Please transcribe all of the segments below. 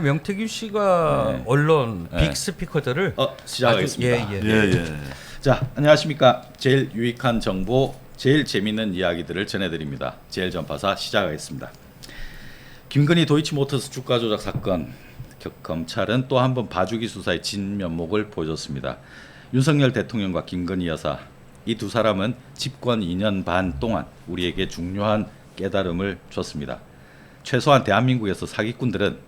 명태균 씨가 네. 언론 네. 빅스피커들을 시작하겠습니다. 자, 안녕하십니까. 제일 유익한 정보, 제일 재미있는 이야기들을 전해드립니다. 제일 전파사 시작하겠습니다. 김건희 도이치모터스 주가 조작 사건, 검찰은 또 한 번 봐주기 수사의 진면목을 보여줬습니다. 윤석열 대통령과 김건희 여사, 이 두 사람은 집권 2년 반 동안 우리에게 중요한 깨달음을 줬습니다. 최소한 대한민국에서 사기꾼들은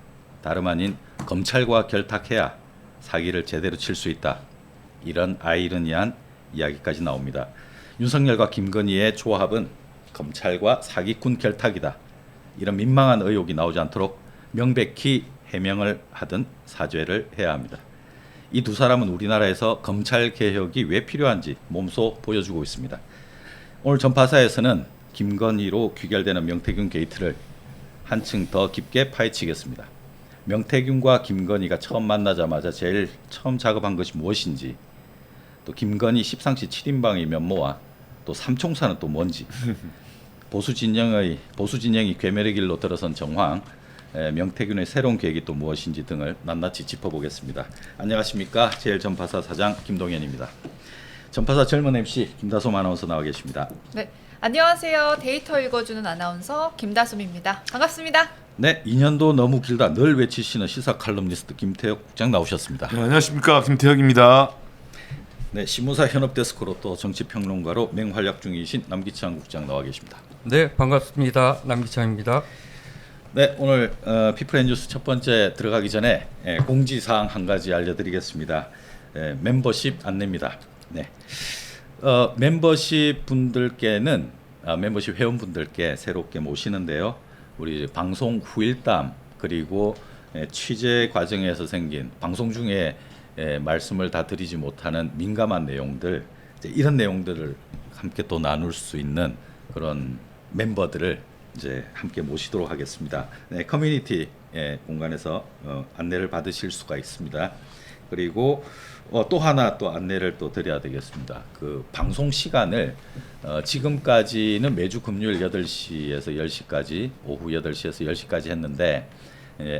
다름 아닌 검찰과 결탁해야 사기를 제대로 칠 수 있다. 이런 아이러니한 이야기까지 나옵니다. 윤석열과 김건희의 조합은 검찰과 사기꾼 결탁이다. 이런 민망한 의혹이 나오지 않도록 명백히 해명을 하든 사죄를 해야 합니다. 이 두 사람은 우리나라에서 검찰 개혁이 왜 필요한지 몸소 보여주고 있습니다. 오늘 전파사에서는 김건희로 귀결되는 명태균 게이트를 한층 더 깊게 파헤치겠습니다. 명태균과 김건희가 처음 만나자마자 제일 처음 작업한 것이 무엇인지, 또 김건희 십상시 7인방의 면모와 또 삼총사는 또 뭔지, 보수 진영이 괴멸의 길로 들어선 정황, 명태균의 새로운 계획이 또 무엇인지 등을 낱낱이 짚어보겠습니다. 안녕하십니까. 제일전파사 사장 김동현입니다. 전파사 젊은 MC 김다솜 아나운서 나와 계십니다. 네, 안녕하세요. 데이터 읽어주는 아나운서 김다솜입니다. 반갑습니다. 네, 2년도 너무 길다 늘 외치시는 시사 칼럼니스트 김태혁 국장 나오셨습니다. 네, 안녕하십니까. 김태혁입니다. 네, 시무사 현업데스크로 또 정치평론가로 맹활약 중이신 남기창 국장 나와 계십니다. 네, 반갑습니다. 남기창입니다. 네, 오늘 피플앤뉴스 첫 번째 들어가기 전에 공지사항 한 가지 알려드리겠습니다. 멤버십 안내입니다. 네, 멤버십 분들께는 멤버십 회원분들께 새롭게 모시는데요. 우리 방송 후일담 그리고 취재 과정에서 생긴 방송 중에 말씀을 다 드리지 못하는 민감한 내용들, 이런 내용들을 함께 또 나눌 수 있는 그런 멤버들을 이제 함께 모시도록 하겠습니다. 네, 커뮤니티 공간에서 안내를 받으실 수가 있습니다. 그리고 또 하나 또 안내를 또 드려야 되겠습니다. 그 방송 시간을 지금까지는 매주 금요일 8시에서 10시까지, 오후 8시에서 10시까지 했는데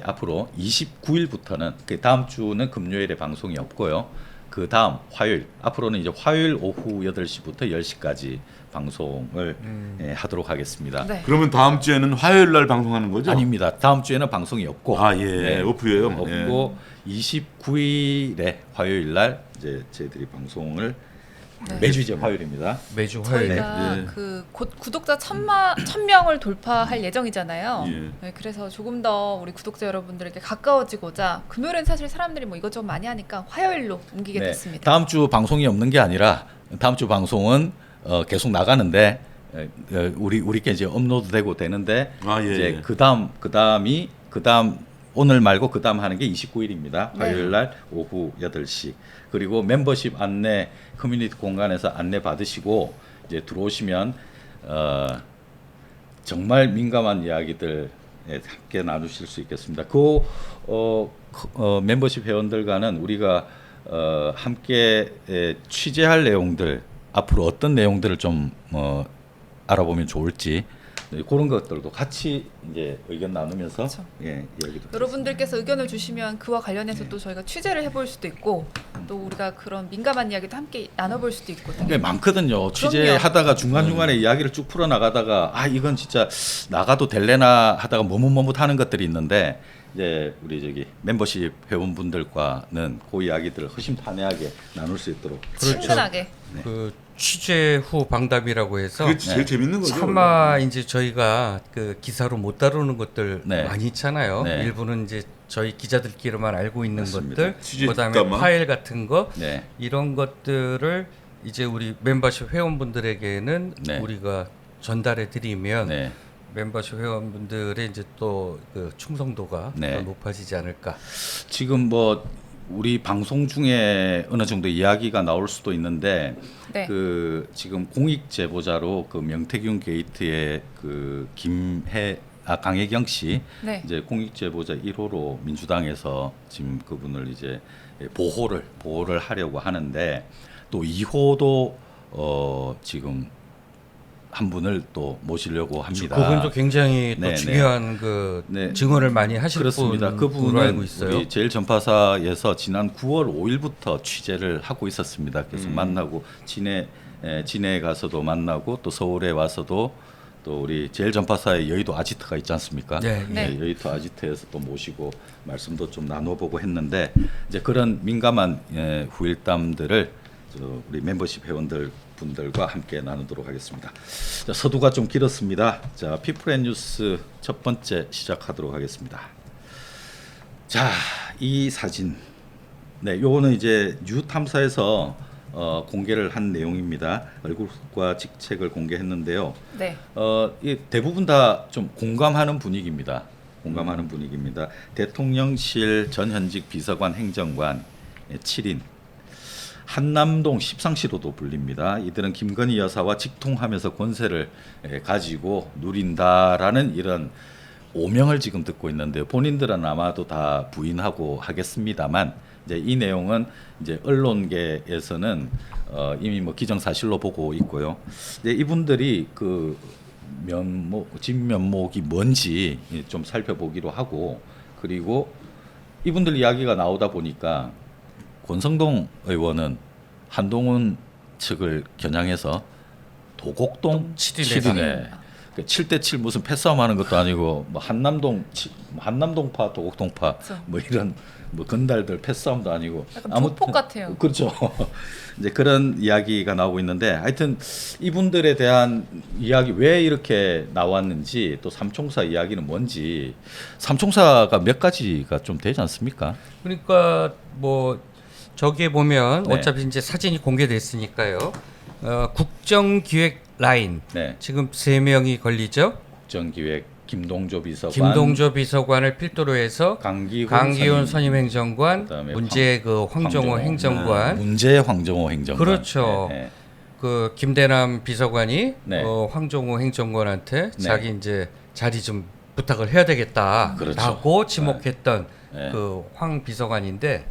앞으로 29일부터는 그 다음 주는 금요일에 방송이 없고요. 그 다음 화요일, 앞으로는 이제 화요일 오후 8시부터 10시까지 방송을 하도록 하겠습니다. 네. 그러면 다음 주에는 화요일 날 방송하는 거죠? 아닙니다. 다음 주에는 방송이 없고, 오프예요. 없고 29일에 화요일 날 이제 저희들이 방송을 매주 이제 화요일입니다. 매주 화요일. 저희가 곧 구독자 1,000명을 돌파할 예정이잖아요. 네, 그래서 조금 더 우리 구독자 여러분들에게 가까워지고자 금요일엔 사실 사람들이 뭐 이것저것 많이 하니까 화요일로 옮기게 됐습니다. 다음 주 방송이 없는 게 아니라 다음 주 방송은 계속 나가는데 우리께 이제 업로드되고 되는데 이제 그다음 오늘 말고 그다음 하는 게 29일입니다. 화요일 날 오후 8시. 그리고 멤버십 안내 커뮤니티 공간에서 안내 받으시고 이제 들어오시면 정말 민감한 이야기들 함께 나누실 수 있겠습니다. 그 멤버십 회원들과는 우리가 함께 취재할 내용들, 앞으로 어떤 내용들을 좀 알아보면 좋을지, 그런 것들도 같이 이제 의견 나누면서 그렇죠. 이야기도 여러분들께서 의견을 주시면 그와 관련해서 또 저희가 취재를 해볼 수도 있고 또 우리가 그런 민감한 이야기도 함께 나눠볼 수도 있거든요. 네, 많거든요. 취재하다가 중간중간에 이야기를 쭉 풀어나가다가 이건 진짜 나가도 될래나 하다가 머뭇머뭇하는 것들이 있는데 이제 우리 저기 멤버십 회원분들과는 그 이야기들을 허심탄회하게 나눌 수 있도록 친근하게. 그 취재 후 방담이라고 해서 그게 제일 재밌는 거죠. 차마 이제 저희가 그 기사로 못 다루는 것들 많이 있잖아요. 네. 일부는 이제 저희 기자들끼리만 알고 있는 맞습니다. 것들, 그다음에 파일 같은 거, 네. 이런 것들을 이제 우리 멤버십 회원분들에게는 우리가 전달해 드리면 멤버십 회원분들의 이제 또 그 충성도가 더 높아지지 않을까. 지금 뭐 우리 방송 중에 어느 정도 이야기가 나올 수도 있는데 그 지금 공익 제보자로 그 명태균 게이트의 그 강혜경 씨 이제 공익 제보자 1호로 민주당에서 지금 그분을 이제 보호를 하려고 하는데 또 2호도 지금 한 분을 또 모시려고 합니다. 그분도 굉장히 또 네네. 중요한 그 네. 증언을 많이 하실 그렇습니다. 분으로 그분은 알고 있어요. 우리 제일전파사에서 지난 9월 5일부터 취재를 하고 있었습니다. 계속 만나고 진해에 가서도 만나고 또 서울에 와서도 또 우리 제일전파사의 여의도 아지트가 있지 않습니까? 네. 네. 여의도 아지트에서 또 모시고 말씀도 좀 나눠보고 했는데 이제 그런 민감한 후일담들을 우리 멤버십 회원들 분들과 함께 나누도록 하겠습니다. 자, 서두가 좀 길었습니다. 자, 피플앤뉴스 첫 번째 시작하도록 하겠습니다. 자, 이 사진, 네, 요거는 이제 뉴탐사에서 공개를 한 내용입니다. 얼굴과 직책을 공개했는데요. 네. 이 대부분 다 좀 공감하는 분위기입니다. 공감하는 분위기입니다. 대통령실 전현직 비서관 행정관 7인. 한남동 십상시로도 불립니다. 이들은 김건희 여사와 직통하면서 권세를 가지고 누린다라는 이런 오명을 지금 듣고 있는데요. 본인들은 아마도 다 부인하고 하겠습니다만 이제 이 내용은 이제 언론계에서는 이미 뭐 기정사실로 보고 있고요. 이제 이분들이 그 진면목이 뭔지 좀 살펴보기로 하고 그리고 이분들 이야기가 나오다 보니까 권성동 의원은 한동훈 측을 겨냥해서 도곡동 7인에 7대7 무슨 패싸움하는 것도 아니고 뭐 한남동파 도곡동파 그렇죠. 뭐 이런 뭐 건달들 패싸움도 아니고 약간 조폭 같아요. 그렇죠. 이제 그런 이야기가 나오고 있는데 하여튼 이분들에 대한 이야기 왜 이렇게 나왔는지 또 삼총사 이야기는 뭔지 삼총사가 몇 가지가 좀 되지 않습니까? 그러니까 뭐 저기에 보면 네. 어차피 이제 사진이 공개됐으니까요. 국정기획 라인 네. 지금 3명이 걸리죠. 국정기획 김동조 비서관, 김동조 비서관을 필두로 해서 강기훈 선임행정관, 그다음에 문제 그 황정호 행정관, 문제 황정호 행정관. 그렇죠. 네, 그 김대남 비서관이 네. 황정호 행정관한테 네. 자기 이제 자리 좀 부탁을 해야 되겠다라고 그렇죠. 지목했던 네. 그 황 비서관인데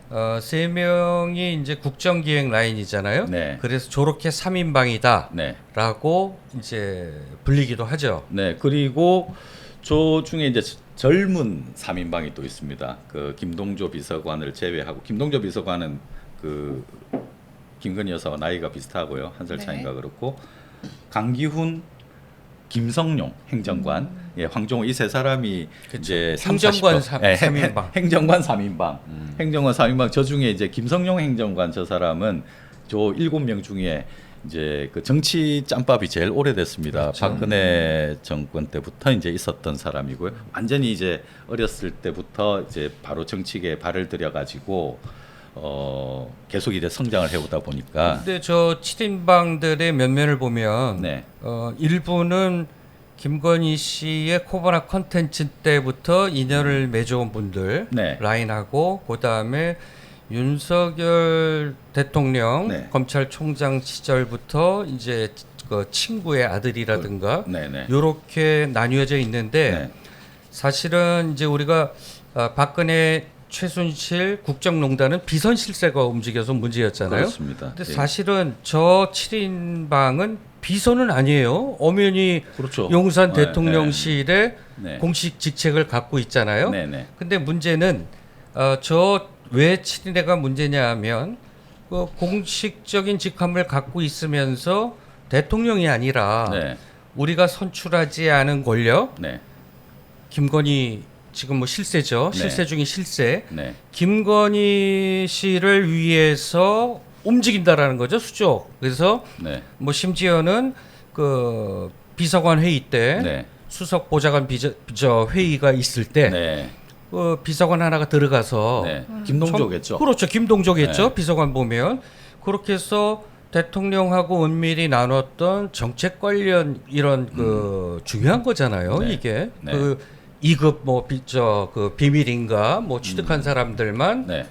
3명이 이제 국정기획 라인이잖아요. 네. 그래서 저렇게 3인방이다라고 네. 이제 불리기도 하죠. 네. 그리고 저 중에 이제 젊은 3인방이 또 있습니다. 그 김동조 비서관을 제외하고 김동조 비서관은 그 김건희 여사와 나이가 비슷하고요. 한 살 차이인가 그렇고 강기훈 김성룡 행정관, 황정호 이 세 사람이 그쵸. 이제 행정관 3인방. 행정관 3인방. 행정관 3인방. 저 중에 이제 김성룡 행정관 저 사람은 저 7명 중에 이제 그 정치 짬밥이 제일 오래됐습니다. 그렇죠. 박근혜 정권 때부터 이제 있었던 사람이고요. 완전히 이제 어렸을 때부터 이제 바로 정치계에 발을 들여가지고 계속 이제 성장을 해오다 보니까. 근데 저 7인방들의 면면을 보면 네. 일부는 김건희 씨의 코바나 컨텐츠 때부터 인연을 맺어온 분들 네. 라인하고 그다음에 윤석열 대통령 네. 검찰총장 시절부터 이제 그 친구의 아들이라든가 네네. 요렇게 나뉘어져 있는데 네. 사실은 이제 우리가 박근혜 최순실 국정농단은 비선 실세가 움직여서 문제였잖아요. 그렇습니다. 근데 예. 사실은 저 7인방은 비선은 아니에요. 엄연히 그렇죠. 용산 네, 대통령실에 네. 공식 직책을 갖고 있잖아요. 네네. 근데 문제는 저 왜 7인회가 문제냐 하면 그 공식적인 직함을 갖고 있으면서 대통령이 아니라 네. 우리가 선출하지 않은 권력 네. 김건희 지금 뭐 실세죠. 네. 실세 중에 실세. 네. 김건희 씨를 위해서 움직인다라는 거죠. 수족. 그래서 네. 뭐 심지어는 그 비서관 회의 때 네. 수석 보좌관 회의가 있을 때 네. 그 비서관 하나가 들어가서 네. 김동조겠죠. 그렇죠. 김동조겠죠. 네. 비서관 보면 그렇게 해서 대통령하고 은밀히 나눴던 정책 관련 이런 그 중요한 거잖아요. 네. 이게 네. 그 2급 뭐 그 비밀인가 뭐 취득한 사람들만 네.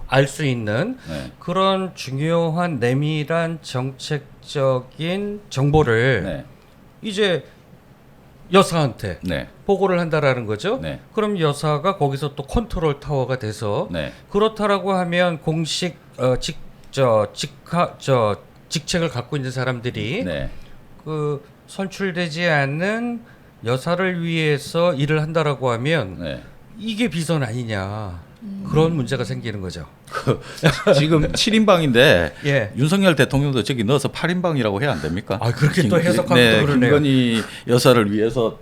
알 수 있는 네. 그런 중요한 내밀한 정책적인 정보를 네. 이제 여사한테 네. 보고를 한다라는 거죠. 네. 그럼 여사가 거기서 또 컨트롤 타워가 돼서 네. 그렇다라고 하면 공식 직책을 갖고 있는 사람들이 네. 그 선출되지 않는 여사를 위해서 일을 한다라고 하면 네. 이게 비선 아니냐 그런 문제가 생기는 거죠. 지금 7인방인데 예. 윤석열 대통령도 저기 넣어서 8인방이라고 해야 안 됩니까? 아 그렇게 또 해석하면 네, 또 그러네요. 김건희 여사를 위해서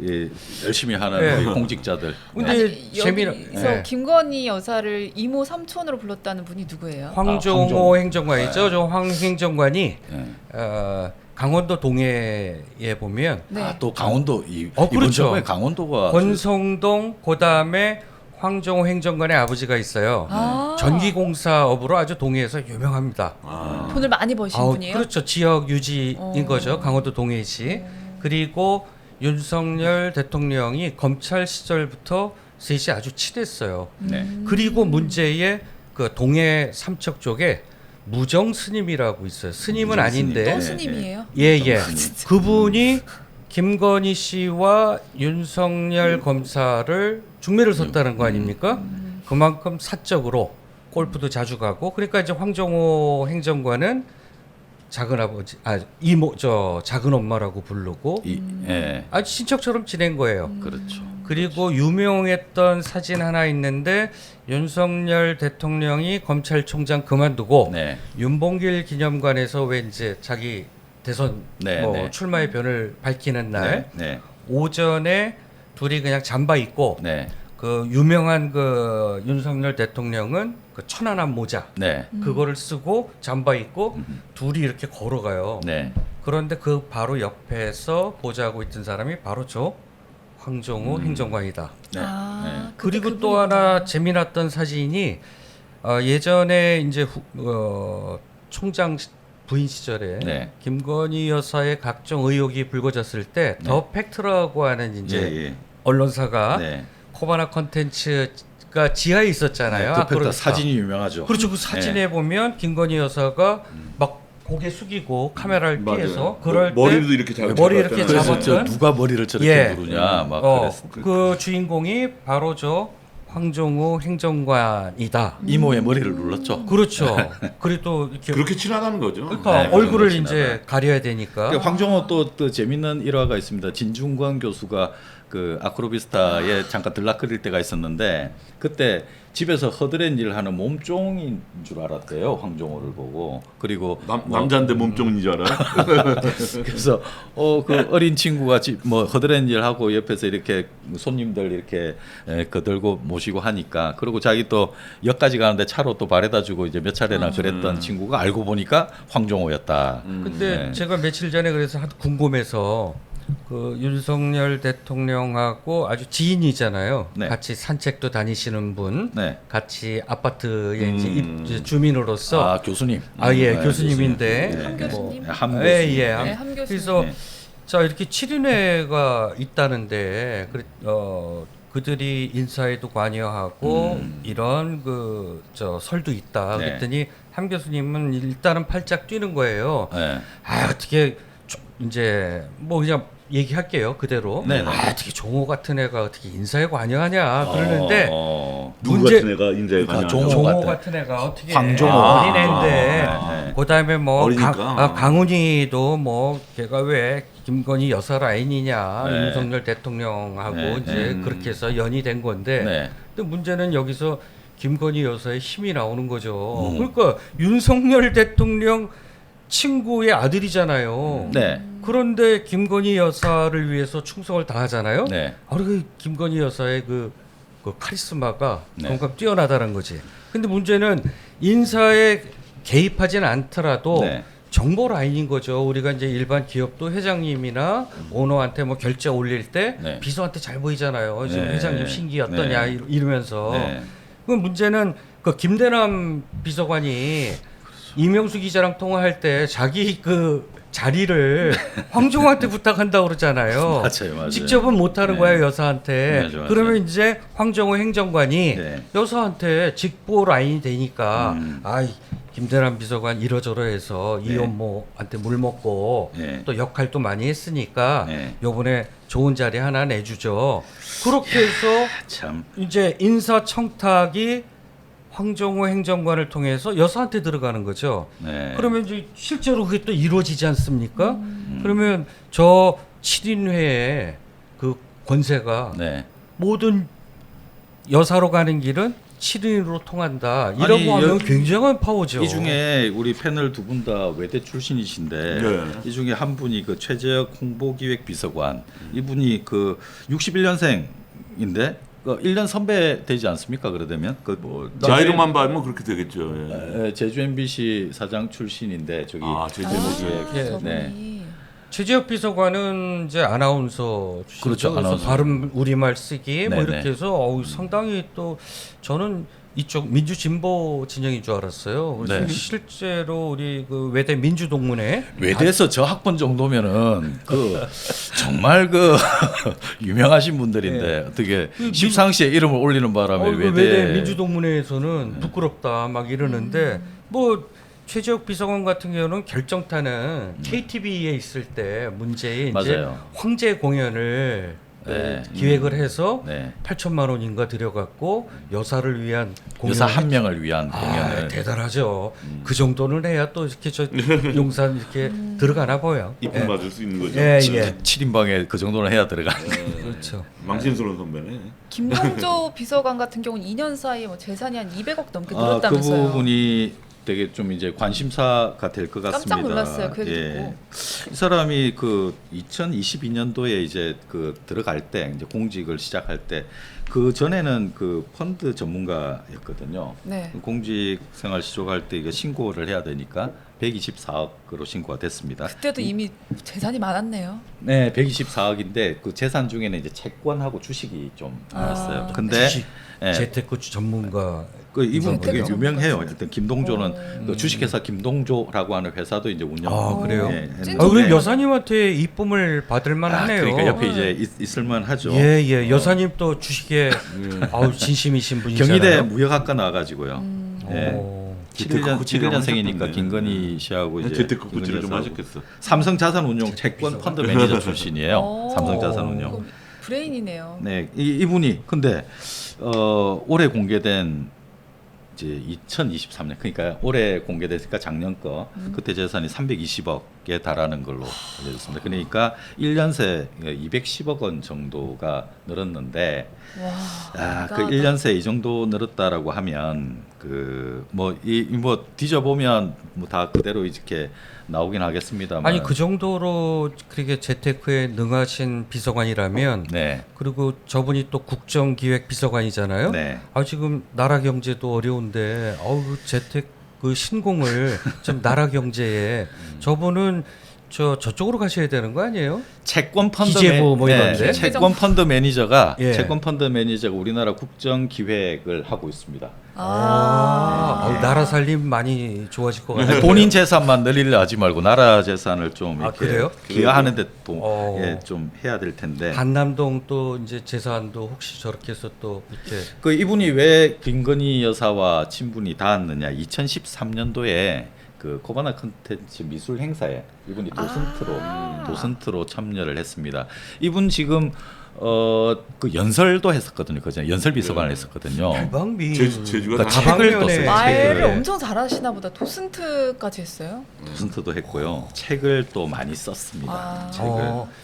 예, 열심히 하는 네. 우리 공직자들. 근데 아니, 재미는 여기서 네. 김건희 여사를 이모 삼촌으로 불렀다는 분이 누구예요? 황종호 황종호. 행정관이죠. 저 황 행정관이 네. 강원도 동해에 보면 네. 아, 또 강원도 이번 그렇죠. 정부에 강원도가 권성동 그다음에 황종호 행정관의 아버지가 있어요. 아. 전기공사업으로 아주 동해에서 유명합니다. 돈을 많이 버신 분이에요? 그렇죠. 지역 유지인 거죠. 강원도 동해시. 그리고 윤석열 대통령이 검찰 시절부터 셋이 아주 친했어요. 네. 그리고 문제의 그 동해 삼척 쪽에 무정 스님이라고 있어요. 스님은 무정 아닌데 또 네. 스님이에요? 예예. 그분이 김건희 씨와 윤석열 검사를 중매를 섰다는 거 아닙니까? 그만큼 사적으로 골프도 자주 가고 그러니까 이제 황종호 행정관은 작은 아버지 이모 작은 엄마라고 부르고 예. 아주 친척처럼 지낸 거예요. 그렇죠. 그리고 유명했던 사진 하나 있는데 윤석열 대통령이 검찰총장 그만두고 네. 윤봉길 기념관에서 왜 이제 자기 대선 네, 뭐 네. 출마의 변을 밝히는 날 네. 오전에 둘이 그냥 잠바 입고 네. 그 유명한 그 윤석열 대통령은 그 천안함 모자 네. 그거를 쓰고 잠바 입고 둘이 이렇게 걸어가요. 네. 그런데 그 바로 옆에서 보좌하고 있던 사람이 바로 저 황종호 행정관이다. 네. 아, 그리고 또 하나 재미났던 사진이 예전에 이제 총장 부인 시절에 네. 김건희 여사의 각종 의혹이 불거졌을 때 더 팩트라고 하는 예, 이제 예. 언론사가 네. 코바나 컨텐츠가 지하에 있었잖아요. 그 아크로비스타. 사진이 유명하죠. 그렇죠. 그 사진에 보면 김건희 여사가 막 고개 숙이고 카메라를 맞아요. 피해서 그럴 머리도 때 이렇게 머리 이렇게 그래서 잡았던 저 누가 머리를 저렇게 예. 부르냐 막 그랬어. 그 주인공이 바로 저 황종호 행정관이다. 이모의 머리를 눌렀죠. 그렇죠. 그리고 또 이렇게 그렇게 친하다는 거죠. 그러니까 네, 얼굴을 그런 이제 것이나. 가려야 되니까. 황종호 또 재밌는 일화가 있습니다. 진중권 교수가 그 아크로비스타에 잠깐 들락거릴 때가 있었는데 그때 집에서 허드렛 일 하는 몸종인 줄 알았대요. 황종호를 보고. 그리고 남자인데 몸종인 줄 알아요? 그래서 그 어린 친구가 뭐 허드렛 일 하고 옆에서 이렇게 손님들 이렇게 거들고 모시고 하니까 그리고 자기 또 역까지 가는데 차로 또 바래다 주고 이제 몇 차례나 그랬던 친구가 알고 보니까 황종호였다. 근데 네. 제가 며칠 전에 그래서 궁금해서 그 윤석열 대통령하고 아주 지인이잖아요. 네. 같이 산책도 다니시는 분, 네. 같이 아파트에 이제 주민으로서 아 교수님. 예, 교수님인데 교수님. 함 교수님? 함 교수님. 예. 네, 함 교수님. 그래서 네. 자 이렇게 7인회가 있다는데 그들이 인사에도 관여하고 이런 그 설도 있다. 네. 그랬더니 함 교수님은 일단은 팔짝 뛰는 거예요. 네. 어떻게 이제 뭐 그냥 얘기할게요 그대로. 네. 어떻게 종호 같은 애가 어떻게 인사에 관여하냐 그러는데 누구 문제- 같은 애가 인자에 그러니까 관여? 종호 같은- 같은 애가 어떻게 황종호. 어린애인데 네. 그다음에 뭐 어리니까. 강훈이도 뭐 걔가 왜 김건희 여사 라인이냐 네. 윤석열 대통령하고 네. 이제 그렇게 해서 연이 된 건데 네. 근데 문제는 여기서 김건희 여사의 힘이 나오는 거죠. 그러니까 윤석열 대통령 친구의 아들이잖아요. 네. 그런데 김건희 여사를 위해서 충성을 다하잖아요. 네. 그 김건희 여사의 그 카리스마가 네. 그만큼 뛰어나다는 거지. 근데 문제는 인사에 개입하지는 않더라도 네. 정보 라인인 거죠. 우리가 이제 일반 기업도 회장님이나 오너한테 뭐 결제 올릴 때 네. 비서한테 잘 보이잖아요. 지금 네. 회장님 신기 어떠냐 네. 이러면서. 네. 그 문제는 그 김대남 비서관이 이명수 기자랑 통화할 때 자기 그 자리를 황종호한테 부탁한다고 그러잖아요. 맞아요. 직접은 못하는 네. 거예요 여사한테. 맞아요. 그러면 이제 황종호 행정관이 네. 여사한테 직보 라인이 되니까 음. 김대남 비서관 이러저러해서 네. 이혼모한테 물 먹고 네. 또 역할도 많이 했으니까 네. 요번에 좋은 자리 하나 내주죠. 그렇게 해서 참. 이제 인사청탁이 황종호 행정관을 통해서 여사한테 들어가는 거죠. 네. 그러면 이제 실제로 그게 또 이루어지지 않습니까? 그러면 저 7인회의 그 권세가 네. 모든 여사로 가는 길은 7인으로 통한다. 이라고 아니, 하면 굉장한 파워죠. 이 중에 우리 패널 두 분 다 외대 출신이신데 네. 이 중에 한 분이 그 최재혁 홍보기획비서관 이분이 그 61년생인데 그 1년 선배 되지 않습니까? 그러다면 그뭐 나이로만 봐면 그렇게 되겠죠. 예. 제주 MBC 사장 출신인데 저기 제주 홍보기획 네. 최재혁 비서관은 이제 아나운서 출신이죠. 그렇죠. 그래서 아나운서. 발음 우리말 쓰기 뭐 네네. 이렇게 해서 상당히 또 저는 이쪽 민주 진보 진영인 줄 알았어요. 그래서 네. 실제로 우리 그 외대 민주동문회 외대에서 저 학번 정도면은 그 정말 그 유명하신 분들인데 어떻게 십상시에 이름을 올리는 바람에 그 외대 민주동문회에서는 부끄럽다 막 이러는데 뭐 최재혁 비서관 같은 경우는 결정타는 KTV에 있을 때 문제의 이제 맞아요. 황제 공연을 네. 기획을 해서 네. 8천만 원인가 들여갖고 여사를 위한 공연. 여사 한 명을 위한 공연을 대단하죠. 그 정도는 해야 또 이렇게 저 용산 이렇게 들어가나 보여. 이쁨 받을 수 있는 거죠. 예, 7인방에 그 정도는 해야 들어가는 거예요. 그렇죠. 망신스러운 선배네. 김동조 비서관 같은 경우는 2년 사이에 뭐 재산이 한 200억 넘게 그 늘었다면서요. 부분이 되게 좀 이제 관심사가 될 것 같습니다. 깜짝 놀랐어요. 그 얘기 듣고. 이 사람이 그 2022년도에 이제 그 들어갈 때 이제 공직을 시작할 때 그 전에는 그 펀드 전문가였거든요. 네. 공직 생활 시작할 때 이거 신고를 해야 되니까 124억으로 신고가 됐습니다. 그때도 이미 재산이 많았네요. 네, 124억인데 그 재산 중에는 이제 채권하고 주식이 좀 많았어요. 아. 근데 주식, 예, 재테크 전문가. 그 이분 되게 재테크 유명해요. 전문가지. 일단 김동조는 그 주식회사 김동조라고 하는 회사도 이제 운영. 아, 그래요? 했는데 그럼 여사님한테 이쁨을 받을 만하네요. 그러니까 옆에 이제 있을만 하죠. 예. 여사님 또 주식에 진심이신 분이잖아요. 경희대 무역학과 나와가지고요. 예. 오. 71년생이니까 김건희 씨하고 이제 재테크 김건희 구찌를 좀 여사하고 하셨겠어. 삼성자산운용 채권 펀드 매니저 출신이에요. 삼성자산운용. 그럼 브레인이네요. 네, 이분이 근데 올해 공개된 이제 2023년 그러니까 올해 공개됐으니까 작년 거 그때 재산이 320억에 달하는 걸로 알려졌습니다. 그러니까 1년 새 210억 원 정도가 늘었는데 와. 그 1년 새 이 정도 늘었다라고 하면 그 뭐 뒤져보면 뭐 다 그대로 이렇게 나오긴 하겠습니다만 아니 그 정도로 그렇게 재테크에 능하신 비서관이라면 네. 그리고 저분이 또 국정기획 비서관이잖아요. 네. 지금 나라 경제도 어려운데 재테크 신공을 좀 나라 경제에 저분은 저쪽으로 가셔야 되는 거 아니에요? 채권 펀드 기재부 뭐 이런데? 채권 펀드 매니저가 예. 채권 펀드 매니저가 우리나라 국정 기획을 하고 있습니다. 나라 살림 많이 좋아질 것 같아요. 본인 재산만 늘리려 하지 말고 나라 재산을 좀 이렇게 그래요? 기여하는데 또 좀 해야 될 텐데. 한남동 또 이제 재산도 혹시 저렇게 해서 또 이렇게 그 이분이 왜 김건희 여사와 친분이 닿았느냐? 2013년도에 그 코바나 콘텐츠 미술 행사에 이분이 도슨트로 참여를 했습니다. 이분 지금 그 연설도 했었거든요. 그전에 연설 비서관을 했었거든요. 대박미 제주가 그러니까 책을 떴어요. 말을 책을. 엄청 잘하시나 보다. 도슨트까지 했어요? 도슨트도 했고요. 책을 또 많이 썼습니다. 책을.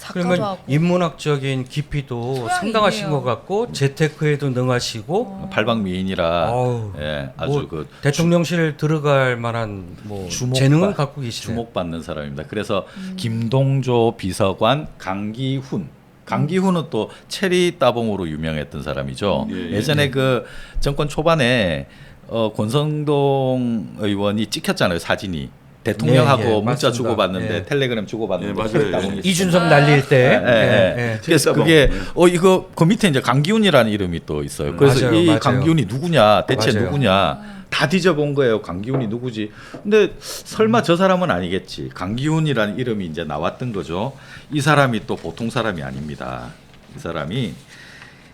작가도 그러면 하고. 인문학적인 깊이도 소양이 상당하신 있네요. 것 같고 재테크에도 능하시고 팔방미인이라 어우, 예, 아주 뭐 그 대통령실 들어갈 만한 뭐 재능을 갖고 계시네요. 주목받는 사람입니다. 그래서 김동조 비서관 강기훈은 또 체리 따봉으로 유명했던 사람이죠. 예전에 그 정권 초반에 권성동 의원이 찍혔잖아요. 사진이 대통령하고 문자 맞습니다. 주고받는데 텔레그램 주고받는데 맞아요. 체리 따봉이 이준석 날릴 때 그래서 그게 이거 그 밑에 이제 강기훈이라는 이름이 또 있어요. 그래서 맞아요, 이 맞아요. 강기훈이 누구냐, 대체 맞아요. 누구냐 다 뒤져본 거예요. 강기훈이 누구지? 근데 설마 저 사람은 아니겠지. 강기훈이라는 이름이 이제 나왔던 거죠. 이 사람이 또 보통 사람이 아닙니다. 이 사람이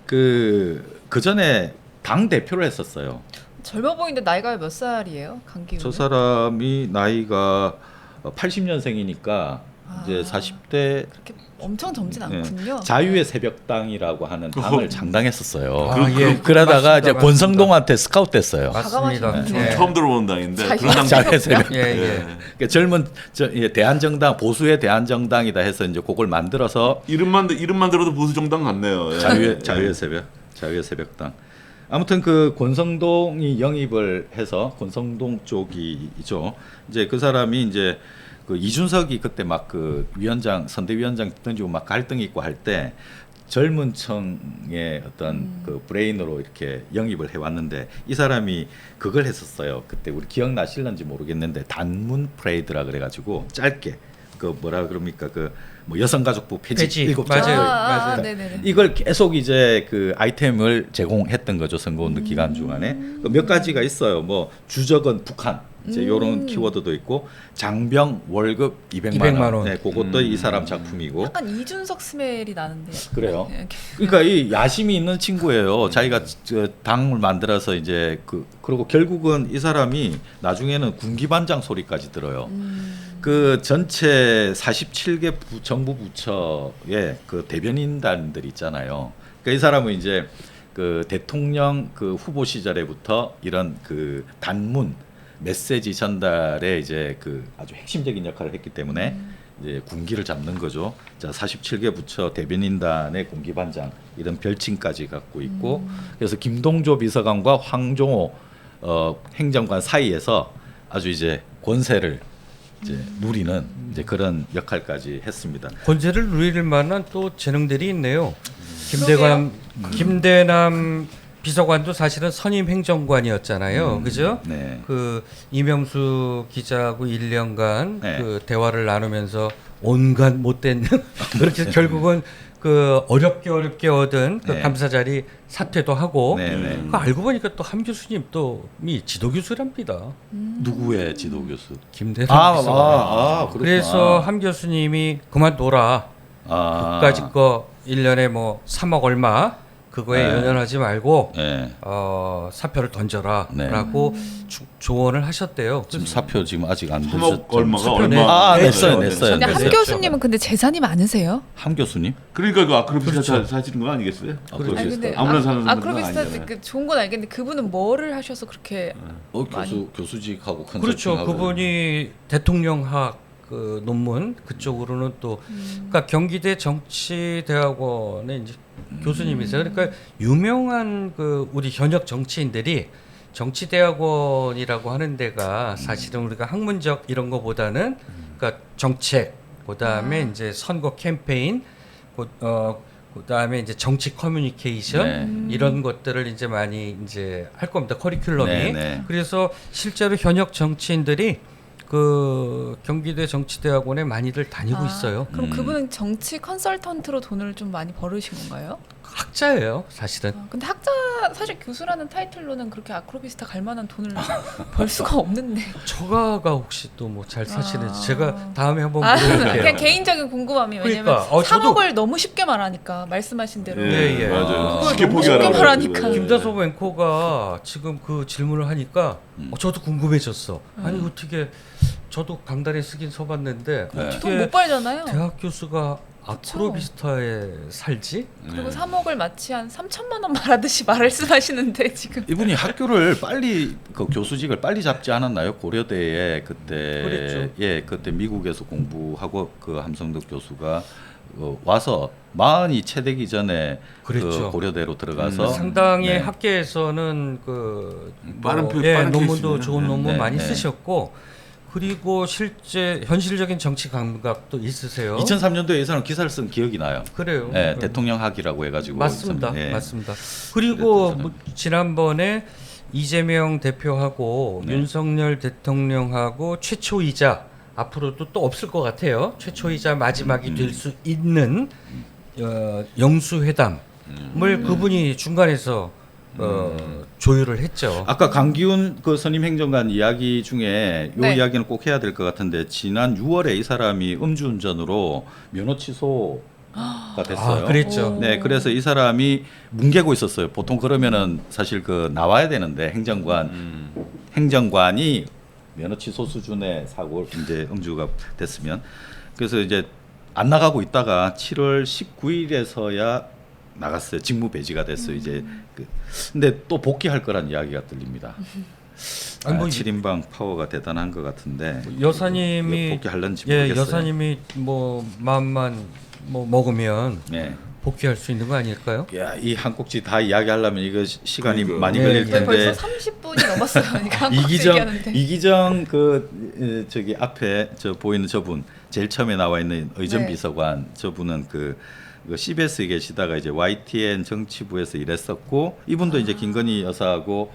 그 전에 당 대표를 했었어요. 젊어 보이는데 나이가 몇 살이에요? 강기훈. 저 사람이 나이가 80년생이니까 이제 40대 그렇게 엄청 젊진 않군요. 자유의 새벽당이라고 하는 당을 장당했었어요. 예. 그러다가 맞습니다, 이제 맞습니다. 권성동한테 스카웃 됐어요. 맞습니다. 네. 처음 들어보는 당인데 그런 당 자유의 새벽. 예. 그러니까 젊은 대한정당 보수의 대한정당이다 해서 이제 그걸 만들어서 이름만 들어도 보수 정당 같네요. 예. 자유의 새벽당. 아무튼 그 권성동이 영입을 해서 권성동 쪽이죠. 이제 그 사람이 이제 그 이준석이 그때 막 그 위원장 선대위원장 던지고 막 갈등 있고 할 때 젊은 층의 어떤 그 브레인으로 이렇게 영입을 해왔는데 이 사람이 그걸 했었어요. 그때 우리 기억나실런지 모르겠는데 단문 프레이드라 그래가지고 짧게 그 뭐라 그럽니까 그 뭐 여성가족부 폐지 7개 맞아요. 네네네. 이걸 계속 이제 그 아이템을 제공했던 거죠. 선거운동 기간 중간에 몇 가지가 있어요. 뭐 주적은 북한 이제 이런 키워드도 있고 장병 월급 200만 원. 네, 그것도 이 사람 작품이고. 약간 이준석 스멜이 나는데요. 그래요. 네, 그러니까 이 야심이 있는 친구예요. 자기가 저 당을 만들어서 이제 그리고 결국은 이 사람이 나중에는 군기반장 소리까지 들어요. 그 전체 47개 정부 부처의 그 대변인단들 있잖아요. 그러니까 이 사람은 이제 그 대통령 그 후보 시절에부터 이런 그 단문 메시지 전달에 이제 그 아주 핵심적인 역할을 했기 때문에 이제 군기를 잡는 거죠. 자, 47개 부처 대변인단의 군기반장 이런 별칭까지 갖고 있고 그래서 김동조 비서관과 황종호 행정관 사이에서 아주 이제 권세를 이제 누리는 이제 그런 역할까지 했습니다. 권세를 누릴 만한 또 재능들이 있네요. 김대남 비서관도 사실은 선임 행정관이었잖아요. 그죠? 네. 그 이명수 기자하고 1년간 네. 그 대화를 나누면서 온갖 못된 그렇게 해서 결국은 그 어렵게 얻은 그 네. 감사 자리 사퇴도 하고 네. 그 알고 보니까 또 함 교수님 또이 지도 교수랍니다. 누구의 지도 교수? 김대남 비서관. 그렇구나. 그래서 함 교수님이 그만둬라. 그까짓 거 1년에 뭐 3억 얼마 그거에 네. 연연하지 말고 네. 사표를 던져라라고 네. 조언을 하셨대요. 지금 사표 지금 아직 안 3억 되셨죠? 얼마가 사표 얼마? 냈어요. 근데 함 네. 교수님은 근데 재산이 많으세요? 함 교수님? 그러니까 그 아크로비스타 그렇죠. 사시는 거 아니겠어요? 그렇죠. 아니, 근데 아무나 사는 분들은 아크로비스타 아니잖아요. 그 좋은 건 알겠는데 그분은 뭐를 하셔서 그렇게 교수직하고 컨설팅하고 그렇죠. 그분이 대통령학 그 논문 그쪽으로는 또 그러니까 경기대 정치대학원의 이제 교수님이세요. 그러니까 유명한 그 우리 현역 정치인들이 정치대학원이라고 하는 데가 사실은 우리가 학문적 이런 거보다는 그러니까 정책 그다음에 이제 선거 캠페인 그다음에 이제 정치 커뮤니케이션 이런 것들을 이제 많이 이제 할 겁니다. 커리큘럼이. 그래서 실제로 현역 정치인들이 그 경기대 정치대학원에 많이들 다니고 있어요. 그럼 그분은 정치 컨설턴트로 돈을 좀 많이 벌으신 건가요? 학자예요, 사실은. 근데 학자 사실 교수라는 타이틀로는 그렇게 아크로비스타 갈 만한 돈을 벌 수가 없는데. 처가가 혹시 또 뭐 잘 사시는지 제가 다음에 한번 물어볼게요. 그냥 개인적인 궁금함이 왜냐면 그러니까, 3억을 너무 쉽게 말하니까 말씀하신 대로. 예. 맞아요. 그걸 쉽게 너무 쉽게 포기하라고. 말하니까. 김다솜 앵커가 지금 그 질문을 하니까 저도 궁금해졌어. 아니 어떻게 저도 강단에 쓰긴 써봤는데 돈 어떻게 못 벌잖아요. 대학 교수가 아크로비스타에 살지? 그리고 3억을 마치 한 3천만 원 말하듯이 말씀하시는데 지금. 이분이 학교를 빨리 그 교수직을 빨리 잡지 않았나요? 고려대에 그때 그랬죠. 그때 미국에서 공부하고 그 함성덕 교수가 와서 40이 채 되기 전에 그랬죠. 그 고려대로 들어가서 상당히 학계에서는 그 빠른 논문도 케이스네요. 좋은 논문 네, 많이 네. 쓰셨고 그리고 실제 현실적인 정치 감각도 있으세요. 2003년도에 이 사람 기사를 쓴 기억이 나요. 그래요. 네, 대통령학이라고 해가지고 맞습니다. 예. 맞습니다. 그리고 그랬던 뭐 지난번에 이재명 대표하고 윤석열 대통령하고 최초이자 앞으로도 또 없을 것 같아요. 최초이자 마지막이 될 수 있는 영수회담을 그분이 중간에서 조율을 했죠. 아까 강기훈 그 선임 행정관 이야기 중에 요 네. 이야기는 꼭 해야 될 것 같은데 지난 6월에 이 사람이 음주운전으로 면허 취소가 됐어요. 그랬죠. 네, 그래서 이 사람이 뭉개고 있었어요. 보통 그러면은 사실 그 나와야 되는데 행정관이 면허 취소 수준의 사고 이제 음주가 됐으면 그래서 이제 안 나가고 있다가 7월 19일에서야 나갔어요. 직무 배지가 됐어요. 이제 근데 또 복귀할 거란 이야기가 들립니다. 아니, 뭐 7인방 파워가 대단한 것 같은데 여사님이 복귀할런지 예, 모르겠어요. 여사님이 뭐 마음만 뭐 먹으면 네. 복귀할 수 있는 거 아닐까요? 야, 이 한 꼭지 다 이야기하려면 이거 시간이 그러니까. 많이 네, 걸릴 네. 텐데 벌써 30분이 넘었어요. 그러니까 한국 얘기하는데. 이기정 저기 앞에 저 보이는 저분 제일 처음에 나와 있는 의전 네. 비서관 저분은 그 CBS에 계시다가 이제 YTN 정치부에서 일했었고 이분도 이제 김건희 여사하고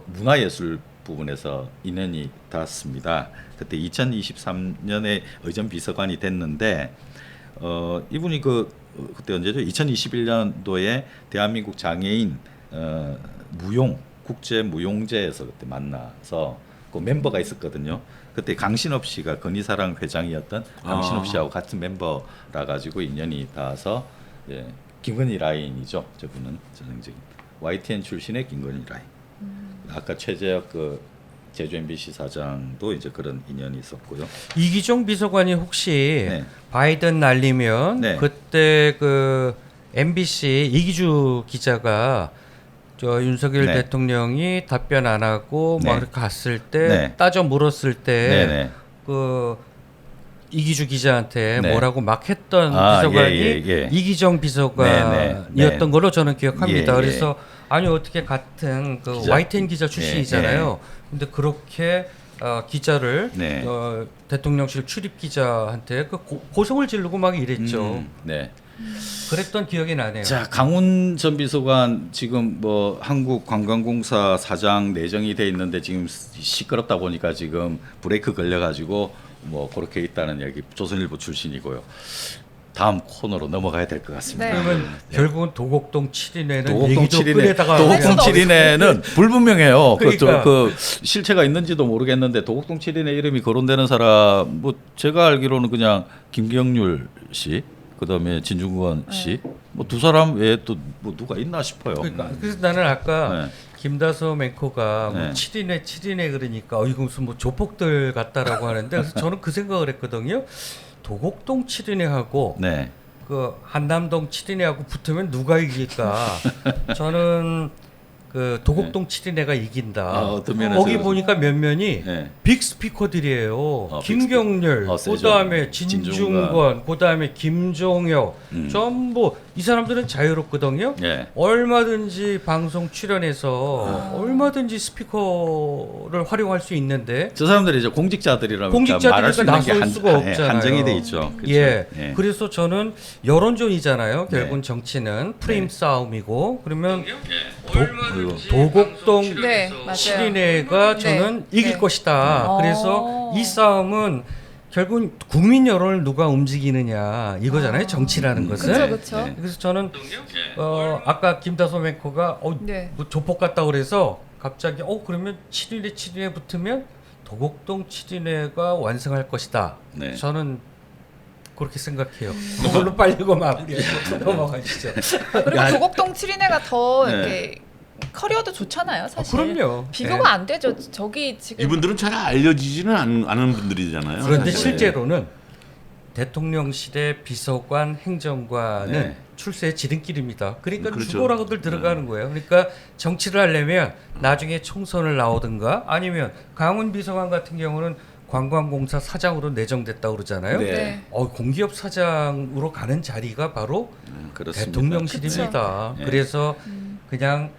문화예술 부분에서 인연이 닿았습니다. 그때 2023년에 의전 비서관이 됐는데 이분이 그때 언제죠? 2021년도에 대한민국 장애인 무용 국제 무용제에서 그때 만나서 그 멤버가 있었거든요. 그때 강신업 씨가 건희사랑 회장이었던 강신업 씨하고 같은 멤버라 가지고 인연이 닿아서 예, 김건희 라인이죠. 저분은 전형적인 YTN 출신의 김건희 라인. 아까 최재혁 제주 MBC 사장도 이제 그런 인연이 있었고요. 이기종 비서관이 혹시 네. 바이든 날리면 네. 그때 그 MBC 이기주 기자가 저 윤석열 네. 대통령이 답변 안 하고 네. 막 이렇게 갔을 때 네. 따져 물었을 네네. 때 그 이기주 기자한테 네. 뭐라고 막 했던 아, 비서관이 예. 이기정 비서관이었던 걸로 저는 기억합니다. 예, 예. 그래서 아니 어떻게 같은 그 기자. YTN 기자 출신이잖아요. 근데 그렇게 기자를 네. 대통령실 출입 기자한테 그 고성을 지르고 막 이랬죠. 네. 그랬던 기억이 나네요. 자, 강훈 전 비서관 지금 뭐 한국관광공사 사장 내정이 돼 있는데 지금 시끄럽다 보니까 지금 브레이크 걸려가지고 뭐 그렇게 있다는 얘기. 조선일보 출신이고요. 다음 코너로 넘어가야 될 것 같습니다. 네. 그러면 결국은 도곡동 7인회는 도곡동 얘기도 7인회, 끌에다가 도곡동 7인회는 불분명해요. 그러니까. 그 실체가 있는지도 모르겠는데 도곡동 7인회 이름이 거론되는 사람 뭐 제가 알기로는 그냥 김경률 씨, 그다음에 진중권 씨, 뭐 두 사람 외에 또 뭐 누가 있나 싶어요. 그러니까 그래서 나는 아까 네. 김다솜 앵커가 뭐 네. 7인회 그러니까 이거 무슨 뭐 조폭들 같다라고 하는데 그래서 저는 그 생각을 했거든요. 도곡동 7인회하고 네. 그 한남동 7인회하고 붙으면 누가 이길까? 저는 그 도곡동 7인회가 이긴다. 어떤 면에서 거기 그래서. 보니까 몇 면이 네. 빅 스피커들이에요. 빅 김경률, 세죠. 그다음에 진중권, 그다음에 김종혁, 전부 이 사람들은 자유롭거든요. 네. 얼마든지 방송 출연해서 얼마든지 스피커를 활용할 수 있는데 저 사람들이 이제 공직자들이라면 말할 수 공직자들이니까 있는 게 나설 수가 없잖아요. 한정이 돼 있죠. 그렇죠? 예. 예. 그래서 저는 여론전이잖아요. 네. 결국은 정치는 프레임 네. 싸움이고 그러면 그리고 도곡동 네, 맞아요. 7인회가 저는 네. 이길 네. 것이다. 그래서 이 싸움은 결국은 국민 여론을 누가 움직이느냐 이거잖아요. 정치라는 것은. 그렇죠. 네. 그래서 저는 아까 김다솜 앵커가 네. 뭐 조폭 같다 그래서 갑자기 그러면 7인회 붙으면 도곡동 7인회가 완성할 것이다. 네. 저는 그렇게 생각해요. 그걸로 빨리 넘어가시죠. 그리고 도곡동 7인회가 더 네. 이렇게 커리어도 좋잖아요, 사실. 그럼요. 비교가 네. 안 되죠. 저기 지금 이분들은 잘 알려지지는 않은 분들이잖아요. 그런데 사실. 실제로는 대통령실의 비서관, 행정관은 네. 출세의 지름길입니다. 그러니까 그렇죠. 죽어라고들 들어가는 거예요. 그러니까 정치를 하려면 나중에 총선을 나오든가 아니면 강훈 비서관 같은 경우는 관광공사 사장으로 내정됐다고 그러잖아요. 네. 네. 공기업 사장으로 가는 자리가 바로 그렇습니다. 대통령실입니다. 그쵸. 그래서 그냥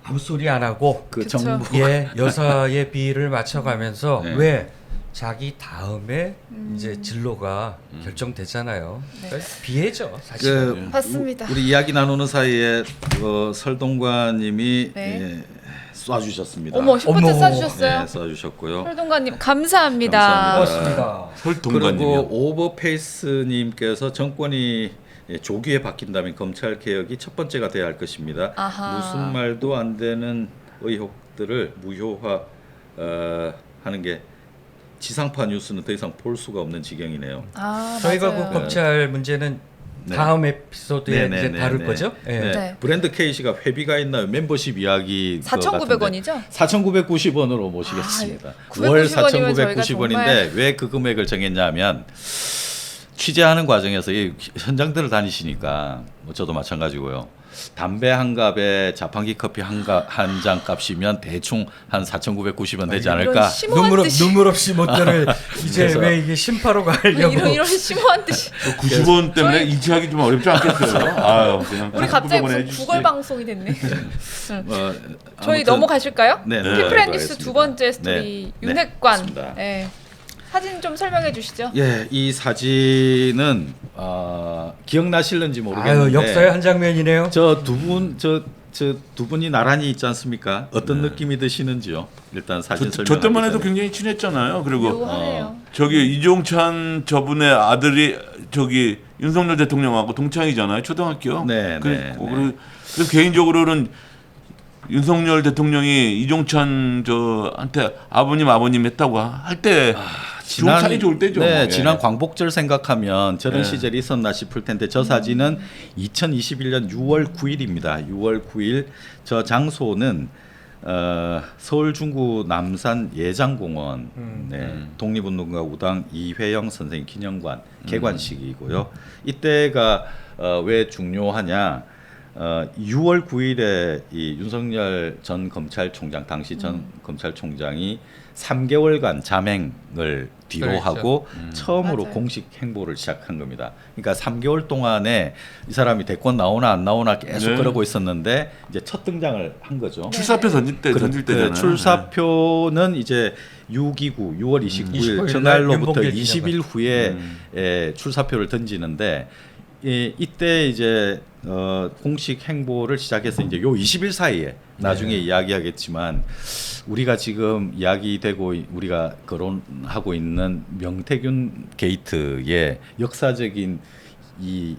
아무 소리 안 하고 그 그쵸. 정부 여사의 비위를 맞춰가면서 네. 왜 자기 다음에 이제 진로가 결정되잖아요. 그러니까 비애죠 사실. 그 맞습니다. 우리 이야기 나누는 사이에 설동관님이 네. 쏴주셨습니다. 어머, 슈퍼챗 어머. 쏴주셨어요. 네, 쏴주셨고요. 설동관님 감사합니다. 고맙습니다. 설동관님이요. 그리고 오버페이스님께서 정권이 조기에 바뀐다면 검찰 개혁이 첫 번째가 돼야 할 것입니다. 아하. 무슨 말도 안 되는 의혹들을 무효화 하는 게 지상파 뉴스는 더 이상 볼 수가 없는 지경이네요. 저희가 맞아요. 그 검찰 문제는 네. 다음 에피소드에 네, 이제 네, 다룰 네. 거죠. 예. 네. 네. 브랜드 K씨가 회비가 있나요? 멤버십 이야기 4,900원이죠? 4,990원으로 모시겠습니다. 아, 월 990원이면 저희가 4,990원인데 정말- 왜 그 금액을 정했냐면 취재하는 과정에서 이 현장들을 다니시니까 뭐 저도 마찬가지고요. 담배 한 갑에 자판기 커피 한 잔 값이면 대충 한 4,990원 되지 않을까? 눈물 없이 못 들을 이제 왜 이게 심파로 가려고 이런 심오한 뜻이. 90원 때문에 이체하기 좀 어렵지 않겠어요? 아유, 그냥 우리 갑자기 무슨 해주시지. 구걸 방송이 됐네. 저희 아무튼 넘어가실까요? 네, 피프렌 뉴스 두 번째 스토리 네, 윤핵관. 맞습니다. 네. 사진 좀 설명해 주시죠. 예, 이 사진은 기억나실는지 모르겠는데 역사의 한 장면이네요. 저 두 분이 나란히 있지 않습니까? 어떤 느낌이 드시는지요? 일단 사진 설명. 저 때만 해도 굉장히 친했잖아요. 그리고 묘하네요. 저기 이종찬 저분의 아들이 저기 윤석열 대통령하고 동창이잖아요. 초등학교. 네, 그래서 개인적으로는 윤석열 대통령이 이종찬 저한테 아버님 했다고 할 때 좋은 사이 좋을 때죠. 네, 예. 지난 광복절 생각하면 저런 시절이 있었나 싶을 텐데 저 사진은 2021년 6월 9일입니다. 6월 9일 저 장소는 서울 중구 남산 예장공원 독립운동가 우당 이회영 선생 기념관 개관식이고요. 이때가 왜 중요하냐? 6월 9일에 이 윤석열 전 검찰총장 당시 전 검찰총장이 3개월간 자맹을 뒤로 그렇죠. 하고 처음으로 맞아요. 공식 행보를 시작한 겁니다. 그러니까 3개월 동안에 이 사람이 대권 나오나 안 나오나 계속 네. 그러고 있었는데 이제 첫 등장을 한 거죠. 출사표 던질 때잖아요. 출사표는 이제 6.29 6월 29일 29일 전날로부터 날 20일 후에 출사표를 던지는데 이때 이제 공식 행보를 시작해서 이제 요 20일 사이에 나중에 이야기하겠지만 우리가 지금 이야기되고 우리가 거론하고 있는 명태균 게이트의 역사적인 이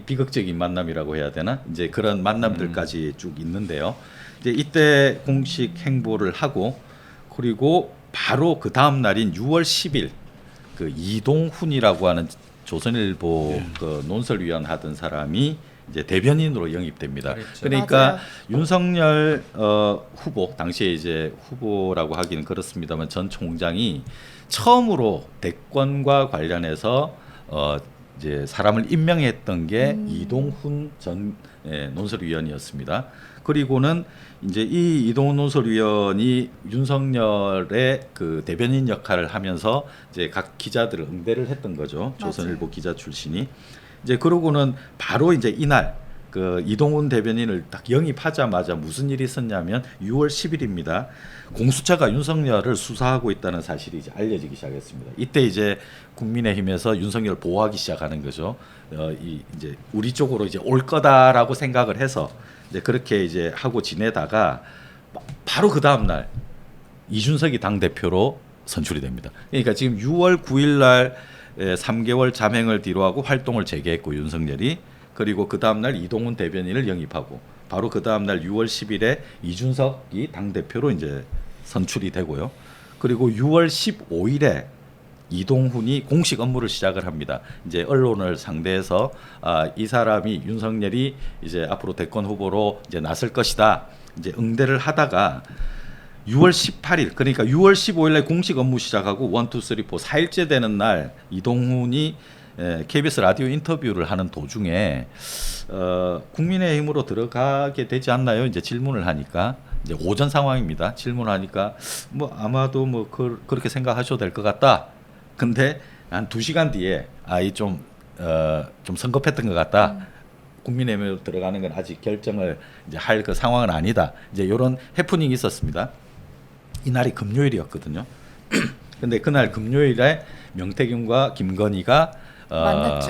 비극적인 만남이라고 해야 되나? 이제 그런 만남들까지 쭉 있는데요. 이제 이때 공식 행보를 하고 그리고 바로 그 다음 날인 6월 10일 그 이동훈이라고 하는 조선일보 그 논설위원 하던 사람이 이제 대변인으로 영입됩니다. 그렇죠. 그러니까 맞아요. 윤석열 후보 당시에 이제 후보라고 하기는 그렇습니다만 전 총장이 처음으로 대권과 관련해서 이제 사람을 임명했던 게 이동훈 전 논설위원이었습니다. 그리고는 이제 이 이동훈 논설위원이 윤석열의 그 대변인 역할을 하면서 이제 각 기자들을 응대를 했던 거죠. 조선일보 기자 출신이. 이제 그러고는 바로 이제 이날 그 이동훈 대변인을 딱 영입하자마자 무슨 일이 있었냐면 6월 10일입니다. 공수처가 윤석열을 수사하고 있다는 사실이 이제 알려지기 시작했습니다. 이때 이제 국민의힘에서 윤석열 보호하기 시작하는 거죠. 이제 우리 쪽으로 이제 올 거다라고 생각을 해서 이제 그렇게 이제 하고 지내다가 바로 그 다음 날 이준석이 당 대표로 선출이 됩니다. 그러니까 지금 6월 9일 날 3개월 자맹을 뒤로하고 활동을 재개했고 윤석열이 그리고 그 다음 날 이동훈 대변인을 영입하고 바로 그 다음 날 6월 10일에 이준석이 당 대표로 이제 선출이 되고요. 그리고 6월 15일에 이동훈이 공식 업무를 시작을 합니다. 이제 언론을 상대해서 이 사람이 윤석열이 이제 앞으로 대권 후보로 이제 나설 것이다. 이제 응대를 하다가 6월 18일 그러니까 6월 15일에 공식 업무 시작하고 1, 2, 3, 4 4일째 되는 날 이동훈이 KBS 라디오 인터뷰를 하는 도중에 국민의힘으로 들어가게 되지 않나요? 이제 질문을 하니까 이제 오전 상황입니다. 질문하니까 뭐 아마도 뭐 그렇게 생각하셔도 될 것 같다. 근데 한 2시간 뒤에 좀 성급했던 것 같다. 국민의힘으로 들어가는 건 아직 결정을 이제 할 그 상황은 아니다. 이제 이런 해프닝이 있었습니다. 이날이 금요일이었거든요. 근데 그날 금요일에 명태균과 김건희가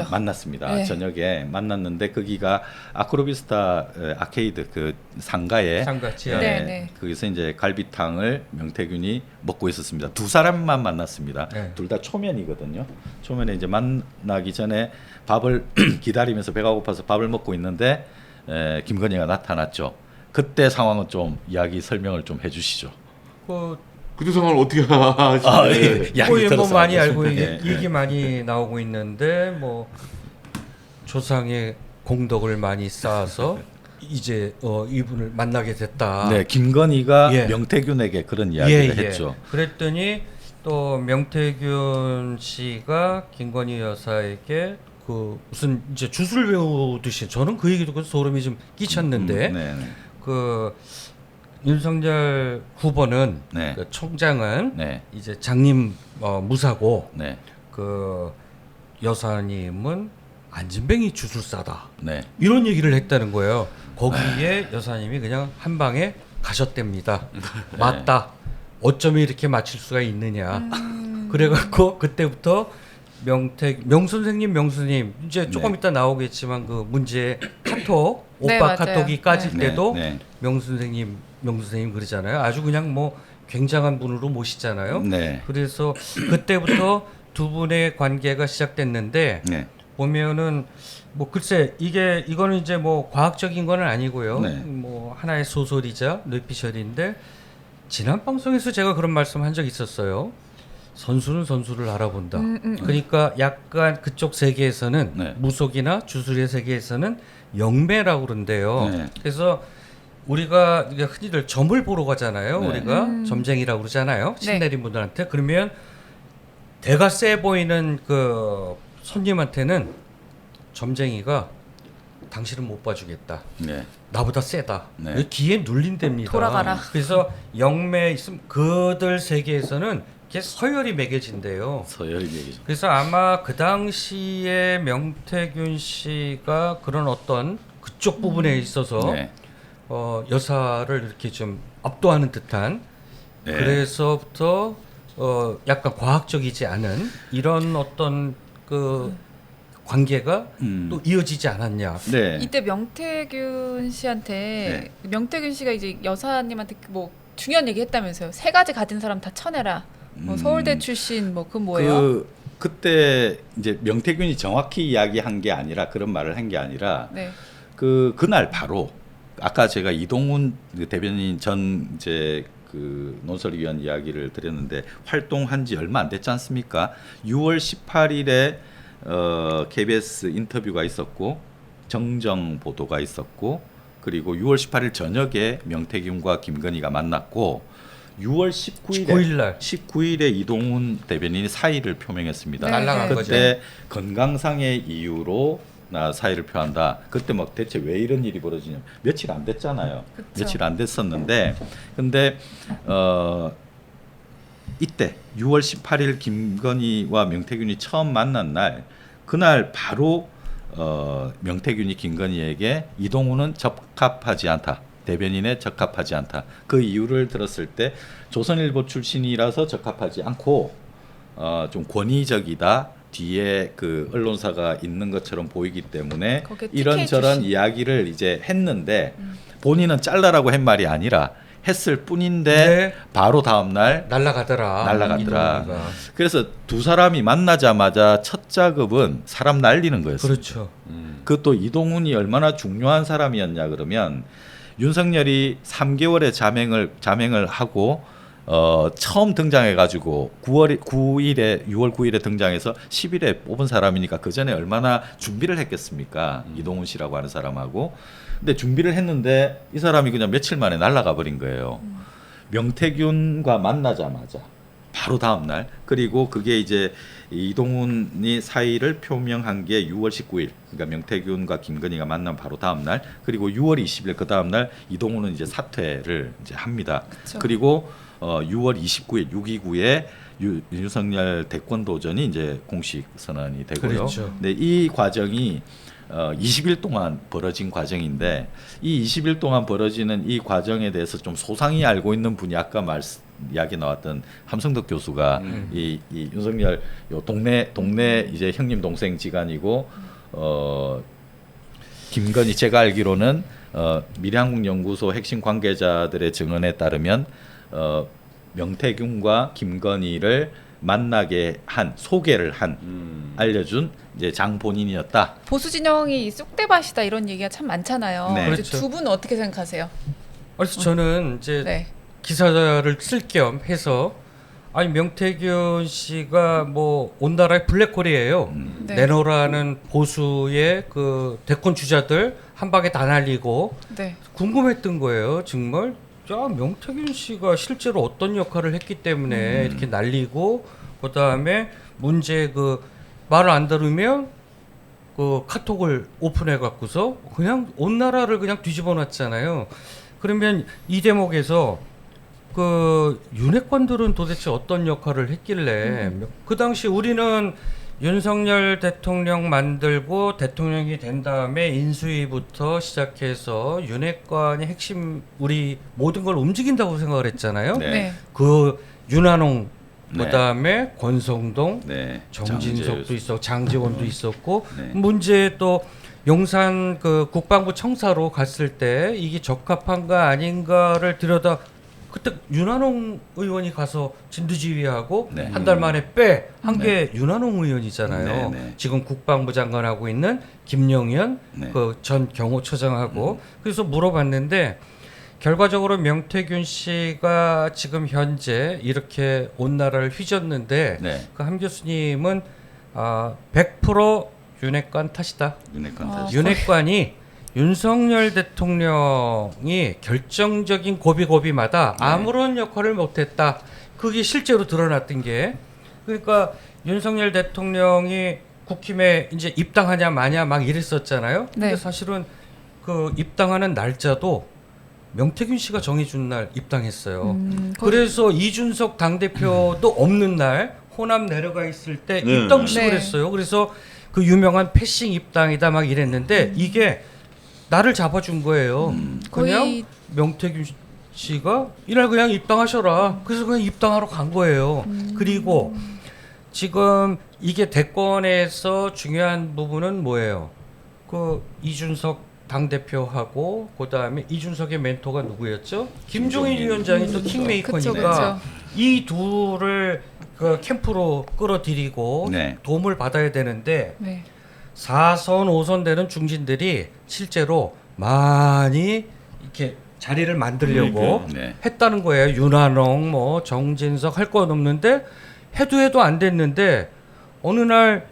만났습니다. 네. 저녁에 만났는데 거기가 아크로비스타 아케이드 그 상가에 네. 거기서 이제 갈비탕을 명태균이 먹고 있었습니다. 두 사람만 만났습니다. 네. 둘 다 초면이거든요. 초면에 이제 만나기 전에 밥을 기다리면서 배가 고파서 밥을 먹고 있는데 김건희가 나타났죠. 그때 상황은 좀 이야기 설명을 좀 해주시죠. 그때 상황을 어떻게 하시나요? 뭐 많이 알고 예. 얘기 많이 나오고 있는데 뭐 조상의 공덕을 많이 쌓아서 이제 이분을 만나게 됐다. 네, 김건희가 예. 명태균에게 그런 이야기를 했죠. 그랬더니 또 명태균 씨가 김건희 여사에게 그 무슨 이제 주술 배우듯이 저는 그 얘기 듣고 소름이 좀 끼쳤는데 그 윤석열 후보는 네. 그 총장은 네. 이제 장님 무사고 네. 그 여사님은 안진뱅이 주술사다. 네. 이런 얘기를 했다는 거예요. 거기에 여사님이 그냥 한 방에 가셨답니다. 맞다. 어쩌면 이렇게 맞힐 수가 있느냐. 그래갖고 그때부터 명선생님 이제 조금 이따 나오겠지만 그 문제 카톡 네, 오빠 맞아요. 카톡이 까질 네. 때도 네. 명선생님 그러잖아요. 아주 그냥 뭐 굉장한 분으로 모시잖아요. 네. 그래서 그때부터 두 분의 관계가 시작됐는데 네. 보면은 뭐 글쎄 이거는 이제 뭐 과학적인 건 아니고요. 네. 뭐 하나의 소설이자 뇌피셜인데 지난 방송에서 제가 그런 말씀 한 적 있었어요. 선수는 선수를 알아본다. 그러니까 약간 그쪽 세계에서는 네. 무속이나 주술의 세계에서는 영매라고 그런데요. 네. 그래서 우리가 흔히들 점을 보러 가잖아요. 네. 우리가 점쟁이라고 그러잖아요. 신 네. 내린 분들한테. 그러면 대가 세 보이는 그 손님한테는 점쟁이가 당신은 못 봐주겠다. 네. 나보다 세다. 네. 기에 눌린답니다. 돌아가라. 그래서 영매 있으면 그들 세계에서는 이게 서열이 매겨진대요. 서열이 얘기죠. 그래서 아마 그 당시에 명태균 씨가 그런 어떤 그쪽 부분에 있어서 네. 여사를 이렇게 좀 압도하는 듯한 네. 그래서부터 약간 과학적이지 않은 이런 어떤 그 관계가 또 이어지지 않았냐. 네. 이때 명태균 씨한테 명태균 씨가 이제 여사님한테 뭐 중요한 얘기 했다면서요. 3가지 가진 사람 다 쳐내라. 뭐 서울대 출신 뭐 그 뭐예요? 그때 이제 명태균이 정확히 이야기한 게 아니라 그런 말을 한 게 아니라 네. 그날 바로 아까 제가 이동훈 그 대변인 전 이제 그 논설위원 이야기를 드렸는데 활동한 지 얼마 안 됐지 않습니까? 6월 18일에 KBS 인터뷰가 있었고 정정 보도가 있었고 그리고 6월 18일 저녁에 명태균과 김건희가 만났고 6월 19일에 이동훈 대변인이 사의를 표명했습니다. 네. 날라간 거죠. 그때 건강상의 이유로 나 사의를 표한다. 그때 막 대체 왜 이런 일이 벌어지냐? 며칠 안 됐잖아요. 그쵸. 며칠 안 됐었는데 근데 이때 6월 18일 김건희와 명태균이 처음 만난 날 그날 바로 명태균이 김건희에게 이동훈은 적합하지 않다. 대변인에 적합하지 않다. 그 이유를 들었을 때 조선일보 출신이라서 적합하지 않고 좀 권위적이다. 뒤에 그 언론사가 있는 것처럼 보이기 때문에 이런저런 이야기를 이제 했는데 본인은 잘라라고 한 말이 아니라 했을 뿐인데 네. 바로 다음 날 날라가더라. 이동훈이가. 그래서 두 사람이 만나자마자 첫 작업은 사람 날리는 거였어요. 그렇죠. 그것도 이동훈이 얼마나 중요한 사람이었냐 그러면 윤석열이 3개월의 자맹을 하고 처음 등장해가지고 6월 9일에 등장해서 10일에 뽑은 사람이니까 그 전에 얼마나 준비를 했겠습니까? 이동훈 씨라고 하는 사람하고. 근데 준비를 했는데 이 사람이 그냥 며칠 만에 날아가 버린 거예요. 명태균과 만나자마자 바로 다음 날. 그리고 그게 이제 이동훈이 사의를 표명한 게 6월 19일. 그러니까 명태균과 김건희가 만난 바로 다음 날. 그리고 6월 20일 그 다음 날 이동훈은 이제 사퇴를 이제 합니다. 그쵸. 그리고 6월 29일 6.29에 윤석열 대권 도전이 이제 공식 선언이 되고요. 그렇죠. 근데 이 과정이 20일 동안 벌어진 과정인데 이 20일 동안 벌어지는 이 과정에 대해서 좀 소상히 알고 있는 분이 아까 이야기 나왔던 함성덕 교수가 이 윤석열 요 동네 이제 형님 동생 지간이고 김건희 제가 알기로는 미래한국연구소 핵심 관계자들의 증언에 따르면 명태균과 김건희를 만나게 소개를 알려준 이제 장 본인이었다. 보수 진영이 쑥대밭이다 이런 얘기가 참 많잖아요. 네. 그렇죠. 두 분은 어떻게 생각하세요? 그래서 저는 이제 네. 기사를 쓸 겸 해서 아니 명태균 씨가 뭐 온 나라의 블랙홀이에요. 네. 내놓으라는 보수의 그 대권 주자들 한 방에 다 날리고 네. 궁금했던 거예요. 정말 명태균 씨가 실제로 어떤 역할을 했기 때문에 이렇게 날리고 그다음에 문제 그 말을 안 들으면 그 카톡을 오픈해 갖고서 그냥 온 나라를 그냥 뒤집어 놨잖아요. 그러면 이 대목에서 그 윤핵관들은 도대체 어떤 역할을 했길래 그 당시 우리는 윤석열 대통령 만들고 대통령이 된 다음에 인수위부터 시작해서 윤핵관이 핵심 우리 모든 걸 움직인다고 생각을 했잖아요. 네. 그 윤한홍 네. 그다음에 권성동, 네. 정진석도 있었고 장제원도 있었고 네. 문제 또 용산 그 국방부 청사로 갔을 때 이게 적합한가 아닌가를 들여다 그때 윤한홍 의원이 가서 진두지휘하고 네. 한 달 만에 한 게 윤한홍 의원이잖아요. 네, 네. 지금 국방부 장관하고 있는 김영현 네. 그 전 경호처장하고 그래서 물어봤는데 결과적으로 명태균 씨가 지금 현재 이렇게 온 나라를 휘젓는데 네. 그 함 교수님은 100% 윤핵관 탓이다. 윤핵관 아. 탓. 윤핵관이 윤석열 대통령이 결정적인 고비고비마다 네. 아무런 역할을 못했다. 그게 실제로 드러났던 게 그러니까 윤석열 대통령이 국힘에 이제 입당하냐 마냐 막 이랬었잖아요. 근데 네. 사실은 그 입당하는 날짜도 명태균 씨가 정해준 날 입당했어요. 그래서 이준석 당대표도 없는 날 호남 내려가 있을 때 네. 입당식을 네. 했어요. 그래서 그 유명한 패싱 입당이다 막 이랬는데 이게 나를 잡아준 거예요. 그냥 거의 명태균 씨가 이날 그냥 입당하셔라. 그래서 그냥 입당하러 간 거예요. 그리고 지금 이게 대권에서 중요한 부분은 뭐예요? 그 이준석 당대표하고 그다음에 이준석의 멘토가 누구였죠? 김종인 위원장이 또 킹메이커니까 그쵸. 이 둘을 그 캠프로 끌어들이고 네. 도움을 받아야 되는데 네. 4선 5선 되는 중진들이 실제로 많이 이렇게 자리를 만들려고 네. 했다는 거예요. 윤한홍 뭐 정진석 할 건 없는데 해도 안 됐는데 어느 날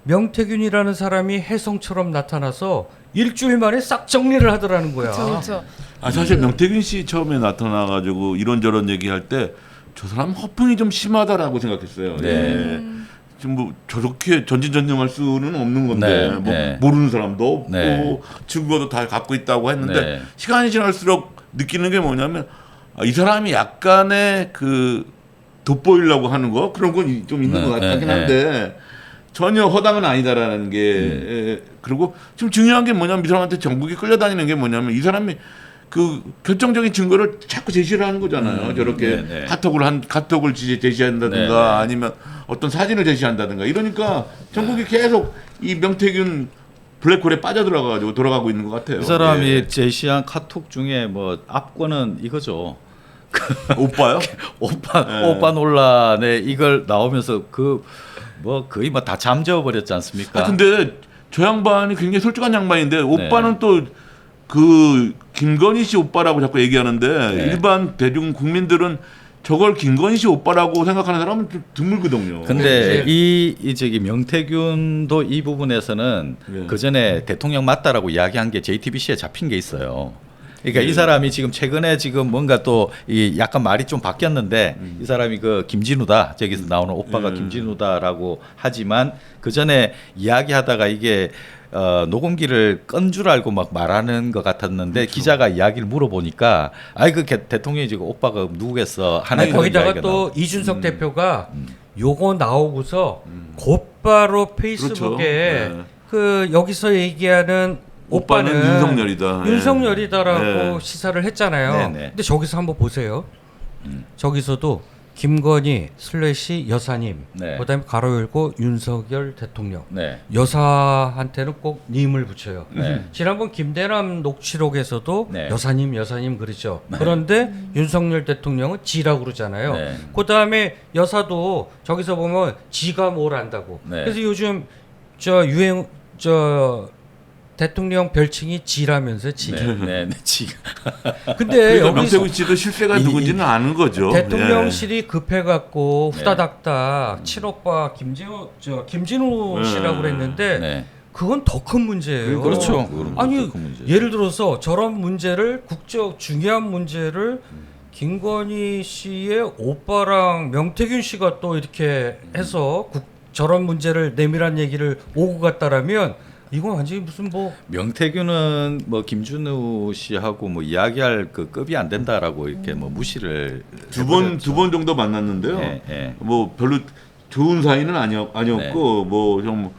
명태균이라는 사람이 혜성처럼 나타나서 일주일 만에 싹 정리를 하더라는 거야. 그렇죠. 사실 명태균 씨 처음에 나타나가지고 이런저런 얘기할 때 저 사람 허풍이 좀 심하다라고 생각했어요. 네. 예. 지금 뭐 저렇게 전진전능할 수는 없는 건데 네, 뭐 네. 모르는 사람도 없고 네. 증거도 다 갖고 있다고 했는데 네. 시간이 지날수록 느끼는 게 뭐냐면 이 사람이 약간의 그 돋보이려고 하는 거 그런 건 좀 있는 네, 것 같긴 네, 한데 전혀 허당은 아니다라는 게 그리고 지금 중요한 게 뭐냐면 이 사람한테 전국에 끌려다니는 게 뭐냐면 이 사람이 그 결정적인 증거를 자꾸 제시를 하는 거잖아요. 저렇게 네, 네. 카톡을 제시한다든가 네, 네. 아니면 어떤 사진을 제시한다든가 이러니까 전국이 계속 이 명태균 블랙홀에 빠져들어가지고 돌아가고 있는 것 같아요. 이 사람이 예. 제시한 카톡 중에 뭐 압권은 이거죠. 오빠요? 오빠 논란에 이걸 나오면서 그 뭐 거의 뭐 다 잠재워 버렸지 않습니까? 근데 저 양반이 굉장히 솔직한 양반인데 오빠는 또 그 김건희 씨 오빠라고 자꾸 얘기하는데 네. 일반 대중 국민들은 저걸 김건희 씨 오빠라고 생각하는 사람은 좀 드물거든요. 근데 이 저기 명태균도 이 부분에서는 예. 그 전에 대통령 맞다라고 이야기한 게 JTBC에 잡힌 게 있어요. 그러니까 이 사람이 지금 최근에 지금 뭔가 또 이 약간 말이 좀 바뀌었는데 이 사람이 그 김진우다 저기서 나오는 오빠가 김진우다라고 하지만 그 전에 이야기하다가 이게 녹음기를 끈 줄 알고 막 말하는 것 같았는데 그렇죠. 기자가 이야기를 물어보니까 아이 그 대통령이 지금 오빠가 누구겠어 하는 그런 거기다가 이야기가 또 나오고. 이준석 대표가 요거 나오고서 곧바로 페이스북에 그렇죠. 네. 그 여기서 얘기하는 오빠는 윤석열이다. 윤석열이다라고 네. 시사를 했잖아요. 네, 네. 근데 저기서 한번 보세요. 저기서도 김건희 / 여사님, 네. 그다음에 가로 열고 윤석열 대통령. 네. 여사한테는 꼭 님을 붙여요. 네. 지난번 김대남 녹취록에서도 네. 여사님 그러죠. 그런데 윤석열 대통령은 지라고 그러잖아요. 네. 그다음에 여사도 저기서 보면 지가 뭘 안다고. 네. 그래서 요즘 대통령 별칭이 지라면서요. 지. 네. 지금 근데 그러니까 여기서 명태균 씨도 실세가 누군지는 아는 거죠. 대통령실이 급해갖고 네. 후다닥다 친오빠 김진우 씨라고 그랬는데 네. 그건 더 큰 문제예요. 그렇죠. 아니 예를 들어서 저런 문제를 국적 중요한 문제를 김건희 씨의 오빠랑 명태균 씨가 또 이렇게 해서 저런 문제를 내밀한 얘기를 오고 갔다라면 이건 완전히 무슨 뭐 명태균은 뭐 김준우 씨하고 뭐 이야기할 그 급이 안 된다라고 이렇게 뭐 무시를 두 번 정도 만났는데요. 네. 뭐 별로 좋은 사이는 아니었고 뭐 좀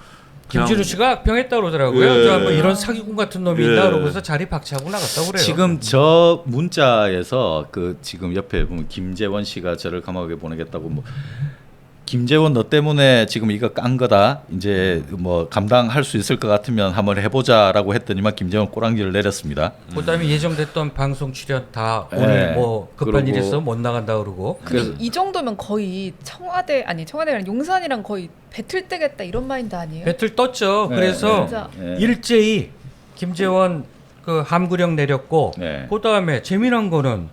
김준우 씨가 악평했다 그러더라고요. 뭐 이런 사기꾼 같은 놈이 있다 그러고서 자리 박차고 나갔다고 그래요. 지금 저 문자에서 그 지금 옆에 보면 김재원 씨가 저를 감옥에 보내겠다고 뭐 김재원 너 때문에 지금 이거 깐 거다. 이제 뭐 감당할 수 있을 것 같으면 한번 해보자라고 했더니만 김재원 꼬랑지를 내렸습니다. 그다음에 예정됐던 방송 출연 다 오늘 뭐 급한 일이 있어 못 나간다 그러고. 근데 이 정도면 거의 청와대가 아니라 용산이랑 거의 배틀 뜨겠다 이런 마인드 아니에요? 배틀 떴죠. 그래서 일제히 김재원 그 함구령 내렸고 그다음에 재미난 거는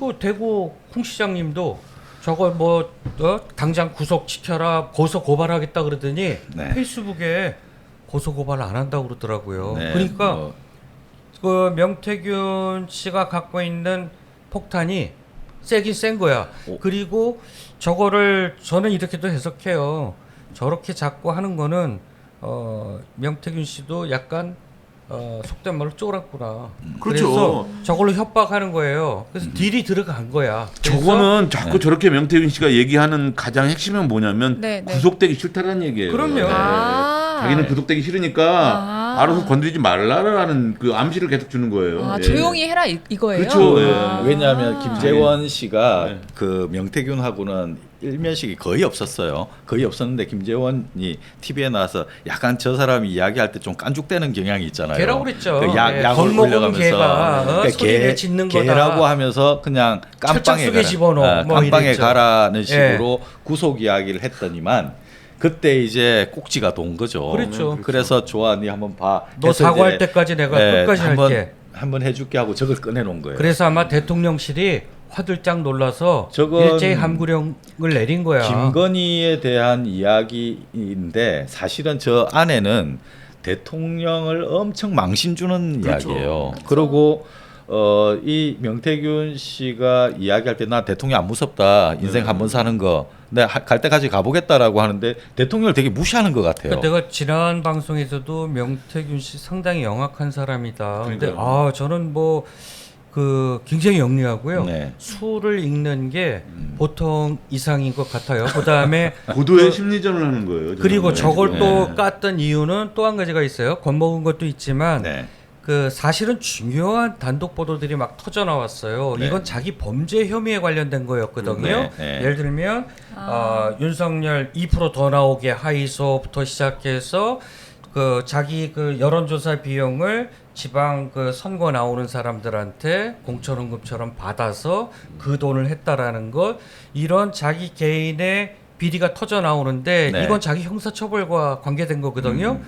그 대구 홍 시장님도 저걸 뭐 당장 구속시켜라 고소 고발하겠다 그러더니 페이스북에 고소 고발 안 한다고 그러더라고요. 그러니까 그 명태균 씨가 갖고 있는 폭탄이 세긴 센 거야. 그리고 저거를 저는 이렇게도 해석해요. 저렇게 자꾸 하는 거는 명태균 씨도 약간 속된 말로 쫄았구나. 그렇죠. 그래서 저걸로 협박하는 거예요. 그래서 딜이 들어간 거야. 저거는 자꾸 저렇게 명태균 씨가 얘기하는 가장 핵심은 뭐냐면 구속되기 싫다는 얘기예요. 그럼요. 자기는 구속되기 싫으니까 알아서 건드리지 말라라는 그 암시를 계속 주는 거예요. 조용히 해라 이거예요. 그렇죠. 왜냐하면 김재원 씨가 그 명태균하고는 일면식이 거의 없었어요. 거의 없었는데 김재원이 TV에 나와서 약간 저 사람이 이야기할 때 좀 깐죽대는 경향이 있잖아요. 개라고 그랬죠. 그 약을 올려가면서 소리를 짓는 거다. 개라고 하면서 그냥 깜빵에 가라는 식으로 구속 이야기를 했더니만 그때 이제 꼭지가 돈 거죠. 그렇죠. 그래서 좋아, 니 한번 봐. 너 사과할 때까지 내가 끝까지 할게. 한번 해줄게 하고 저걸 꺼내놓은 거예요. 그래서 아마 대통령실이 화들짝 놀라서 일제히 함구령을 내린 거야. 김건희에 대한 이야기인데 사실은 저 안에는 대통령을 엄청 망신 주는 이야기예요. 그리고 이 명태균 씨가 이야기할 때 나 대통령 안 무섭다. 인생 한 번 사는 거. 내가 갈 때까지 가보겠다라고 하는데 대통령을 되게 무시하는 것 같아요. 내가 지난 방송에서도 명태균 씨 상당히 영악한 사람이다. 근데 저는 뭐 그 굉장히 영리하고요. 수를 읽는 게 보통 이상인 것 같아요. 그다음에 고도의 심리전을 하는 거예요. 그리고 저걸 또 깠던 이유는 또 한 가지가 있어요. 겁먹은 것도 있지만 그 사실은 중요한 단독 보도들이 막 터져 나왔어요. 이건 자기 범죄 혐의에 관련된 거였거든요. 예를 들면 윤석열 2% 더 나오게 하이소부터 시작해서 그 자기 그 여론조사 비용을 지방 그 선거 나오는 사람들한테 공천원금처럼 받아서 그 돈을 했다라는 것, 이런 자기 개인의 비리가 터져 나오는데 이건 자기 형사처벌과 관계된 거거든요.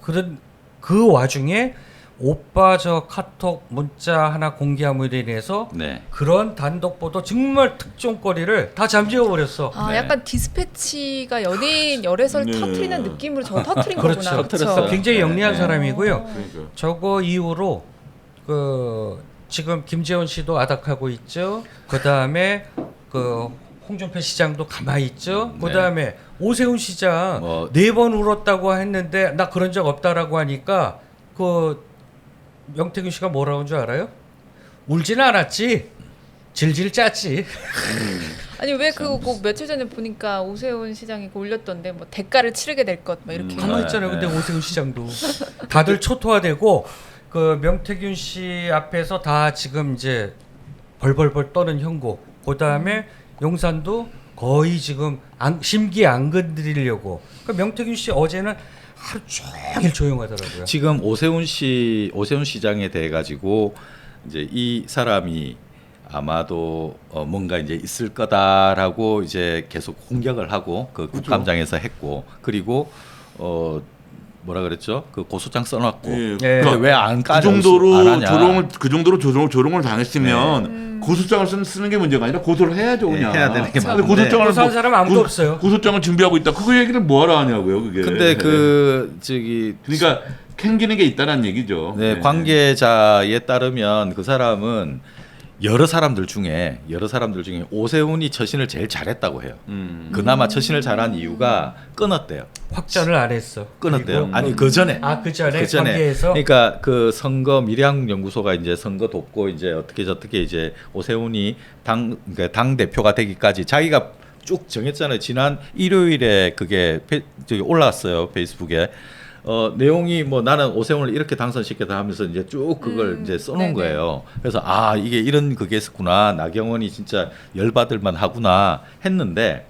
그런 그 와중에 오빠 저 카톡 문자 하나 공개함으로 인해서 그런 단독 보도 정말 특종거리를 다 잠재워 버렸어. 약간 디스패치가 연예인 열애설 터트리는 느낌으로 저거 터트린 그렇죠. 거구나. 그렇죠. 굉장히 영리한 사람이고요. 저거 이후로 그 지금 김재원 씨도 아닥하고 있죠. 그다음에 그 홍준표 시장도 가만히 있죠. 그다음에 오세훈 시장 4번 울었다고 했는데 나 그런 적 없다라고 하니까 그 명태균 씨가 뭐라고 한 줄 알아요? 울지는 않았지. 질질 짰지. 아니 왜 그 며칠 전에 보니까 오세훈 시장이 올렸던데 뭐 대가를 치르게 될 것 막 이렇게. 가만히 있잖아요. 근데 오세훈 시장도 다들 초토화되고 그 명태균 씨 앞에서 다 지금 이제 벌벌벌 떠는 형국. 그다음에 용산도 거의 지금 심기 안 건드리려고. 그러니까 명태균 씨 어제는 하루 종일 조용하더라고요. 지금 오세훈 시장에 대해 가지고 이제 이 사람이 아마도 뭔가 이제 있을 거다라고 이제 계속 공격을 하고 그 국감장에서 했고, 그리고 뭐라 그랬죠? 그 고소장 써놨고. 예. 근데 왜 안 그 까냐? 정도로 안 하냐? 조롱을 당했으면 고소장을 쓰는 게 문제가 아니라 고소를 해야죠 그냥. 해야 되는 게 근데 맞는데. 고소한 사람 아무도 없어요. 고소장을 준비하고 있다. 그거 얘기를 뭐하러 하냐고요 그게. 근데 그 저기 그러니까 캥기는 게 있다는 얘기죠. 네, 관계자에 따르면 그 사람은 여러 사람들 중에 오세훈이 처신을 제일 잘했다고 해요. 그나마 처신을 잘한 이유가 끊었대요. 확전을 안 했어. 끊었대요. 아니 그 전에. 그 전에 관계에서. 그러니까 그 선거 미래학연구소가 이제 선거 돕고 이제 어떻게 저떻게 이제 오세훈이 당 대표가 되기까지 자기가 쭉 정했잖아요. 지난 일요일에 그게 저기 올라왔어요 페이스북에. 내용이 뭐 나는 오세훈을 이렇게 당선시켰다 하면서 이제 쭉 그걸 이제 써놓은 거예요. 그래서 이게 이런 그게 있었구나. 나경원이 진짜 열받을만 하구나 했는데,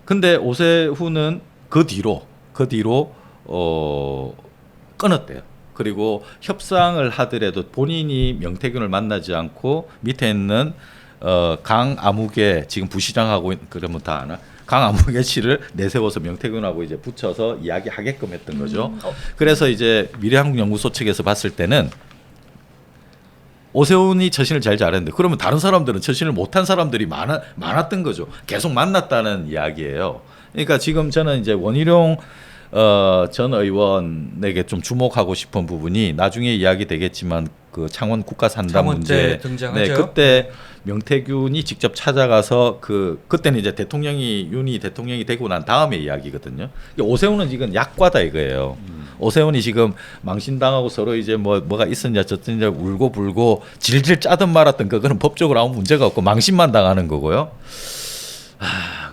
근데 오세훈은 그 뒤로 끊었대요. 그리고 협상을 하더라도 본인이 명태균을 만나지 않고 밑에 있는 강아무개 지금 부시장하고 그러면 다 아나? 강아무개 씨를 내세워서 명태균하고 이제 붙여서 이야기하게끔 했던 거죠. 그래서 이제 미래한국연구소 측에서 봤을 때는 오세훈이 처신을 제일 잘했는데 그러면 다른 사람들은 처신을 못한 사람들이 많았던 거죠. 계속 만났다는 이야기예요. 그러니까 지금 저는 이제 원희룡 전 의원에게 좀 주목하고 싶은 부분이 나중에 이야기 되겠지만 그 창원 국가산단 문제 등장하죠. 네, 그때 명태균이 직접 찾아가서 그때는 이제 윤희 대통령이 되고 난 다음의 이야기거든요. 오세훈은 지금 약과다 이거예요. 오세훈이 지금 망신당하고 서로 이제 뭐가 있었냐 저랬냐 울고 불고 질질 짜든 말았든 그거는 법적으로 아무 문제가 없고 망신만 당하는 거고요.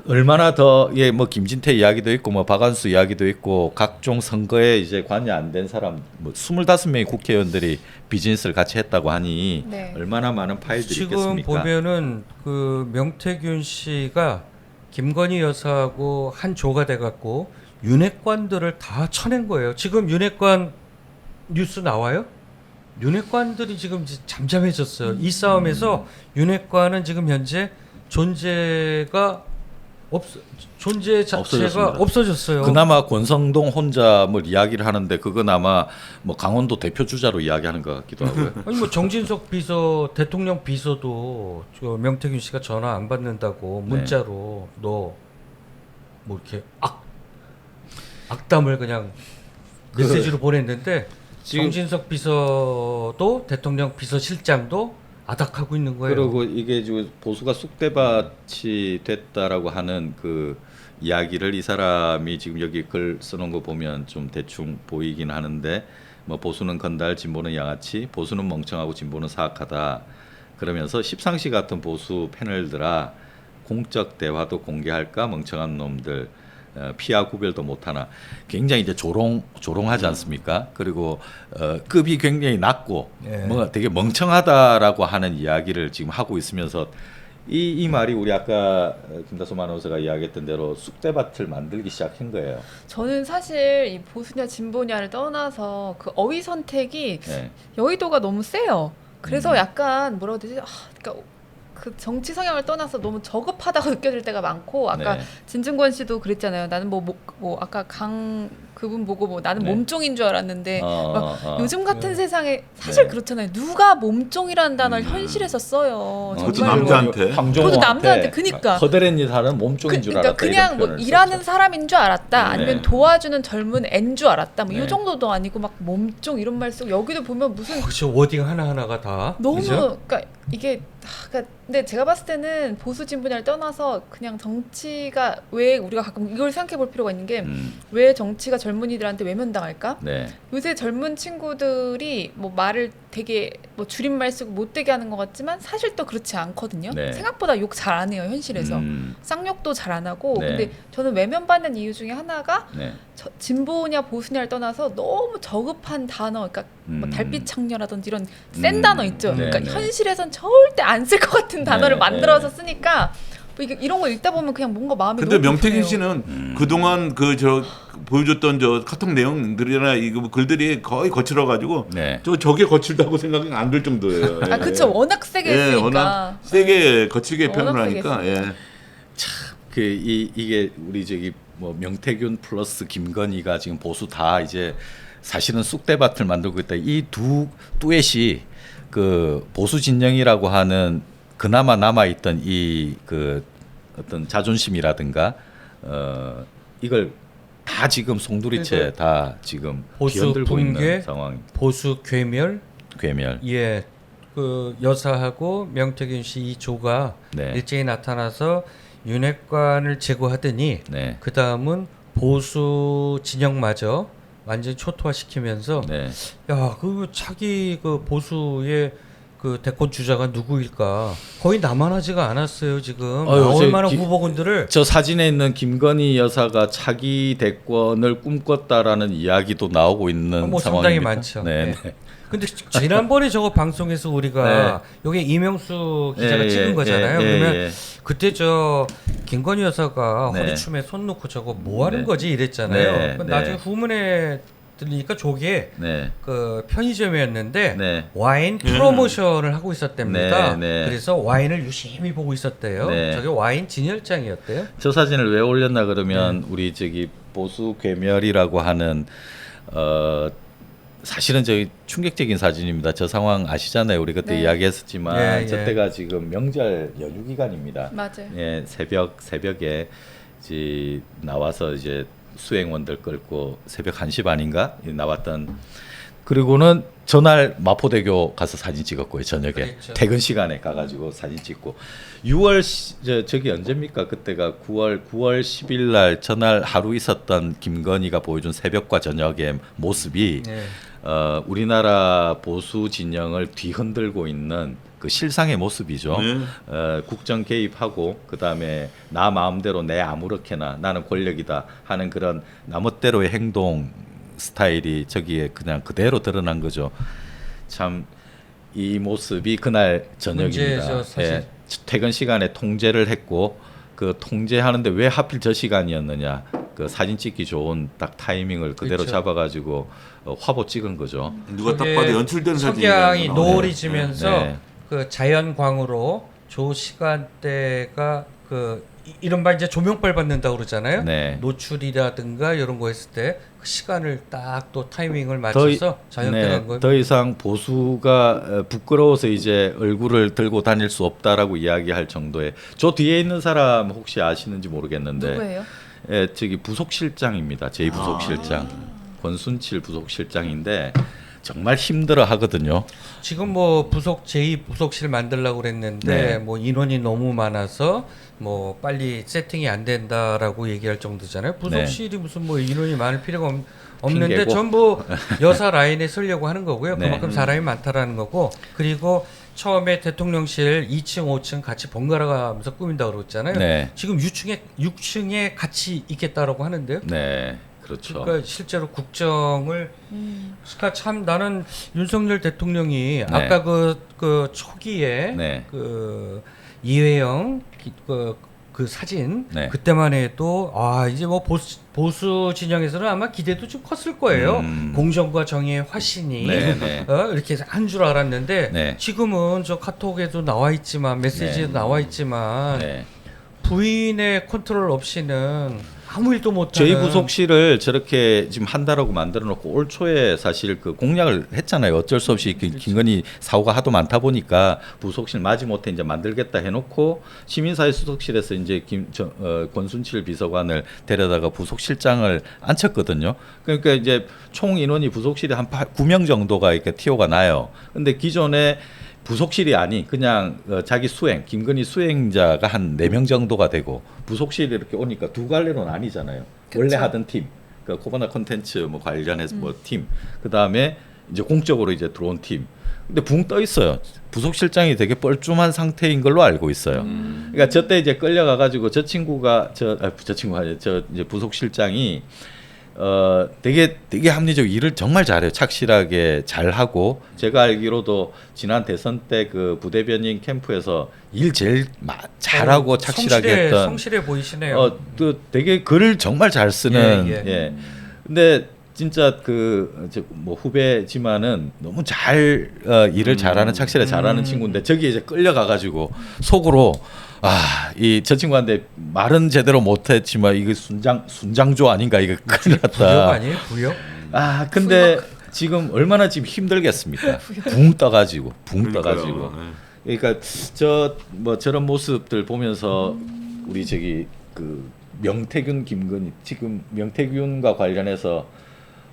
얼마나 더 뭐 김진태 이야기도 있고 뭐 박한수 이야기도 있고 각종 선거에 이제 관여 안 된 사람 25명의 국회의원들이 비즈니스를 같이 했다고 하니 얼마나 많은 파일들이 지금 있겠습니까? 보면은 그 명태균 씨가 김건희 여사하고 한 조가 돼갖고 윤핵관들을 다 쳐낸 거예요. 지금 윤핵관 뉴스 나와요? 윤핵관들이 지금 잠잠해졌어요. 이 싸움에서 윤핵관은 지금 현재 존재 자체가 없어졌어요. 그나마 권성동 혼자 뭐 이야기를 하는데 그건 아마 뭐 강원도 대표 주자로 이야기하는 것 같기도 하고요. 아니 뭐 정진석 대통령 비서도 명태균 씨가 전화 안 받는다고 문자로 너 뭐 이렇게 악담을 그냥 메시지로 보냈는데 정진석 비서도 대통령 비서실장도 아닥하고 있는 거예요. 그리고 이게 지금 보수가 쑥대밭이 됐다라고 하는 그 이야기를 이 사람이 지금 여기 글 써놓은 거 보면 좀 대충 보이긴 하는데 뭐 보수는 건달, 진보는 양아치, 보수는 멍청하고 진보는 사악하다. 그러면서 십상시 같은 보수 패널들아 공적 대화도 공개할까 멍청한 놈들. 피하 구별도 못하나 굉장히 이제 조롱하지 않습니까? 그리고 급이 굉장히 낮고 뭔가 되게 멍청하다라고 하는 이야기를 지금 하고 있으면서 이 말이 우리 아까 김다솜 아나운서가 이야기했던 대로 쑥대밭을 만들기 시작한 거예요. 저는 사실 이 보수냐 진보냐를 떠나서 그 어휘 선택이 여의도가 너무 세요. 그래서 약간 뭐라고 해야 되지? 그러니까 그 정치 성향을 떠나서 너무 저급하다고 느껴질 때가 많고 아까 진중권 씨도 그랬잖아요. 나는 뭐 아까 그분 보고 뭐 나는 몸종인 줄 알았는데 요즘 같은 세상에 사실 그렇잖아요. 누가 몸종이라는 단어를 현실에서 써요. 그것도 남자한테. 그것도 남자한테. 그니까 허드렛 여사는 몸종인 줄 알았다. 그냥 뭐 일하는 사람인 줄 알았다. 아니면 도와주는 젊은 애인 줄 알았다. 뭐 이 정도도 아니고 막 몸종 이런 말 쓰고 여기도 보면 무슨 그렇죠. 워딩 하나하나가 다 너무 그죠? 그러니까 이게 근데 제가 봤을 때는 보수 진보냐를 떠나서 그냥 정치가 왜 우리가 가끔 이걸 생각해 볼 필요가 있는 게 왜 정치가 젊은이들한테 외면당할까? 요새 젊은 친구들이 뭐 말을 되게 뭐 줄임말 쓰고 못되게 하는 것 같지만 사실 또 그렇지 않거든요. 생각보다 욕 잘 안 해요 현실에서. 쌍욕도 잘 안 하고. 근데 저는 외면받는 이유 중에 하나가 진보냐 보수냐를 떠나서 너무 저급한 단어, 그러니까 뭐 달빛 창녀라든지 이런 센 단어 있죠. 그러니까 현실에선 절대 안 쓸 것 같은 단어를 만들어서 쓰니까 뭐 이런 거 읽다 보면 그냥 뭔가 마음이. 근데 너무 명태균 불편해요. 씨는 그동안 보여줬던 카톡 내용들이나 이거 글들이 거의 거칠어가지고 저게 거칠다고 생각이 안 들 정도예요. 그렇죠. 워낙 세게 했으니까. 워낙 세게 거칠게 표현을 하니까. 이게 우리 저기 뭐 명태균 플러스 김건희가 지금 보수 다 이제 사실은 쑥대밭을 만들고 있다. 이 두 뚜엣이 그 보수 진영이라고 하는 그나마 남아 있던 이 그 어떤 자존심이라든가 이걸 다 지금 송두리째 다 지금 보수 뒤흔들고 붕괴, 있는 상황. 보수 괴멸. 괴멸. 예, 그 여사하고 명태균 씨 이 조가 네. 일제히 나타나서 윤핵관을 제거하더니 네. 그 다음은 보수 진영마저 완전 히 초토화시키면서 네. 야, 그 차기 그 보수의 그 대권 주자가 누구일까 거의 남아나지가 않았어요 지금. 나올 만한 후보군들을. 저 사진에 있는 김건희 여사가 차기 대권을 꿈꿨다라는 이야기도 나오고 있는 뭐 상황입니다. 상당히 많죠. 네. 네. 근데 지난번에 저거 방송에서 우리가 여기 이명수 기자가 찍은 거잖아요. 그러면 그때 저 김건희 여사가 허리춤에 손 놓고 저거 뭐 하는 거지 이랬잖아요. 나중에 후문에 들리니까 저게 그 편의점이었는데 와인 프로모션을 하고 있었답니다. 그래서 와인을 유심히 보고 있었대요. 저게 와인 진열장이었대요. 저 사진을 왜 올렸나 그러면 우리 저기 보수 괴멸이라고 하는 사실은 저기 충격적인 사진입니다. 저 상황 아시잖아요. 우리 그때 이야기했었지만 저때가 지금 명절 연휴 기간입니다. 맞아요. 예, 새벽에 이제 나와서 이제 수행원들 끌고 새벽 1시 반인가 나왔던. 그리고는 전날 마포대교 가서 사진 찍었고요. 저녁에 그랬죠. 퇴근 시간에 가가지고 사진 찍고 6월 저기 언제입니까? 그때가 9월 10일 날 전날 하루 있었던 김건희가 보여준 새벽과 저녁의 모습이 우리나라 보수 진영을 뒤흔들고 있는 그 실상의 모습이죠. 국정 개입하고 그다음에 나 마음대로 내 아무렇게나 나는 권력이다 하는 그런 나멋대로의 행동 스타일이 저기에 그냥 그대로 드러난 거죠. 참 이 모습이 그날 저녁입니다. 예, 퇴근 시간에 통제를 했고 그 통제하는데 왜 하필 저 시간이었느냐. 그 사진 찍기 좋은 딱 타이밍을 그대로 잡아가지고 화보 찍은 거죠. 누가 딱 봐도 연출된 사진이 석양이 노을이 지면서 그 자연광으로 조 시간대가 그 이른바 이제 조명빨 받는다고 그러잖아요. 노출이라든가 이런 거 했을 때 그 시간을 딱 또 타이밍을 맞춰서 자연대한 거예요. 더 이상 보수가 부끄러워서 이제 얼굴을 들고 다닐 수 없다라고 이야기할 정도의. 저 뒤에 있는 사람 혹시 아시는지 모르겠는데 누구예요? 예, 저기 부속실장입니다. 제2부속실장 권순칠 부속실장인데 정말 힘들어 하거든요. 지금 뭐 제2부속실 만들려고 그랬는데 뭐 인원이 너무 많아서 뭐 빨리 세팅이 안 된다라고 얘기할 정도잖아요. 부속실이 무슨 뭐 인원이 많을 필요가 없는데 핑계고. 전부 여사 라인에 쓰려고 하는 거고요. 그만큼 사람이 많다라는 거고. 그리고 처음에 대통령실 2층, 5층 같이 번갈아 가면서 꾸민다고 그랬잖아요. 지금 6층에 같이 있겠다라고 하는데요. 그렇죠. 그러니까 실제로 국정을 그러니까 참 나는 윤석열 대통령이 아까 그 초기에 그 이회영 그 사진 그때만 해도 이제 뭐 보수 진영에서는 아마 기대도 좀 컸을 거예요. 공정과 정의의 화신이 이렇게 한 줄 알았는데 지금은 저 카톡에도 나와 있지만 메시지에도 나와 있지만 부인의 컨트롤 없이는 아무 일도 못하는. 제2부속실을 저렇게 지금 한다라고 만들어 놓고 올 초에 사실 그 공약을 했잖아요. 어쩔 수 없이 김건희 사고가 하도 많다 보니까 부속실 마지못해 이제 만들겠다 해놓고 시민사회 수석실에서 이제 권순칠 비서관을 데려다가 부속실장을 앉혔거든요. 그러니까 이제 총 인원이 부속실이 한 9명 정도가 이렇게 티오가 나요. 근데 기존에 부속실이 아닌 그냥 자기 수행, 김건희 수행자가 한 4명 정도가 되고 부속실이 이렇게 오니까 두 갈래로 나뉘잖아요. 그쵸. 원래 하던 팀, 그 코바나 콘텐츠 뭐 관련해서 뭐 팀, 그 다음에 이제 공적으로 이제 들어온 팀. 근데 붕 떠 있어요. 부속실장이 되게 뻘쭘한 상태인 걸로 알고 있어요. 그러니까 저때 이제 끌려가가지고 저 친구가 저 이제 부속실장이 되게 합리적 일을 정말 잘해요. 착실하게 잘하고 제가 알기로도 지난 대선 때 그 부대변인 캠프에서 일 제일 잘하고 착실하게 했던 성실해 보이시네요. 또 되게 글을 정말 잘 쓰는 근데 진짜 뭐 후배지만은 너무 잘 일을 잘하는 착실하게 잘하는 친구인데 저기 이제 끌려가가지고 속으로 이 저 친구한테 말은 제대로 못했지만 이게 순장조 아닌가 이거 큰일 났다. 부역 아니에요? 부역? 근데 지금 얼마나 지금 힘들겠습니까? 붕 떠가지고. 그러니까 저런 모습들 보면서 우리 저기 그 명태균 김건희 지금 명태균과 관련해서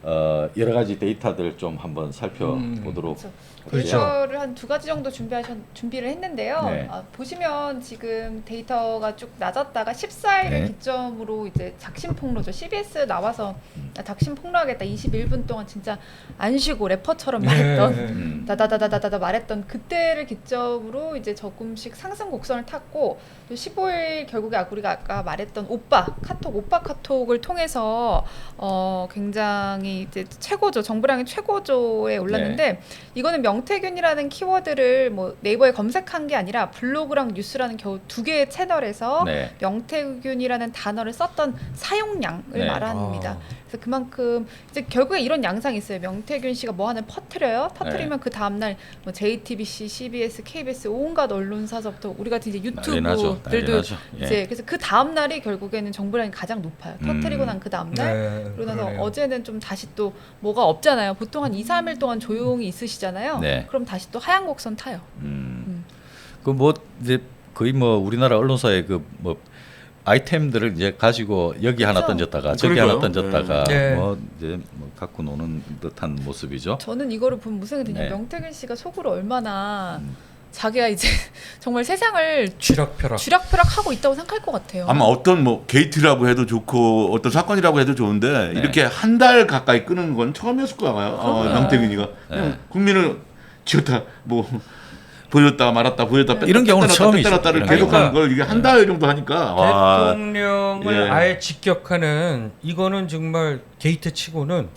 여러 가지 데이터들 좀 한번 살펴보도록. 데이터를 한 2가지 정도 준비를 했는데요. 네. 보시면 지금 데이터가 쭉 낮았다가 14일을 네. 기점으로 이제 작심 폭로죠. CBS 나와서 작심 폭로하겠다. 21분 동안 진짜 안 쉬고 래퍼처럼 말했던 다다다다다다 말했던 그때를 기점으로 이제 조금씩 상승 곡선을 탔고 또 15일 결국에 우리가 아까 말했던 오빠 카톡을 통해서 굉장히 이제 최고조 정부량의 최고조에 올랐는데 이거는 명태균이라는 키워드를 뭐 네이버에 검색한 게 아니라 블로그랑 뉴스라는 겨우 2개의 채널에서 명태균이라는 단어를 썼던 사용량을 말합니다. 그래서 그만큼 이제 결국에 이런 양상이 있어요. 명태균 씨가 뭐 하는 터트리면 그 다음 날 뭐 JTBC, CBS, KBS 온갖 언론사서부터 우리 같은 이제 유튜브들도 이제 그래서 그 다음 날이 결국에는 정부량이 가장 높아요. 터트리고 난 그 다음 날. 그러고 나서 어제는 좀 다시 또 뭐가 없잖아요. 보통 한 2-3일 동안 조용히 있으시잖아요. 그럼 다시 또 하향 곡선 타요. 그 뭐 이제 거의 뭐 우리나라 언론사의 그 뭐 아이템들을 이제 가지고 여기 하나 던졌다가 저기 하나 던졌다가 뭐 이제 뭐 갖고 노는 듯한 모습이죠. 저는 이거를 보면 무슨 생각이 드냐면 명태균 씨가 속으로 얼마나 자기가 이제 정말 세상을 쥐락펴락 하고 있다고 생각할 것 같아요. 아마 어떤 뭐 게이트라고 해도 좋고 어떤 사건이라고 해도 좋은데 이렇게 한 달 가까이 끄는 건 처음이었을 거예요. 명태균이가 그냥 국민을 지었다 뭐 보였다 말았다 이런 경우는 처음이죠. 뺐다를 계속하는 걸 이게 한 달 정도 하니까 대통령을 아예 직격하는 이거는 정말 게이트 치고는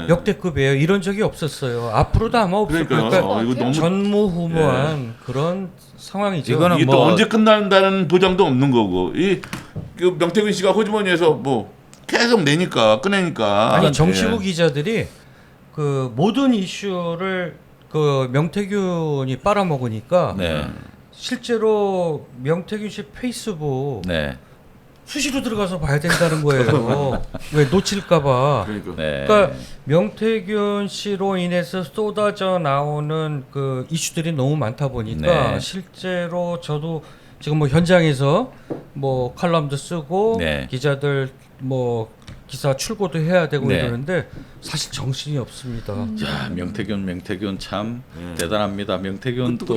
역대급이에요. 이런 적이 없었어요. 앞으로도 아마 없을 거예요. 그러니까 이거 너무 전무후무한 그런 상황이죠. 이거는 이게 또 언제 끝난다는 보장도 없는 거고 그 명태균 씨가 호주머니에서 뭐 계속 꺼내니까 아니 정치부 기자들이 그 모든 이슈를 그 명태균이 빨아먹으니까 실제로 명태균 씨 페이스북 수시로 들어가서 봐야 된다는 거예요. 왜 놓칠까봐. 그러니까 명태균 씨로 인해서 쏟아져 나오는 그 이슈들이 너무 많다 보니까 실제로 저도 지금 뭐 현장에서 뭐 칼럼도 쓰고 기자들 뭐 기사 출고도 해야 되고 이러는데 사실 정신이 없습니다. 야, 명태균 참 대단합니다. 명태균 또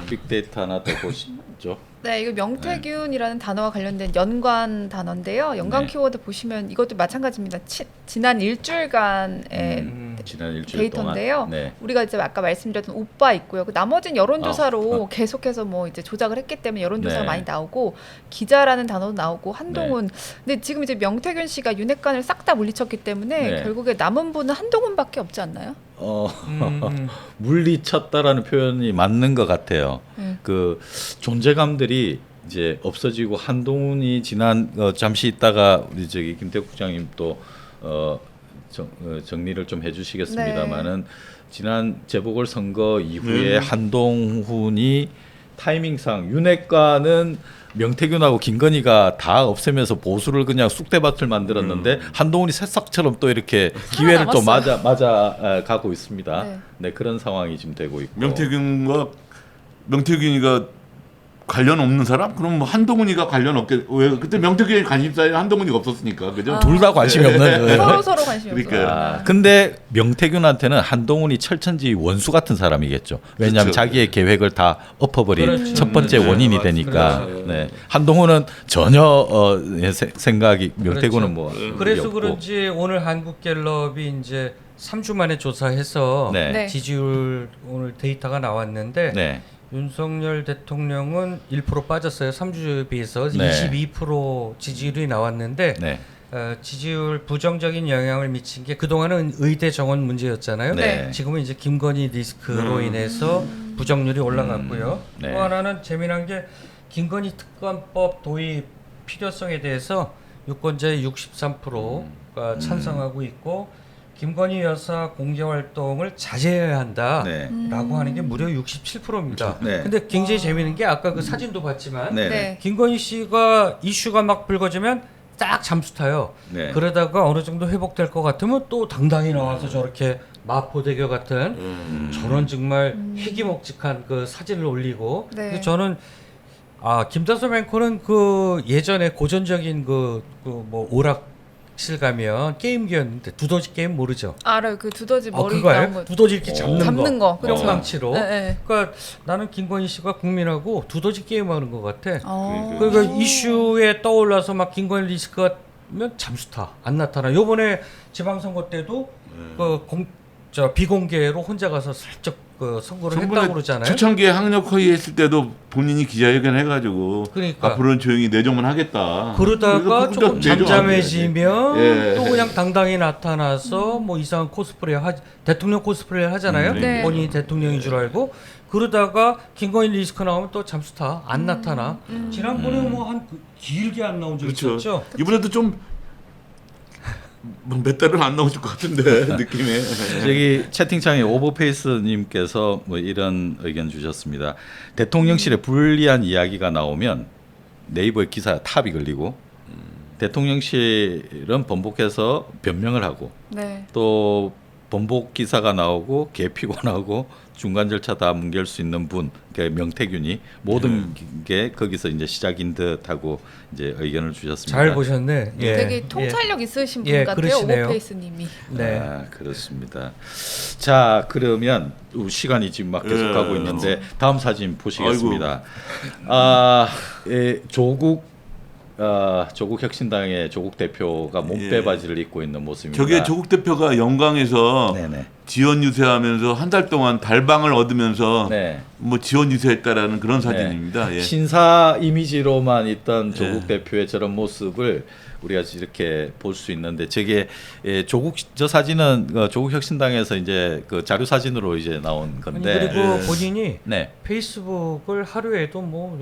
빅데이터 하나 더 보시죠. 네, 이거 명태균이라는 단어와 관련된 연관 단어인데요. 연관 키워드 보시면 이것도 마찬가지입니다. 지난 일주일간의 지난 일주일 데이터인데요. 동안. 우리가 이제 아까 말씀드렸던 오빠 있고요. 그 나머지는 여론조사로 계속해서 뭐 이제 조작을 했기 때문에 여론조사가 많이 나오고 기자라는 단어도 나오고 한동훈. 근데 지금 이제 명태균 씨가 윤핵관을 싹 다 물리쳤기 때문에 결국에 남은 분은 한동훈밖에 없지 않나요? 물리쳤다라는 표현이 맞는 것 같아요. 그 존재감들이 이제 없어지고 한동훈이 지난 잠시 있다가 우리 저기 김태국 부장님 또 정리를 좀 해주시겠습니다만은 지난 재보궐 선거 이후에 한동훈이 타이밍상 윤핵관은 명태균하고 김건희가 다 없애면서 보수를 그냥 쑥대밭을 만들었는데 한동훈이 새싹처럼 또 이렇게 기회를 또 맞아 가고 있습니다. 그런 상황이 지금 되고 있고. 명태균이가 관련 없는 사람? 그럼 뭐 한동훈이가 관련 없게 왜 그때 명태균이 관심사에 한동훈이가 없었으니까 그죠? 둘 다 관심이 없는 거예요. 서로 관심이 없어요. 근데 명태균한테는 한동훈이 철천지 원수 같은 사람이겠죠. 왜냐하면 자기의 계획을 다 엎어버린 첫 번째 원인이 되니까. 한동훈은 전혀 생각이 명태균은 뭐 그래서 그런지 오늘 한국갤럽이 이제 3주 만에 조사해서 지지율 오늘 데이터가 나왔는데 윤석열 대통령은 1% 빠졌어요. 3주에 비해서 22% 지지율이 나왔는데 지지율 부정적인 영향을 미친 게 그동안은 의대 정원 문제였잖아요. 지금은 이제 김건희 리스크로 인해서 부정률이 올라갔고요. 또 하나는 재미난 게 김건희 특검법 도입 필요성에 대해서 유권자의 63%가 찬성하고 있고 김건희 여사 공개 활동을 자제해야 한다라고 네. 하는 게 무려 67%입니다. 네. 근데 굉장히 재미있는 게 아까 그 사진도 봤지만 네. 네. 김건희 씨가 이슈가 막 불거지면 딱 잠수 타요. 네. 그러다가 어느 정도 회복될 것 같으면 또 당당히 나와서 저렇게 마포대교 같은 저런 정말 희귀먹직한 그 사진을 올리고 네. 그래서 저는 김다솜 앵커는 그 예전에 고전적인 그 뭐 오락실 가면 게임기였는데 두더지 게임 모르죠? 알아요. 그 두더지 머리 그거 나온 알아요? 거. 두더지 이렇게 잡는 거. 그렇죠. 똥망치로. 네, 네. 그러니까 나는 김건희 씨가 국민하고 두더지 게임하는 것 같아. 어. 그러니까 이슈에 떠올라서 막 김건희 리스크가 면 잠수타 안 나타나. 요번에 지방선거 때도 비공개로 혼자 가서 슬쩍 그 선거를 했다고 그러잖아요. 초창기에 학력 허위했을 때도 본인이 기자회견 해가지고 그러니까. 앞으로는 조용히 내정만 하겠다. 그러다가 조금 잠잠해지면 예. 또 그냥 당당히 나타나서 뭐 이상한 대통령 코스프레 하잖아요. 네. 본인이 대통령인 줄 알고 그러다가 김건희 리스크 나오면 또 잠수타 안 나타나. 지난번에 뭐 한 길게 안 나온 적 그렇죠. 있었죠. 이번에도 좀 몇 달은 안 나오실 것 같은데 느낌에. 저기 채팅창에 오버페이스님께서 뭐 이런 의견 주셨습니다. 대통령실에 불리한 이야기가 나오면 네이버의 기사 탑이 걸리고 대통령실은 번복해서 변명을 하고 네. 또 번복 기사가 나오고 개피곤하고 중간 절차 다 뭉갤 수 있는 분, 그러니까 명태균이 모든 게 거기서 이제 시작인 듯하고 이제 의견을 주셨습니다. 잘 보셨네. 예. 되게 통찰력 있으신 분 예, 같아요. 그러시네요. 오버페이스님이. 네. 그렇습니다. 자, 그러면 시간이 지금 막 계속 가고 있는데 다음 사진 보시겠습니다. 조국 혁신당의 조국 대표가 몸빼 바지를 입고 있는 모습입니다. 저게 조국 대표가 영광에서 네네. 지원 유세하면서 한 달 동안 달방을 얻으면서 네. 뭐 지원 유세했다라는 그런 사진입니다. 예. 신사 이미지로만 있던 조국 대표의 저런 모습을 우리가 이렇게 볼 수 있는데 저게 저 사진은 조국 혁신당에서 이제 그 자료 사진으로 이제 나온 건데. 아니, 그리고 본인이 네. 페이스북을 하루에도 뭐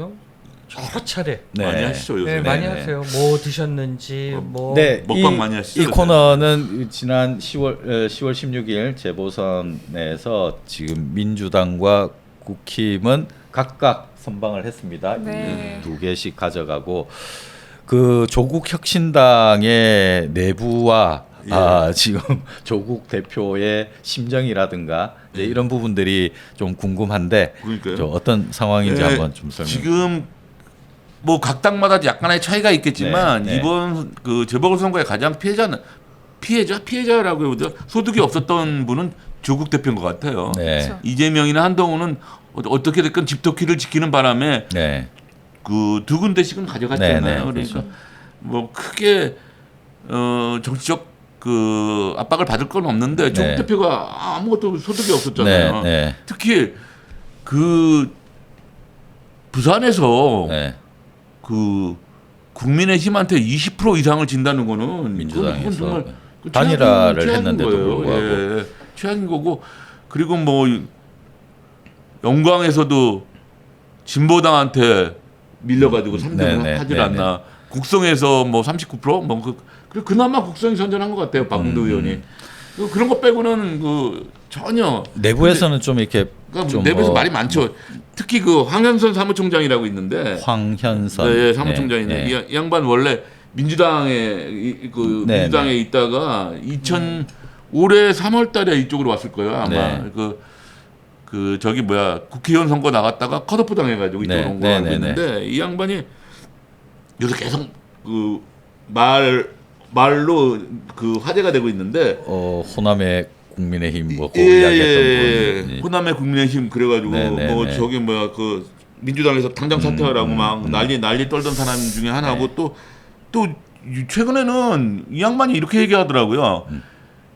여러 차례 많이 하시죠 요새. 많이 하세요. 뭐 드셨는지 뭐 네, 먹방 많이 하시죠. 이 코너는 지난 10월 16일 재보선에서 지금 민주당과 국힘은 각각 선방을 했습니다. 네. 2개씩 가져가고 그 조국 혁신당의 내부와 지금 조국 대표의 심정이라든가 이제 이런 부분들이 좀 궁금한데 그러니까요. 어떤 상황인지 한번 좀 설명. 지금 뭐 각 당마다 약간의 차이가 있겠지만 네. 이번 그 재보궐선거의 가장 피해자라고 해도 소득이 없었던 분은 조국 대표인 것 같아요. 네. 그렇죠. 이재명이나 한동훈은 어떻게 됐건 집토끼를 지키는 바람에 네. 그 두 군데씩은 가져갔잖아요. 네, 네, 그러니까 그렇죠. 뭐 크게 정치적 그 압박을 받을 건 없는데 조국 네. 대표가 아무것도 소득이 없었잖아요. 네, 네. 특히 그 부산에서 네. 그 국민의힘한테 20% 이상을 진다는 거는 민주당에서 그건 정말 그 단일화를 최악인 했는데도 거예요. 불구하고. 예, 최악인 거고 그리고 뭐 영광에서도 진보당한테 밀려가지고 3등을 네네, 하질 네네. 않나. 국성에서 뭐 39%뭐 그나마 국성이 선전한 것 같아요. 박문도 의원이. 그런 거 빼고는 그 전혀 내부에서는 좀 이렇게 그러니까 좀 내부에서 뭐 말이 많죠. 특히 그 황현선 사무총장이라고 있는데 황현선 네, 사무총장인데 네. 이 양반 원래 민주당에 네, 민주당에 있다가 올해 3월달에 이쪽으로 왔을 거예요 아마. 네. 그 저기 뭐야 국회의원 선거 나갔다가 컷오프 당해가지고 이쪽으로 네, 온 거라고 네, 네, 했는데 이 양반이 요새 계속 그 말로 그 화제가 되고 있는데 호남의 국민의힘 뭐 예, 이야기했던 분이 호남의 국민의힘 그래가지고 네, 네, 뭐 네. 저기 뭐야 그 민주당에서 당장 사퇴하라고 막 난리 떨던 사람 중에 하나고 네. 또 최근에는 이 양반이 이렇게 얘기하더라고요.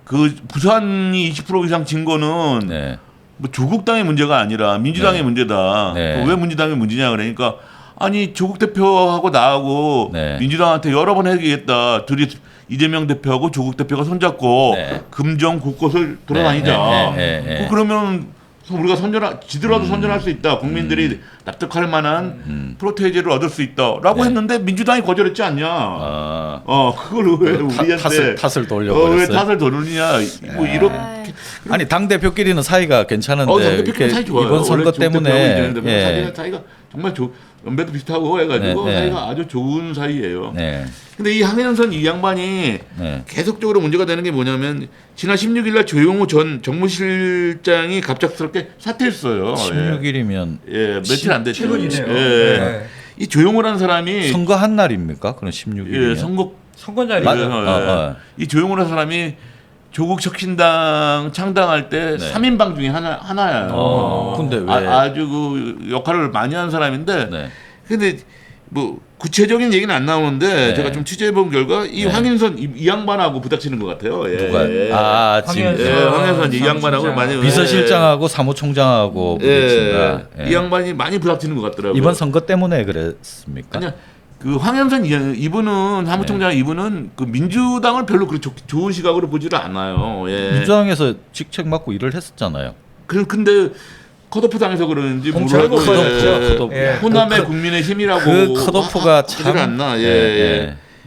그 부산이 20% 이상 진 거는 네. 뭐 조국당의 문제가 아니라 민주당의 네. 문제다. 네. 왜 민주당의 문제냐 그러니까 아니 조국 대표하고 나하고 네. 민주당한테 여러 번 얘기했다. 둘이 이재명 대표하고 조국 대표가 손잡고 네. 금정 곳곳을 돌아다니자. 네. 그러면 우리가 지더라도 선전할 수 있다. 국민들이 납득할 만한 프로테이지를 얻을 수 있다라고 했는데 민주당이 거절했지 않냐. 그걸 왜 우리한테 탓을 돌려버렸어요. 왜 탓을 돌리냐. 뭐 이렇게 아니 당 대표끼리는 사이가 괜찮은데 당대표끼리 사이 좋아요. 이번 선거 때문에 사이가 정말 연배도 비슷하고 해가지고 사이가 아주 좋은 사이예요. 네. 근데 이 황현선 이 양반이 계속적으로 문제가 되는 게 뭐냐면 지난 16일날 조용호 전 정무실장이 갑작스럽게 사퇴했어요. 16일이면 며칠 안 됐죠. 최근이네요. 이 조용호라는 사람이 선거한 날입니까? 그럼 16일이면 선거 날이에요. 이 조용호라는 사람이 조국 혁신당 창당할 때 3인방 중에 하나예요. 근데 왜? 아주 그 역할을 많이 한 사람인데, 근데 뭐 구체적인 얘기는 안 나오는데 제가 좀 취재해본 결과 이 황인선 이 양반하고 부닥치는 것 같아요. 누가? 황인선 이 양반하고 많이 비서실장하고 사무총장하고 부닥친다. 이 양반이 많이 부닥치는 것 같더라고요. 이번 선거 때문에 그랬습니까? 아니야. 그 황현선 이분은 사무총장 이분은 그 민주당을 별로 그렇게 좋은 시각으로 보지를 않아요. 민주당에서 직책 맡고 일을 했었잖아요. 근데 컷오프 당해서 그러는지 몰라도 호남의 국민의 힘이라고 그 컷오프가 참 않나.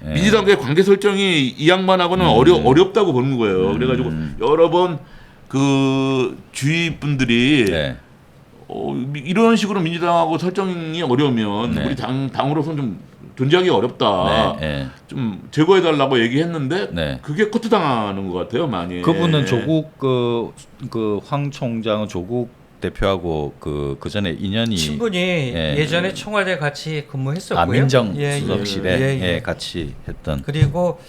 민주당과의 관계 설정이 이 양반하고는 어렵다고 보는 거예요. 그래가지고 여러 번 그 주위 분들이 이런 식으로 민주당하고 설정이 어려우면 우리 당으로서는 좀 존재하기 어렵다. 좀 제거해달라고 얘기했는데 그게 커트당하는 것 같아요, 많이. 그분은 조국 황 총장은 조국 대표하고 그 전에 인연이 친분이 예전에 청와대 같이 근무했었고요. 민정 수석실에 같이 했던. 그리고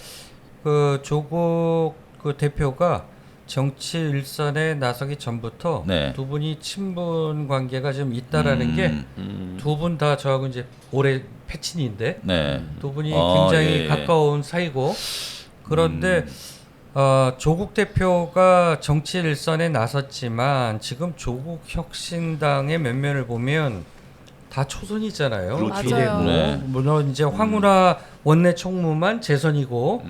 그 조국 그 대표가 정치 일선에 나서기 전부터 두 분이 친분 관계가 좀 있다라는 게 두 분 다 저하고 이제 올해 패친인데 두 분이 굉장히 가까운 사이고 그런데 조국 대표가 정치 일선에 나섰지만 지금 조국 혁신당의 면면을 보면 다 초선이잖아요. 맞아요. 물론 이제 황운하 원내 총무만 재선이고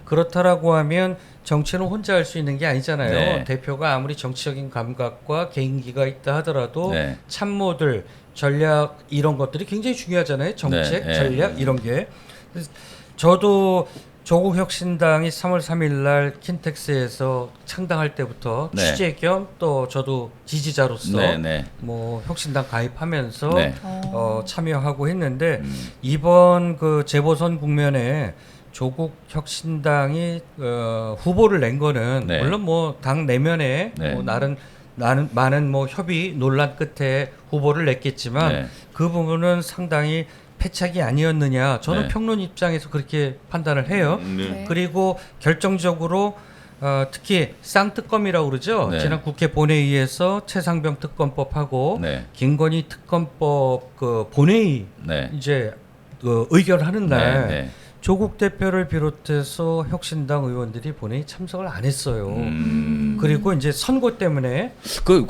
그렇다라고 하면 정치는 혼자 할 수 있는 게 아니잖아요. 대표가 아무리 정치적인 감각과 개인기가 있다 하더라도 참모들, 전략 이런 것들이 굉장히 중요하잖아요. 정책, 전략 이런 게. 저도 조국 혁신당이 3월 3일 날 킨텍스에서 창당할 때부터 취재 겸 또 저도 지지자로서 뭐 혁신당 가입하면서 참여하고 했는데 이번 그 재보선 국면에 조국 혁신당이 후보를 낸 거는 물론 뭐 당 내면에 뭐 많은 뭐 협의 논란 끝에 후보를 냈겠지만 그 부분은 상당히 패착이 아니었느냐 저는 평론 입장에서 그렇게 판단을 해요. 그리고 결정적으로 특히 쌍특검이라고 그러죠. 지난 국회 본회의에서 최상병 특검법하고 김건희 특검법 그 본회의 이제 그 의결하는 날 조국 대표를 비롯해서 혁신당 의원들이 본회의 참석을 안 했어요. 그리고 이제 선거 때문에 그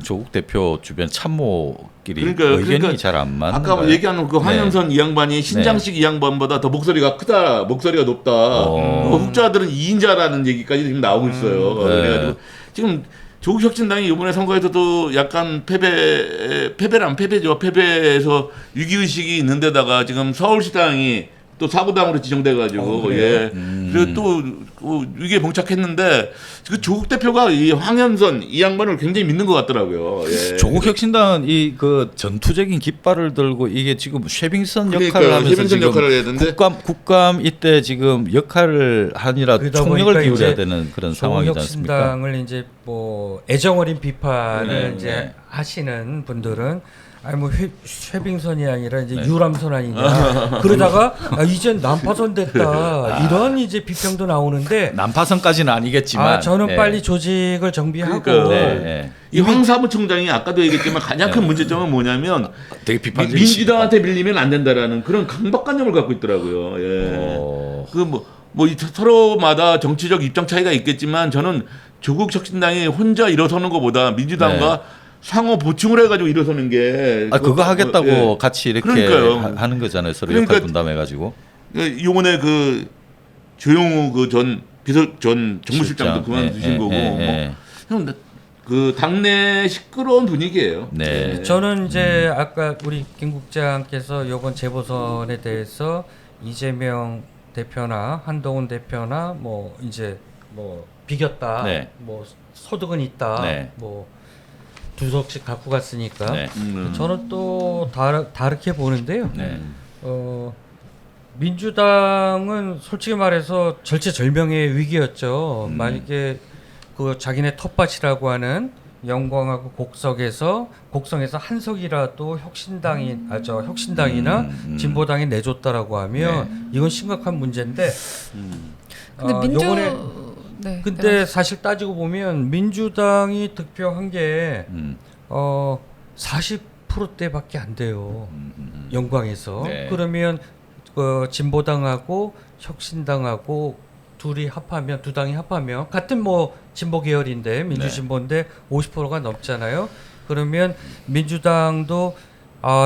조국 대표 주변 참모끼리 의견이 잘 안 맞는 아까 거예요. 얘기하는 그 황현선 이 양반이 신장식 이 양반보다 더 목소리가 크다, 목소리가 높다. 흑자들은 2인자라는 얘기까지 지금 나오고 있어요. 그래가지고 지금 조국 혁신당이 이번에 선거에서도 약간 패배죠. 패배해서 위기의식이 있는데다가 지금 서울시당이 또 사구당으로 지정돼가지고 그리고 또 위기에 봉착했는데 그 조국 대표가 이 황현선 이 양반을 굉장히 믿는 것 같더라고요. 조국 혁신당은 이 그 전투적인 깃발을 들고 이게 지금 쉐빙선 역할을 하면서 지금 국감 이때 지금 역할을 하느라 총력을 기울여야 되는 그런 상황이지 않습니까? 혁신당을 이제 뭐 애정어린 비판을 이제 하시는 분들은 아니 뭐 쉐빙선이 아니라 이제 유람선 아니냐 그러다가 이젠 난파선 됐다 이런 이제 비평도 나오는데 난파선까지는 아니겠지만 저는 빨리 조직을 정비하고 이 황 사무총장이 아까도 얘기했지만 가장 큰 문제점은 뭐냐면 되게 비판적이시다. 민주당한테 밀리면 안 된다라는 그런 강박관념을 갖고 있더라고요. 그 뭐 서로마다 정치적 입장 차이가 있겠지만 저는 조국 혁신당이 혼자 일어서는 것보다 민주당과 상호 보충을 해가지고 일어서는 게 그거 하겠다고 같이 이렇게 하는 거잖아요. 서로 역할 분담해가지고. 이번에 그 조용호 그 전 정무실장도 그만두신 거고 형 그 당내 시끄러운 분위기예요. 네. 저는 이제 아까 우리 김 국장께서 이번 재보선에 대해서 이재명 대표나 한동훈 대표나 뭐 이제 뭐 비겼다, 네. 뭐 소득은 있다, 네. 뭐 두 석씩 갖고 갔으니까 네. 저는 또 다르게 보는데요. 네. 민주당은 솔직히 말해서 절체절명의 위기였죠. 만약에 그 자기네 텃밭이라고 하는 영광하고 곡성에서 한석이라도 혁신당이나 진보당이 내줬다라고 하면 이건 심각한 문제인데. 근데 요번에 네, 근데 사실 따지고 보면 민주당이 득표한 게 40%대밖에 안 돼요. 영광에서. 네. 그러면 진보당하고 혁신당하고 두 당이 합하면 같은 뭐 진보 계열인데 민주진보인데 50%가 넘잖아요. 그러면 민주당도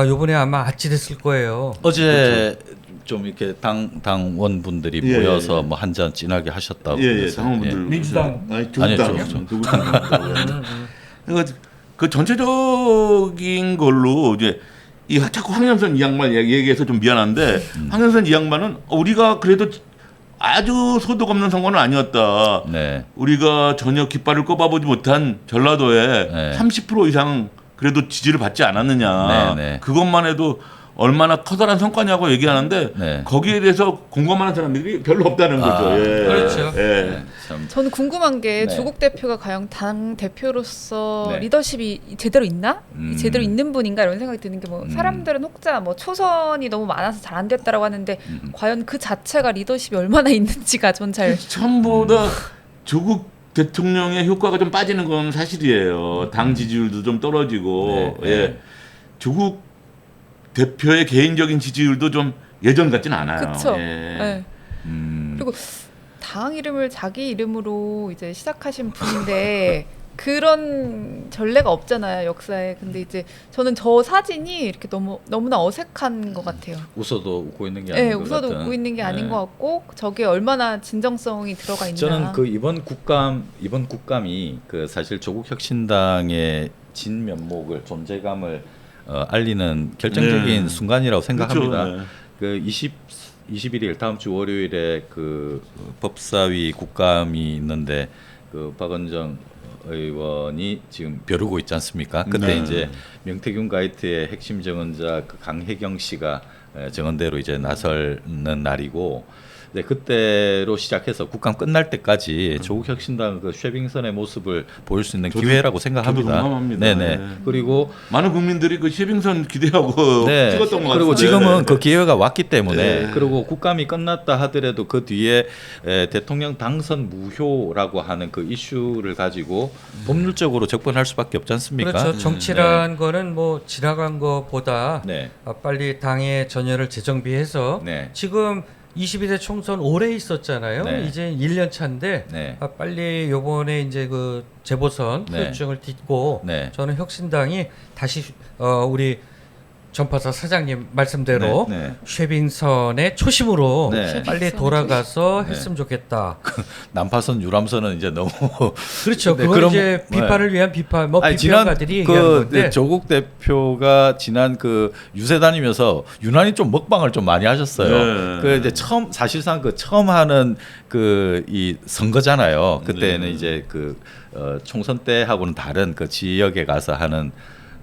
요번에 아마 아찔했을 거예요. 어제 좀 이렇게 당원분들이 예, 모여서 예. 뭐 한 잔 진하게 하셨다고. 예, 그래서, 당원분들. 민주당. 아니, 조국당이요. 그러니까 그 전체적인 걸로 이제 이 자꾸 황현선 이 양반 얘기해서 좀 미안한데 황현선 이 양반은 우리가 그래도 아주 소득 없는 선거는 아니었다. 네. 우리가 전혀 깃발을 꼽아보지 못한 전라도에 네. 30% 이상 그래도 지지를 받지 않았느냐. 네, 네. 그것만 해도 얼마나 커다란 성과냐고 얘기하는데 네. 거기에 대해서 공감하는 사람들이 별로 없다는 거죠. 예. 그렇죠. 예. 네, 참. 저는 궁금한 게 네. 조국 대표가 과연 당 대표로서 네. 리더십이 제대로 있나? 제대로 있는 분인가 이런 생각이 드는 게 뭐 사람들은 혹자 뭐 초선이 너무 많아서 잘 안 됐다라고 하는데 과연 그 자체가 리더십이 얼마나 있는지가 전 잘 처음보다 조국 대통령의 효과가 좀 빠지는 건 사실이에요. 당 지지율도 좀 떨어지고 네, 예. 네. 조국 대표의 개인적인 지지율도 좀 예전 같지는 않아요. 그렇죠. 예. 네. 그리고 당 이름을 자기 이름으로 이제 시작하신 분인데 그런 전례가 없잖아요 역사에. 근데 이제 저는 저 사진이 이렇게 너무나 어색한 것 같아요. 웃어도 웃고 있는 게 아닌 네, 것 웃어도 같은. 웃고 있는 게 아닌 네. 것 같고 저게 얼마나 진정성이 들어가 있나. 저는 그 이번 국감이 그 사실 조국 혁신당의 진면목을 존재감을 알리는 결정적인 순간이라고 생각합니다. 그렇죠. 네. 그 21일 다음 주 월요일에 그 법사위 국감이 있는데 그 박원정 의원이 지금 벼르고 있지 않습니까? 그때 네. 이제 명태균 가이트의 핵심 정언자 그 강혜경 씨가 정언대로 이제 나서는 날이고, 네, 그때로 시작해서 국감 끝날 때까지 조국 혁신당 그 쉐빙선의 모습을 보일 수 있는 기회라고 생각합니다. 저도 공감합니다. 네네. 네. 그리고 많은 국민들이 그 쉐빙선 기대하고 네. 찍었던 것 같아요. 그리고 지금은 그 기회가 왔기 때문에 네. 그리고 국감이 끝났다 하더라도 그 뒤에 대통령 당선 무효라고 하는 그 이슈를 가지고 법률적으로 접근할 수밖에 없지 않습니까? 그렇죠. 정치란 거는 뭐 지나간 거보다 네. 빨리 당의 전열을 재정비해서 네. 지금 22대 총선 오래 있었잖아요. 네. 이제 1년 차인데 네. 빨리 요번에 이제 그 재보선 네. 후유증을 딛고 네. 저는 혁신당이 다시 우리 전파사 사장님 말씀대로 네, 네. 쉐빙선의 초심으로 네. 빨리 쉐빙선 돌아가서 네. 했으면 좋겠다. 난파선 유람선은 이제 너무 그렇죠. 네, 그건 그럼- 이제 비판을 위한 비판, 뭐 아니, 비평가들이 얘기하는 그 건데 조국 대표가 지난 그 유세 다니면서 유난히 좀 먹방을 좀 많이 하셨어요. 네. 그 이제 사실상 그 처음 하는 그 이 선거잖아요. 그때는 이제 그 총선 때하고는 다른 그 지역에 가서 하는,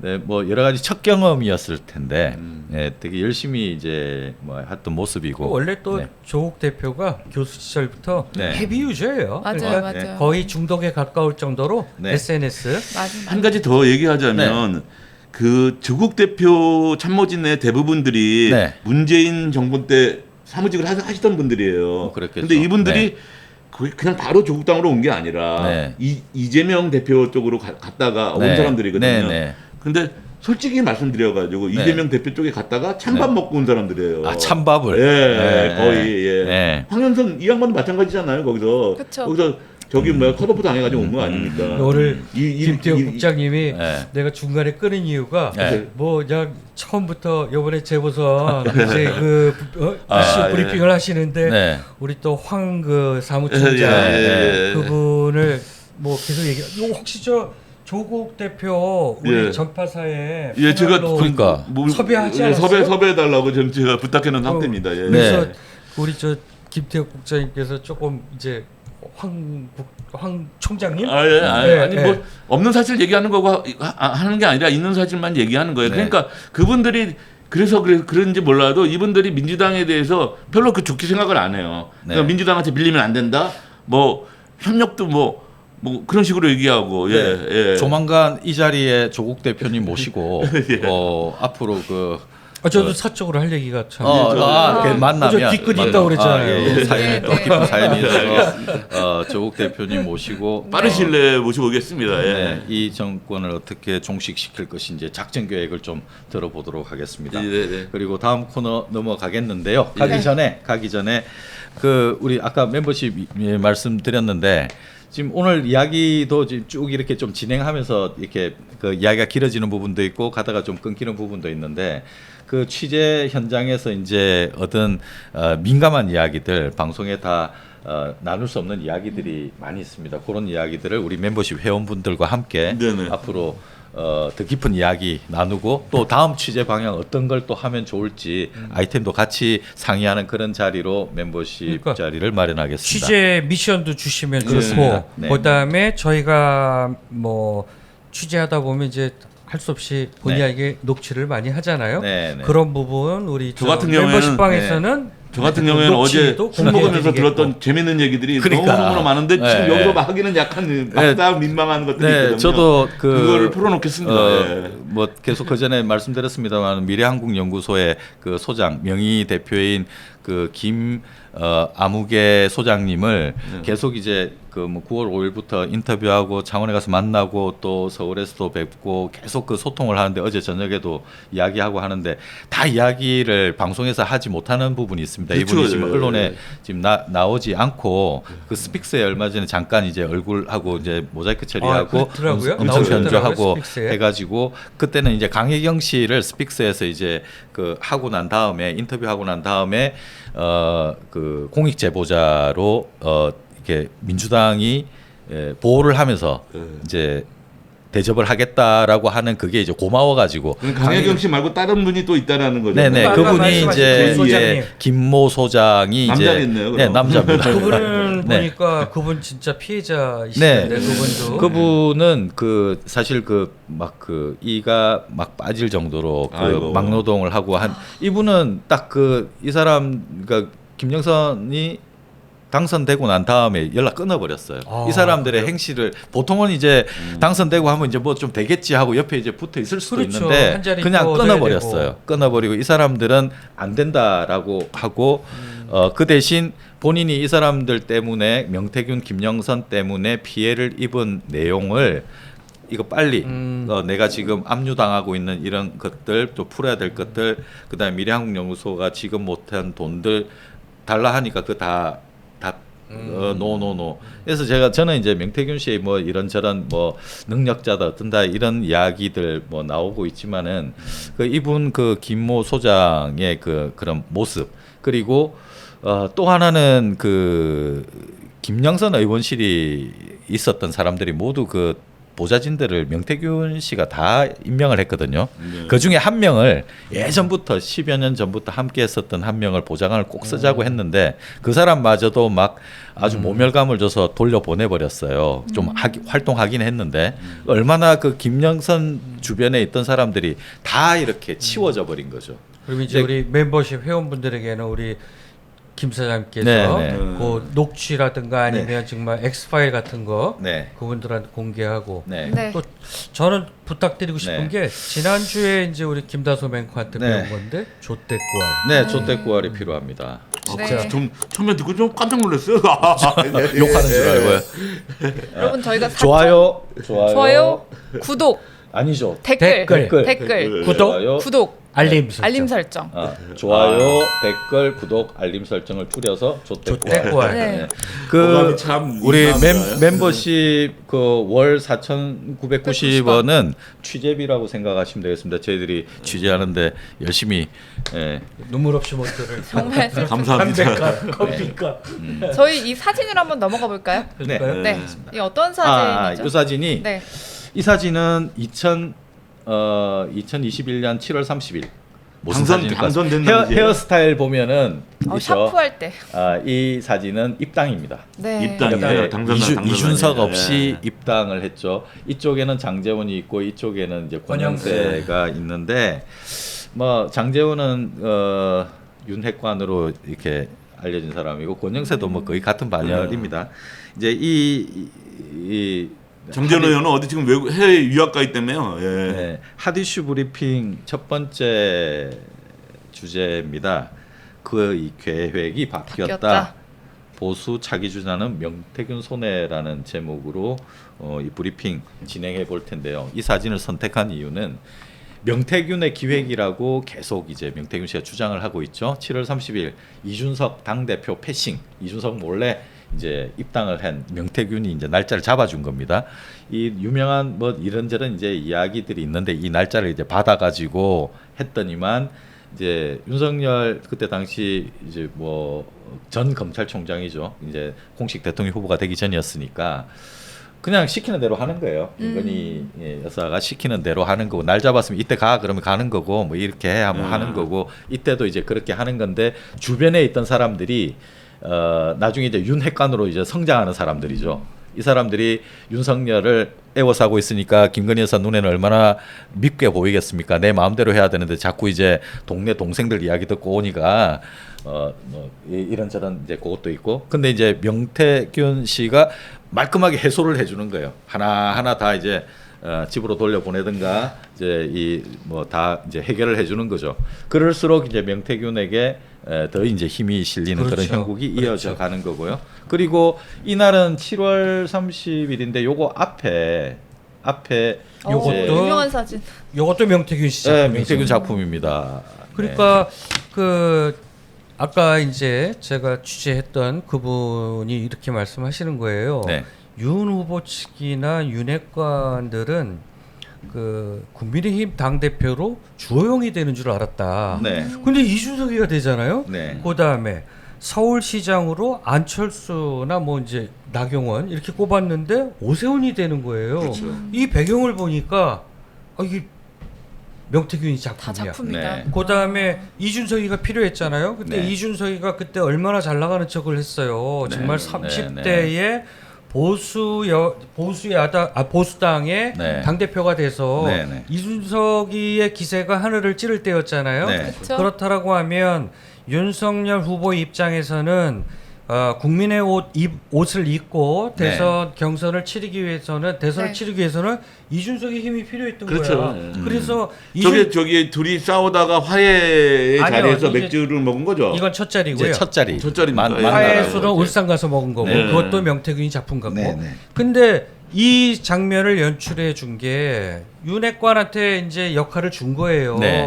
네, 뭐 여러 가지 첫 경험이었을 텐데, 네, 되게 열심히 이제 뭐 했던 모습이고. 원래 또 네. 조국 대표가 교수 시절부터 네. 헤비 유저예요. 맞아요, 그러니까 맞아요. 거의 중독에 가까울 정도로 네. SNS. 한 가지 더 얘기하자면 그 조국 대표 참모진의 대부분들이 네. 문재인 정부 때 사무직을 하시던 분들이에요. 그랬겠죠. 근데 이분들이 네. 거의 그냥 바로 조국 당으로 온 게 아니라 네. 이재명 대표 쪽으로 갔다가 온 네. 사람들이거든요. 네, 네. 근데 솔직히 말씀드려가지고 네. 이재명 대표 쪽에 갔다가 찬밥 네. 먹고 온 사람들이에요. 아, 찬밥을. 예, 네. 거의. 예. 네. 황현선 이 양반도 마찬가지잖아요. 거기서 그쵸. 거기서 저기 뭐야 컷오프 당해가지고 온 거 아닙니까? 너를 김태호 국장님이 네. 내가 중간에 끊은 이유가 네. 뭐 그냥 처음부터 이번에 재보선 이제 그 아, 브리핑을 하시는데 네. 우리 또 황 그 사무총장 예. 그분을 뭐 계속 이거 혹시 저 조국 대표 우리 전파사에 예, 제가 그러니까 섭외하지 않았어요? 섭외해달라고 지금 제가 부탁해 놓은 상태입니다. 예. 그래서 네. 우리 저 김태욱 국장님께서 조금 이제 황 총장님 아니 뭐 없는 사실 얘기하는 거고 하는 게 아니라 있는 사실만 얘기하는 거예요. 그러니까 그분들이 그래서 그런지 몰라도 이분들이 민주당에 대해서 별로 그 좋게 생각을 안 해요. 그러니까 민주당한테 밀리면 안 된다. 뭐 협력도 뭐 그런 식으로 얘기하고 예. 조만간 이 자리에 조국 대표님 모시고 앞으로 저도 사적으로 할 얘기가 참 만나면 뒷글이 있다고 그랬잖아요. 사연이 또 깊은 사연이 있어서 조국 대표님 모시고 빠른 시일 내에 모시고 오겠습니다. 예. 이 정권을 어떻게 종식시킬 것인지 작전 계획을 좀 들어보도록 하겠습니다. 그리고 다음 코너 넘어가겠는데요. 가기 전에 우리 아까 멤버십 말씀드렸는데 지금 오늘 이야기도 지금 쭉 이렇게 좀 진행하면서 이렇게 그 이야기가 길어지는 부분도 있고 가다가 좀 끊기는 부분도 있는데 그 취재 현장에서 이제 얻은 민감한 이야기들 방송에 다 나눌 수 없는 이야기들이 많이 있습니다. 그런 이야기들을 우리 멤버십 회원분들과 함께 앞으로 더 깊은 이야기 나누고 또 다음 취재 방향 어떤 걸 또 하면 좋을지 아이템도 같이 상의하는 그런 자리로 멤버십 자리를 마련하겠습니다. 취재 미션도 주시면 좋고 그다음에 저희가 뭐 취재하다 보면 이제 할 수 없이 본의 아니게 녹취를 많이 하잖아요. 그런 부분 우리 저 같은 멤버십 방에서는 저 같은 경우에는 어제 술 먹으면서 들었던 재밌는 얘기들이 너무너무 많은데 지금 여기서 막 하기는 약간 막다 민망한 것들이 있거든요. 저도 그거를 풀어놓겠습니다. 뭐 계속 그 전에 말씀드렸습니다만 미래한국연구소의 그 소장 명의 대표인 그 김 아무개 소장님을 계속 이제 그 뭐 9월 5일부터 인터뷰하고 창원에 가서 만나고 또 서울에서도 뵙고 계속 그 소통을 하는데 어제 저녁에도 이야기하고 하는데 다 이야기를 방송에서 하지 못하는 부분이 있습니다. 이분이 지금 언론에 지금 나오지 않고 그 스픽스에 얼마 전에 잠깐 이제 얼굴하고 이제 모자이크 처리하고 음성 변조하고 해가지고 그때는 이제 강혜경 씨를 스픽스에서 이제 그 하고 난 다음에 인터뷰하고 난 다음에 그 공익 제보자로 이렇게 민주당이 보호를 하면서 이제 대접을 하겠다라고 하는 그게 이제 고마워가지고 강혜경 씨 말고 다른 분이 또 있다라는 거죠. 네네 그분이 이제 김모 소장이 남자겠네요. 이제 남자입니다. 그분은 보니까 그분 진짜 피해자이신데 그분은 그 사실 이가 막 빠질 정도로 그 막노동을 하고 한 이분은 딱 이 사람 그러니까 김영선이 당선되고 난 다음에 연락 끊어버렸어요. 이 사람들의 행실을 보통은 이제 당선되고 하면 이제 뭐 좀 되겠지 하고 옆에 이제 붙어 있을 수도 있는데 그냥 끊어버렸어요. 끊어버리고 이 사람들은 안 된다라고 하고 그 대신 본인이 이 사람들 때문에 명태균, 김영선 때문에 피해를 입은 내용을 이거 빨리 내가 지금 압류당하고 있는 이런 것들 또 풀어야 될 것들 그다음에 미래한국연구소가 지금 못한 돈들 달라 하니까 노. 그래서 저는 이제 명태균 씨의 뭐 이런저런 뭐 능력자다 어떤다 이런 이야기들 뭐 나오고 있지만은 그 이분 그 김모 소장의 그런 모습 그리고 또 하나는 그 김영선 의원실이 있었던 사람들이 모두 그 보좌진들을 명태균 씨가 다 임명을 했거든요. 그 중에 한 명을 예전부터 10여 년 전부터 함께 했었던 한 명을 보좌관을 꼭 쓰자고 했는데 그 사람마저도 막 아주 모멸감을 줘서 돌려보내버렸어요. 좀 활동하긴 했는데 얼마나 그 김영선 주변에 있던 사람들이 다 이렇게 치워져 버린 거죠. 그럼 이제 우리 멤버십 회원분들에게는 우리 김 사장님께서 그 녹취라든가 아니면 정말 엑스파일 같은 거 그분들한테 공개하고 또 저는 부탁드리고 싶은 게 지난주에 이제 우리 김다솜 앵커한테 배운 건데 좆대꾸알 좆대꾸알이 필요합니다. 진짜 좀 처음에 듣고 좀 깜짝 놀랐어요. 욕하는 줄 알고요. 여러분 저희가 좋아요, 구독 아니죠. 댓글 구독 알림 설정. 좋아요, 댓글, 구독, 알림 설정을 줄여서 좆대꾸알. 우리 멤버십 그 월 4,990원은 취재비라고 생각하시면 되겠습니다. 저희들이 취재하는데 열심히 눈물 없이 못 들을 정말 감사합니다. 커피값. 저희 이 사진을 한번 넘어가 볼까요? 이 어떤 사진이죠? 이 사진이 이 사진은 2021년 7월 30일 당선된 헤어스타일 보면은 있죠? 샤프할 때. 이 사진은 입당입니다. 네. 입당이에요. 이준석 없이 입당을 했죠. 이쪽에는 장제원이 있고 이쪽에는 이제 권영세가 있는데 뭐 장제원은 윤핵관으로 이렇게 알려진 사람이고 권영세도 뭐 거의 같은 반열입니다. 이제 이 정재원 의원은 어디 지금 외국 해외 유학 가기 때문에요. 예. 네, 핫이슈 브리핑 첫 번째 주제입니다. 이 계획이 바뀌었다. 보수 차기 주자는 명태균 손해라는 제목으로 이 브리핑 진행해 볼 텐데요. 이 사진을 선택한 이유는 명태균의 기획이라고 계속 이제 명태균 씨가 주장을 하고 있죠. 7월 30일 이준석 당대표 패싱, 이준석 몰래 이제 입당을 한 명태균이 이제 날짜를 잡아준 겁니다. 이 유명한 뭐 이런저런 이제 이야기들이 있는데 이 날짜를 이제 받아가지고 했더니만 이제 윤석열 그때 당시 이제 뭐 전 검찰총장이죠. 이제 공식 대통령 후보가 되기 전이었으니까 그냥 시키는 대로 하는 거예요. 김건희 여사가 시키는 대로 하는 거고 날 잡았으면 이때 가 그러면 가는 거고 뭐 이렇게 하면 하는 거고 이때도 이제 그렇게 하는 건데 주변에 있던 사람들이 나중에 이제 윤핵관으로 이제 성장하는 사람들이죠. 이 사람들이 윤석열을 애워싸고 있으니까 김건희 여사 눈에는 얼마나 밉게 보이겠습니까? 내 마음대로 해야 되는데 자꾸 이제 동네 동생들 이야기 듣고 오니까 뭐 이런저런 이제 그것도 있고. 근데 이제 명태균 씨가 말끔하게 해소를 해주는 거예요. 하나 다 이제 집으로 돌려보내든가 이제 이 뭐 다 이제 해결을 해주는 거죠. 그럴수록 이제 명태균에게 더 이제 힘이 실리는 그렇죠. 그런 형국이 이어져 가는 거고요. 그리고 이날은 7월 30일인데 요거 앞에 요것도 유명한 사진. 요것도 명태균 씨 네, 작품이죠. 명태균 작품입니다. 그러니까 그 아까 이제 제가 취재했던 그분이 이렇게 말씀하시는 거예요. 네. 윤 후보 측이나 윤핵관들은 그 국민의힘 당 대표로 주호영이 되는 줄 알았다. 네. 근데 이준석이가 되잖아요. 네. 그 다음에 서울시장으로 안철수나 뭐 이제 나경원 이렇게 꼽았는데 오세훈이 되는 거예요. 그렇죠. 이 배경을 보니까 이게 명태균이 다 작품이야. 작품이다. 네. 그 다음에 이준석이가 필요했잖아요. 근데 네. 이준석이가 그때 얼마나 잘 나가는 척을 했어요. 네. 정말 네. 30대에 보수당의 네. 당 대표가 돼서 네. 네. 이준석이의 기세가 하늘을 찌를 때였잖아요. 네. 그쵸? 그렇다라고 하면 윤석열 후보 입장에서는 국민의 옷을 입고 대선 경선을 치르기 위해서는 네. 치르기 위해서는 이준석의 힘이 필요했던 그렇죠. 거야. 그래서 저기 둘이 싸우다가 화해의 아니요, 자리에서 이게- 맥주를 먹은 거죠. 이건 첫 자리고요. 이제 첫 자리. 첫 자리입니다. 만- 예. 만나라고 화해수로 이제. 울산 가서 먹은 거고 네. 그것도 명태균이 작품 같고. 네, 네. 근데 이 장면을 연출해 준 게 윤핵관한테 이제 역할을 준 거예요. 네.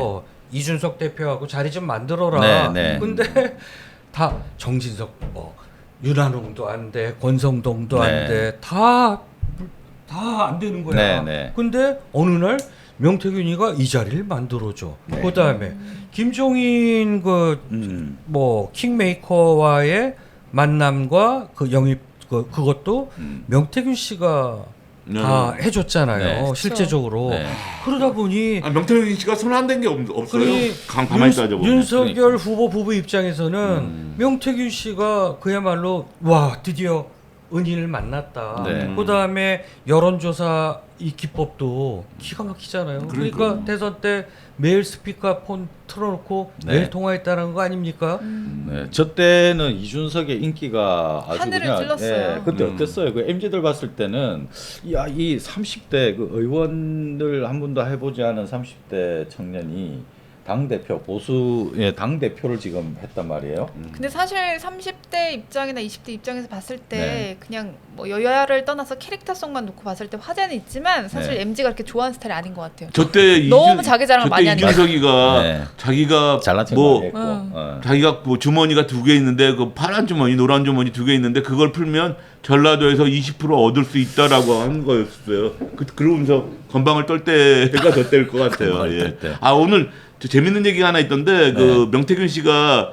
이준석 대표하고 자리 좀 만들어라. 네, 네. 근데 다 정진석 윤한홍도 안 돼, 권성동도 안 네. 돼, 다 안 되는 거야. 네, 네. 근데 어느 날 명태균이가 이 자리를 만들어줘. 네. 그 다음에 김종인 음. 뭐 킹메이커와의 만남과 그 영입 그것도 명태균 씨가 다 해줬잖아요. 네. 실제적으로. 네. 그러다 보니 명태균 씨가 손 안 댄 게 없어요. 그러니 가만히 따져보면. 윤석열 후보 부부 입장에서는 명태균 씨가 그야말로 와 드디어 은인을 만났다. 네. 그 다음에 여론조사 이 기법도 기가 막히잖아요. 그러니까 대선 때 매일 스피커폰 틀어놓고 네. 매일 통화했다는 거 아닙니까? 네, 저 때는 이준석의 인기가 아주 하늘을 그냥 찔렀어요. 그때 어땠어요? 그 MZ들 봤을 때는 이 30대 그 의원을 한 번도 해보지 않은 30대 청년이 당 대표 보수의 당 대표를 지금 했단 말이에요. 근데 사실 30대 입장이나 20대 입장에서 봤을 때 네. 그냥 뭐 여야를 떠나서 캐릭터성만 놓고 봤을 때 화제는 있지만 사실 네. MZ가 그렇게 좋아하는 스타일이 아닌 것 같아요. 저때 너무 자기 자랑을 많이 하니까. 이준석이가 네. 자기가 잘난 척 뭐 많이 했고. 자기가 뭐 주머니가 2개 있는데 그 파란 주머니, 노란 주머니 2개 있는데 그걸 풀면 전라도에서 20% 얻을 수 있다라고 한 거였어요. 그러면서 건방을 떨 때가 저 때일 것 같아요. 건방을 예. 떨 때. 오늘 저 재밌는 얘기가 하나 있던데 그 명태균 씨가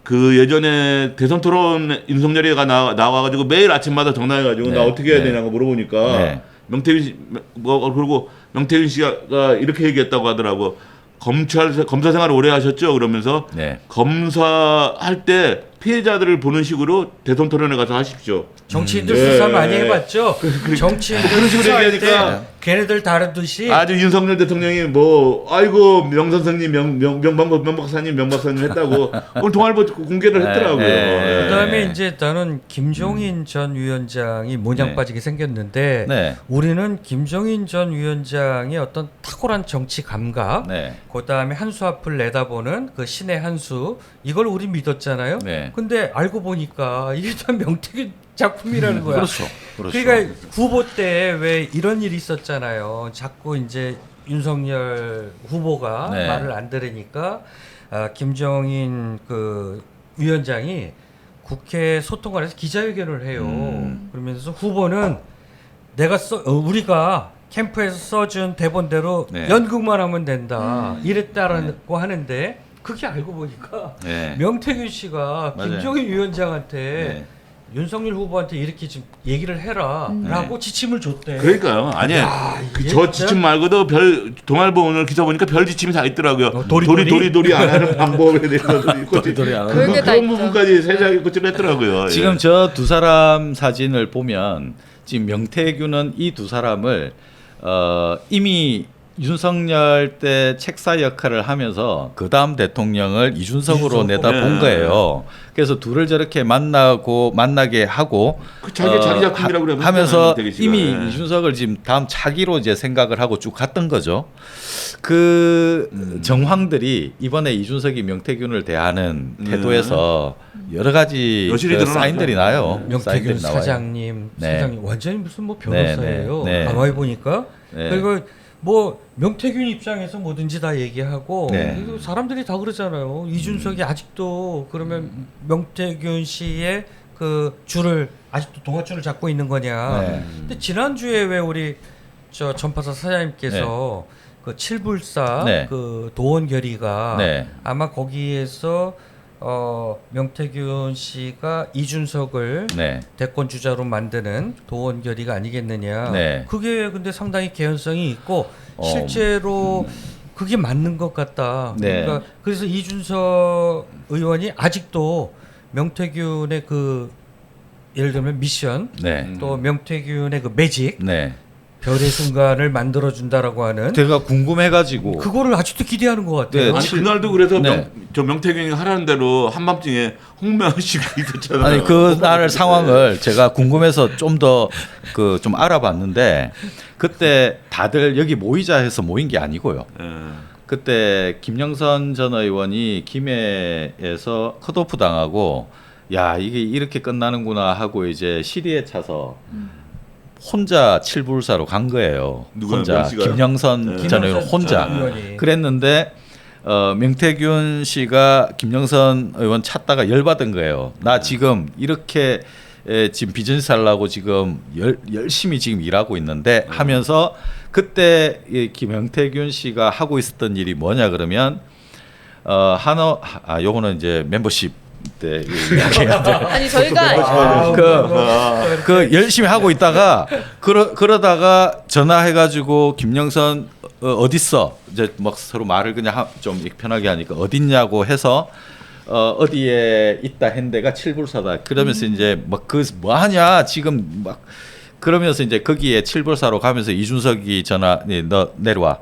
그 예전에 대선 토론 윤석열이가 나와가지고 매일 아침마다 전화해가지고 네. 나 어떻게 해야 네. 되냐고 물어보니까 네. 명태균 씨 뭐 그리고 명태균 씨가 이렇게 얘기했다고 하더라고. 검사 생활을 오래 하셨죠? 그러면서 네. 검사할 때 피해자들을 보는 식으로 대선 토론에 가서 하십시오. 정치인들 수사 많이 해봤죠. 정치인들 그런 식으로 수사할 얘기하니까 때 걔네들 다루듯이 아주 윤석열 대통령이 뭐 아이고 명 선생님 명 박사님 했다고 오늘 동아일보 공개를 했더라고요. 그다음에 이제 나는 김종인 전 위원장이 모냥 빠지게 생겼는데 우리는 김종인 전 위원장의 어떤 탁월한 정치 감각, 그다음에 한수 앞을 내다보는 그 신의 한수 이걸 우리 믿었잖아요. 근데 알고 보니까 이게 다 명태균 작품이라는 거야. 그렇죠. 그러니까 후보 때 왜 이런 일이 있었잖아요. 자꾸 이제 윤석열 후보가 말을 안 들으니까 김종인 그 위원장이 국회 소통관에서 기자회견을 해요. 그러면서 후보는 내가 우리가 캠프에서 써준 대본대로 연극만 하면 된다. 이랬다라고 하는데 그게 알고 보니까 명태균 씨가 김종인 위원장한테 윤석열 후보한테 이렇게 좀 얘기를 해라라고 지침을 줬대. 그러니까요. 저 지침 말고도 동아일보 오늘 기사 보니까 별 지침이 다 있더라고요. 도리 안 하는 방법에 대해서 도리 안 하는 그런 부분까지 세세하게 꼬집했더라고요. 지금 저 두 사람 사진을 보면 지금 명태균은 이 두 사람을 이미 윤석열 때 책사 역할을 하면서 그 다음 대통령을 이준석으로 내다본 거예요. 그래서 둘을 저렇게 만나게 하고 자기 작품이라고 하면서 이미 이준석을 지금 다음 차기로 이제 생각을 하고 쭉 갔던 거죠. 그 정황들이 이번에 이준석이 명태균을 대하는 태도에서 여러 가지 그 사인들이 나요. 명태균 사장님 완전히 무슨 뭐 변호사예요. 가만히 보니까 그리고 뭐 명태균 입장에서 뭐든지 다 얘기하고 그리고 사람들이 다 그러잖아요. 이준석이 아직도 그러면 명태균 씨의 그 줄을 아직도 동아줄을 잡고 있는 거냐. 근데 지난주에 왜 우리 저 전파사 사장님께서 그 칠불사 그 도원 결의가 아마 거기에서 명태균 씨가 이준석을 대권 주자로 만드는 도원 결의가 아니겠느냐. 그게 근데 상당히 개연성이 있고 실제로 그게 맞는 것 같다. 그러니까 그래서 이준석 의원이 아직도 명태균의 그 예를 들면 미션, 또 명태균의 그 매직. 별의 순간을 만들어준다라고 하는. 제가 궁금해가지고 그거를 아직도 기대하는 것 같아요. 아니 그날도 그래서 저 명태균이 하라는 대로 한밤중에 홍명호 씨가 있었잖아요. 아니 그날 상황을 제가 궁금해서 좀 더 그 좀 알아봤는데 그때 다들 여기 모이자 해서 모인 게 아니고요. 그때 김영선 전 의원이 김해에서 컷오프 당하고 야 이게 이렇게 끝나는구나 하고 이제 시리에 차서. 혼자 칠불사로 간 거예요. 혼자 김영선 전 의원 혼자 그랬는데 명태균 씨가 김영선 의원 찾다가 열받은 거예요. 나 지금 이렇게 지금 비즈니스 하려고 지금 열심히 지금 일하고 있는데 하면서 그때 김명태균 씨가 하고 있었던 일이 뭐냐 그러면 요거는 이제 멤버십 때 아니 저희가 그 열심히 하고 있다가 그러다가 전화해가지고 김영선 어딨어 이제 막 서로 말을 그냥 좀 편하게 하니까 어딨냐고 해서 어디에 있다 했는데가 칠불사다 그러면서 이제 막 그 뭐하냐 지금 막 그러면서 이제 거기에 칠불사로 가면서 이준석이 전화 너 내려와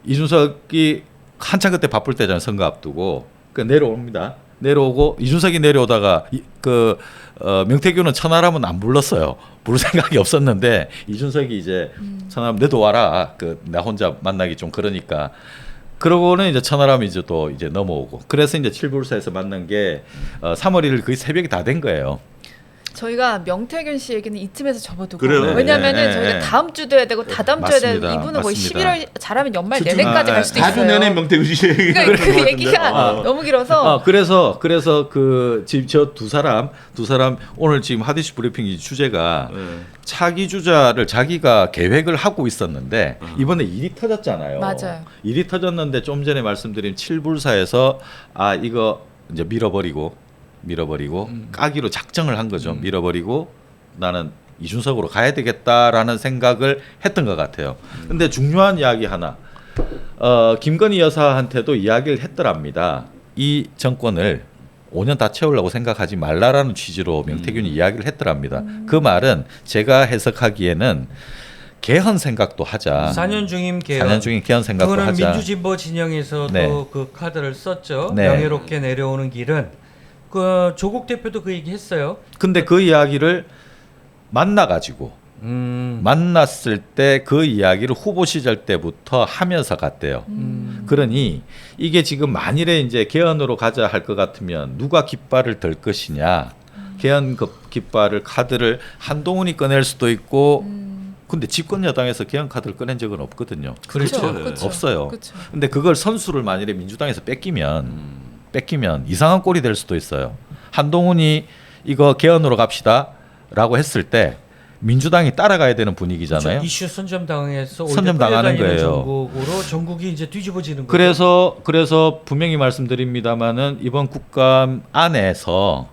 이준석이 한참 그때 바쁠 때잖아요. 선거 앞두고 그 내려옵니다. 내려오고 이준석이 내려오다가 명태균은 천하람은 안 불렀어요. 부를 생각이 없었는데 이준석이 이제 천하람 너도 와라. 나 혼자 만나기 좀 그러니까. 그러고는 이제 천하람이 이제 또 이제 넘어오고. 그래서 이제 칠불사에서 만난 게 3월 1일 거의 새벽이 다 된 거예요. 저희가 명태균 씨 얘기는 이쯤에서 접어두고 그래요. 왜냐면은 저희가 다음 주도 해야 되고 다다음 주에 해야 되고 이분은 거의 11월 잘하면 연말 내내까지 갈 수도 있어요. 4주 내내 명태균 씨 그러니까 그 얘기가 너무 길어서 그래서 그 지금 저 두 사람 오늘 지금 하디슈 브리핑 주제가 차기 주자를 자기가 계획을 하고 있었는데 이번에 일이 터졌잖아요. 맞아요. 일이 터졌는데 좀 전에 말씀드린 칠불사에서 이거 이제 밀어버리고 까기로 작정을 한 거죠. 밀어버리고 나는 이준석으로 가야 되겠다라는 생각을 했던 것 같아요. 근데 중요한 이야기 하나, 김건희 여사한테도 이야기를 했더랍니다. 이 정권을 5년 다 채우려고 생각하지 말라라는 취지로 명태균이 이야기를 했더랍니다. 그 말은 제가 해석하기에는 개헌 생각도 하자. 4년 중임 개헌. 4년 중임 개헌 생각도 그거는 하자. 민주진보 진영에서도 네. 그 카드를 썼죠. 네. 명예롭게 내려오는 길은 그 조국 대표도 그 얘기 했어요. 근데 그 이야기를 만나가지고 만났을 때 그 이야기를 후보 시절 때부터 하면서 갔대요. 그러니 이게 지금 만일에 이제 개헌으로 가자 할 것 같으면 누가 깃발을 들 것이냐. 개헌 깃발을 카드를 한동훈이 꺼낼 수도 있고 근데 집권 여당에서 개헌 카드를 꺼낸 적은 없거든요. 그렇죠. 없어요. 그쵸. 근데 그걸 선수를 만일에 민주당에서 뺏기면 이상한 꼴이 될 수도 있어요. 한동훈이 이거 개헌으로 갑시다라고 했을 때 민주당이 따라가야 되는 분위기잖아요. 그렇죠. 이슈 선점당해서 선점당하는 거예요. 전국으로 전국이 이제 뒤집어지는 거예요. 그래서 분명히 말씀드립니다만은 이번 국감 안에서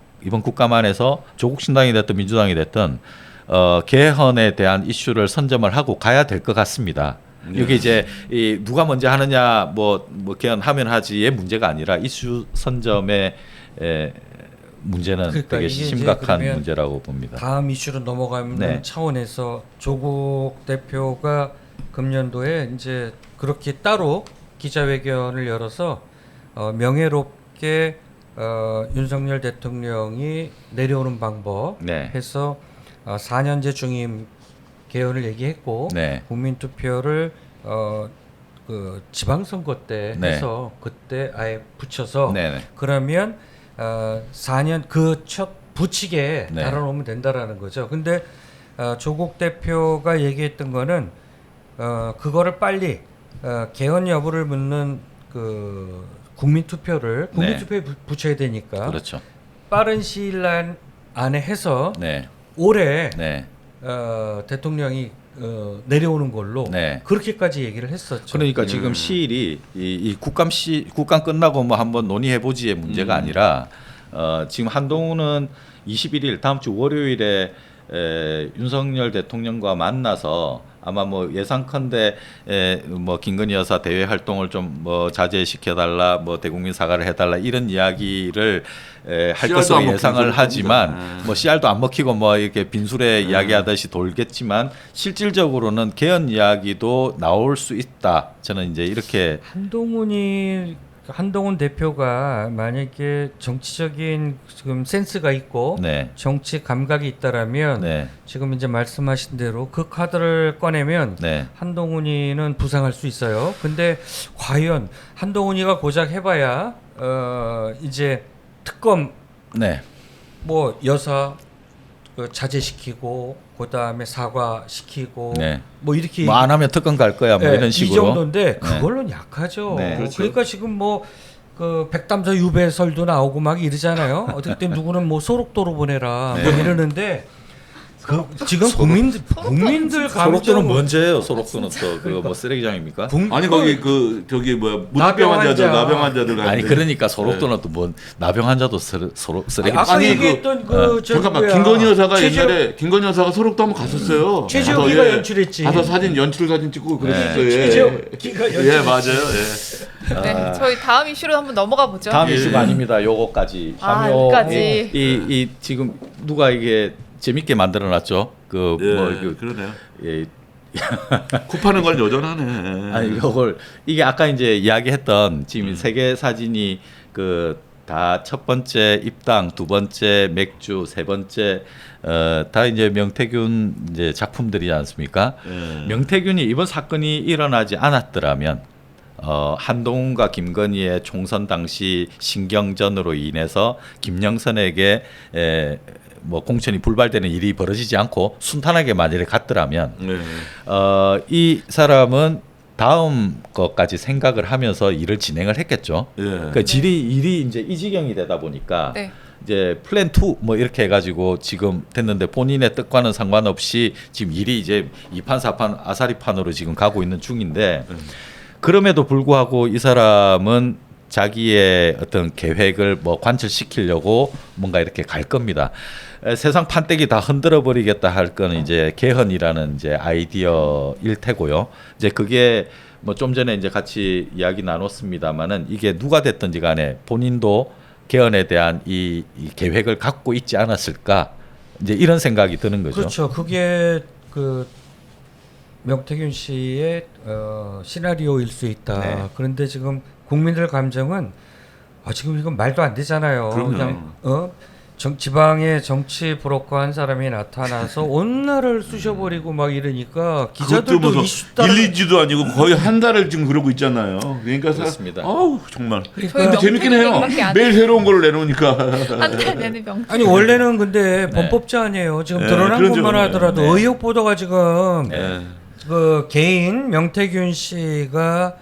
조국 신당이 됐든 민주당이 됐든 개헌에 대한 이슈를 선점을 하고 가야 될 것 같습니다. 이게 이제 누가 먼저 하느냐 뭐 개헌하면 하지의 문제가 아니라 이슈 선점의 문제는 그러니까 되게 이게 심각한 이제 문제라고 봅니다. 다음 이슈로 넘어가는 네. 차원에서 조국 대표가 금년도에 이제 그렇게 따로 기자회견을 열어서 명예롭게 윤석열 대통령이 내려오는 방법 네. 해서 4년제 중임 개헌을 얘기했고 네. 국민투표를 그 지방선거 때 네. 해서 그때 아예 붙여서 네네. 그러면 4년 그 첫 붙이게 네. 달아놓으면 된다라는 거죠. 근데 조국 대표가 얘기했던 거는 그거를 빨리 개헌 여부를 묻는 그 국민투표에 붙여야 되니까 그렇죠. 빠른 시일 안에 해서 네. 올해 네. 대통령이 내려오는 걸로 네. 그렇게까지 얘기를 했었죠. 그러니까 지금 시일이 이 국감 끝나고 뭐 한번 논의해 보지의 문제가 아니라 지금 한동훈은 21일 다음 주 월요일에 윤석열 대통령과 만나서 아마 뭐 예상컨대 뭐 김건희 여사 대외 활동을 좀 뭐 자제시켜 달라, 뭐 대국민 사과를 해달라 이런 이야기를 할 것으로 예상을 하지만 뭐 씨알도 안 먹히고 뭐 이렇게 빈술에 이야기하듯이 돌겠지만 실질적으로는 개헌 이야기도 나올 수 있다. 저는 이제 이렇게 한동훈 대표가 만약에 정치적인 지금 센스가 있고 네. 정치 감각이 있다라면 네. 지금 이제 말씀하신 대로 그 카드를 꺼내면 네. 한동훈이는 부상할 수 있어요. 근데 과연 한동훈이가 고작 해봐야 이제 특검 네. 뭐 여사 자제시키고 그다음에 사과시키고 네. 뭐 이렇게 뭐 안 하면 특검 갈 거야 뭐 네, 이런 식으로. 이 정도인데 그걸로는 약하죠. 네. 그렇죠. 그러니까 지금 뭐 그 백담사 유배설도 나오고 막 이러잖아요. 어떻게 누구는 뭐 소록도로 보내라 뭐 이러는데 그 지금 국민들 소록도는 뭔지예요? 소록도는 또 그거 뭐 쓰레기장입니까? 아니 거기 그 저기 뭐야 무증병 환자들 나병 환자들 아니 그러니까 소록도는 또 뭐 나병 환자도 쓰레기. 아까 아니, 얘기했던 잠깐만 김건희 여사가 옛날에 김건희 여사가 소록도 한번 갔었어요. 최재욱이가 연출했지. 가서 연출 사진 찍고 그랬어요. 최재욱이가 예 맞아요. 예. 네, 저희 다음 이슈로 한번 넘어가 보죠. 다음 이슈가 아닙니다. 요거까지. 여기까지. 이 지금 누가 이게 재밌게 만들어놨죠. 그 뭐 그러네요. 예. 코 파는 건 여전하네. 아니 이걸 이게 아까 이제 이야기했던 지금 세계 사진이 그 다 첫 번째 입당, 두 번째 맥주, 세 번째 다 이제 명태균 이제 작품들이지 않습니까? 명태균이 이번 사건이 일어나지 않았더라면 한동훈과 김건희의 총선 당시 신경전으로 인해서 김영선에게 뭐 공천이 불발되는 일이 벌어지지 않고 순탄하게 만일에 갔더라면 이 사람은 다음 것까지 생각을 하면서 일을 진행을 했겠죠. 그러니까 일이 이제 이 지경이 되다 보니까 이제 플랜 2 뭐 이렇게 해가지고 지금 됐는데 본인의 뜻과는 상관없이 지금 일이 이제 2판 4판 아사리판으로 지금 가고 있는 중인데 그럼에도 불구하고 이 사람은 자기의 어떤 계획을 뭐 관철시키려고 뭔가 이렇게 갈 겁니다. 세상 판때기 다 흔들어 버리겠다 할 거는 이제 개헌이라는 이제 아이디어일 테고요. 이제 그게 뭐 좀 전에 이제 같이 이야기 나눴습니다만은 이게 누가 됐든지 간에 본인도 개헌에 대한 이 계획을 갖고 있지 않았을까 이제 이런 생각이 드는 거죠. 그렇죠. 그게 그 명태균 씨의 시나리오일 수 있다. 네. 그런데 지금 국민들 감정은 지금 이건 말도 안 되잖아요. 그럼요. 그냥 지방의 정치 브로커 한 사람이 나타나서 온 나라를 쑤셔버리고 막 이러니까 기자들도 이슈 따라 1, 2주도 아니고 거의 한 달을 지금 그러고 있잖아요. 그러니까 그렇습니다. 아우 정말 저희 재밌긴 해요. 명태균 얘기밖에 안 매일 새로운 걸 내놓으니까. 한 달 내내 명태균. 아니 원래는 근데 범법자아니에요. 지금 네, 드러난 그런 것만 적은 하더라도 네. 의혹 보도가 지금 예. 그 개인 명태균 씨가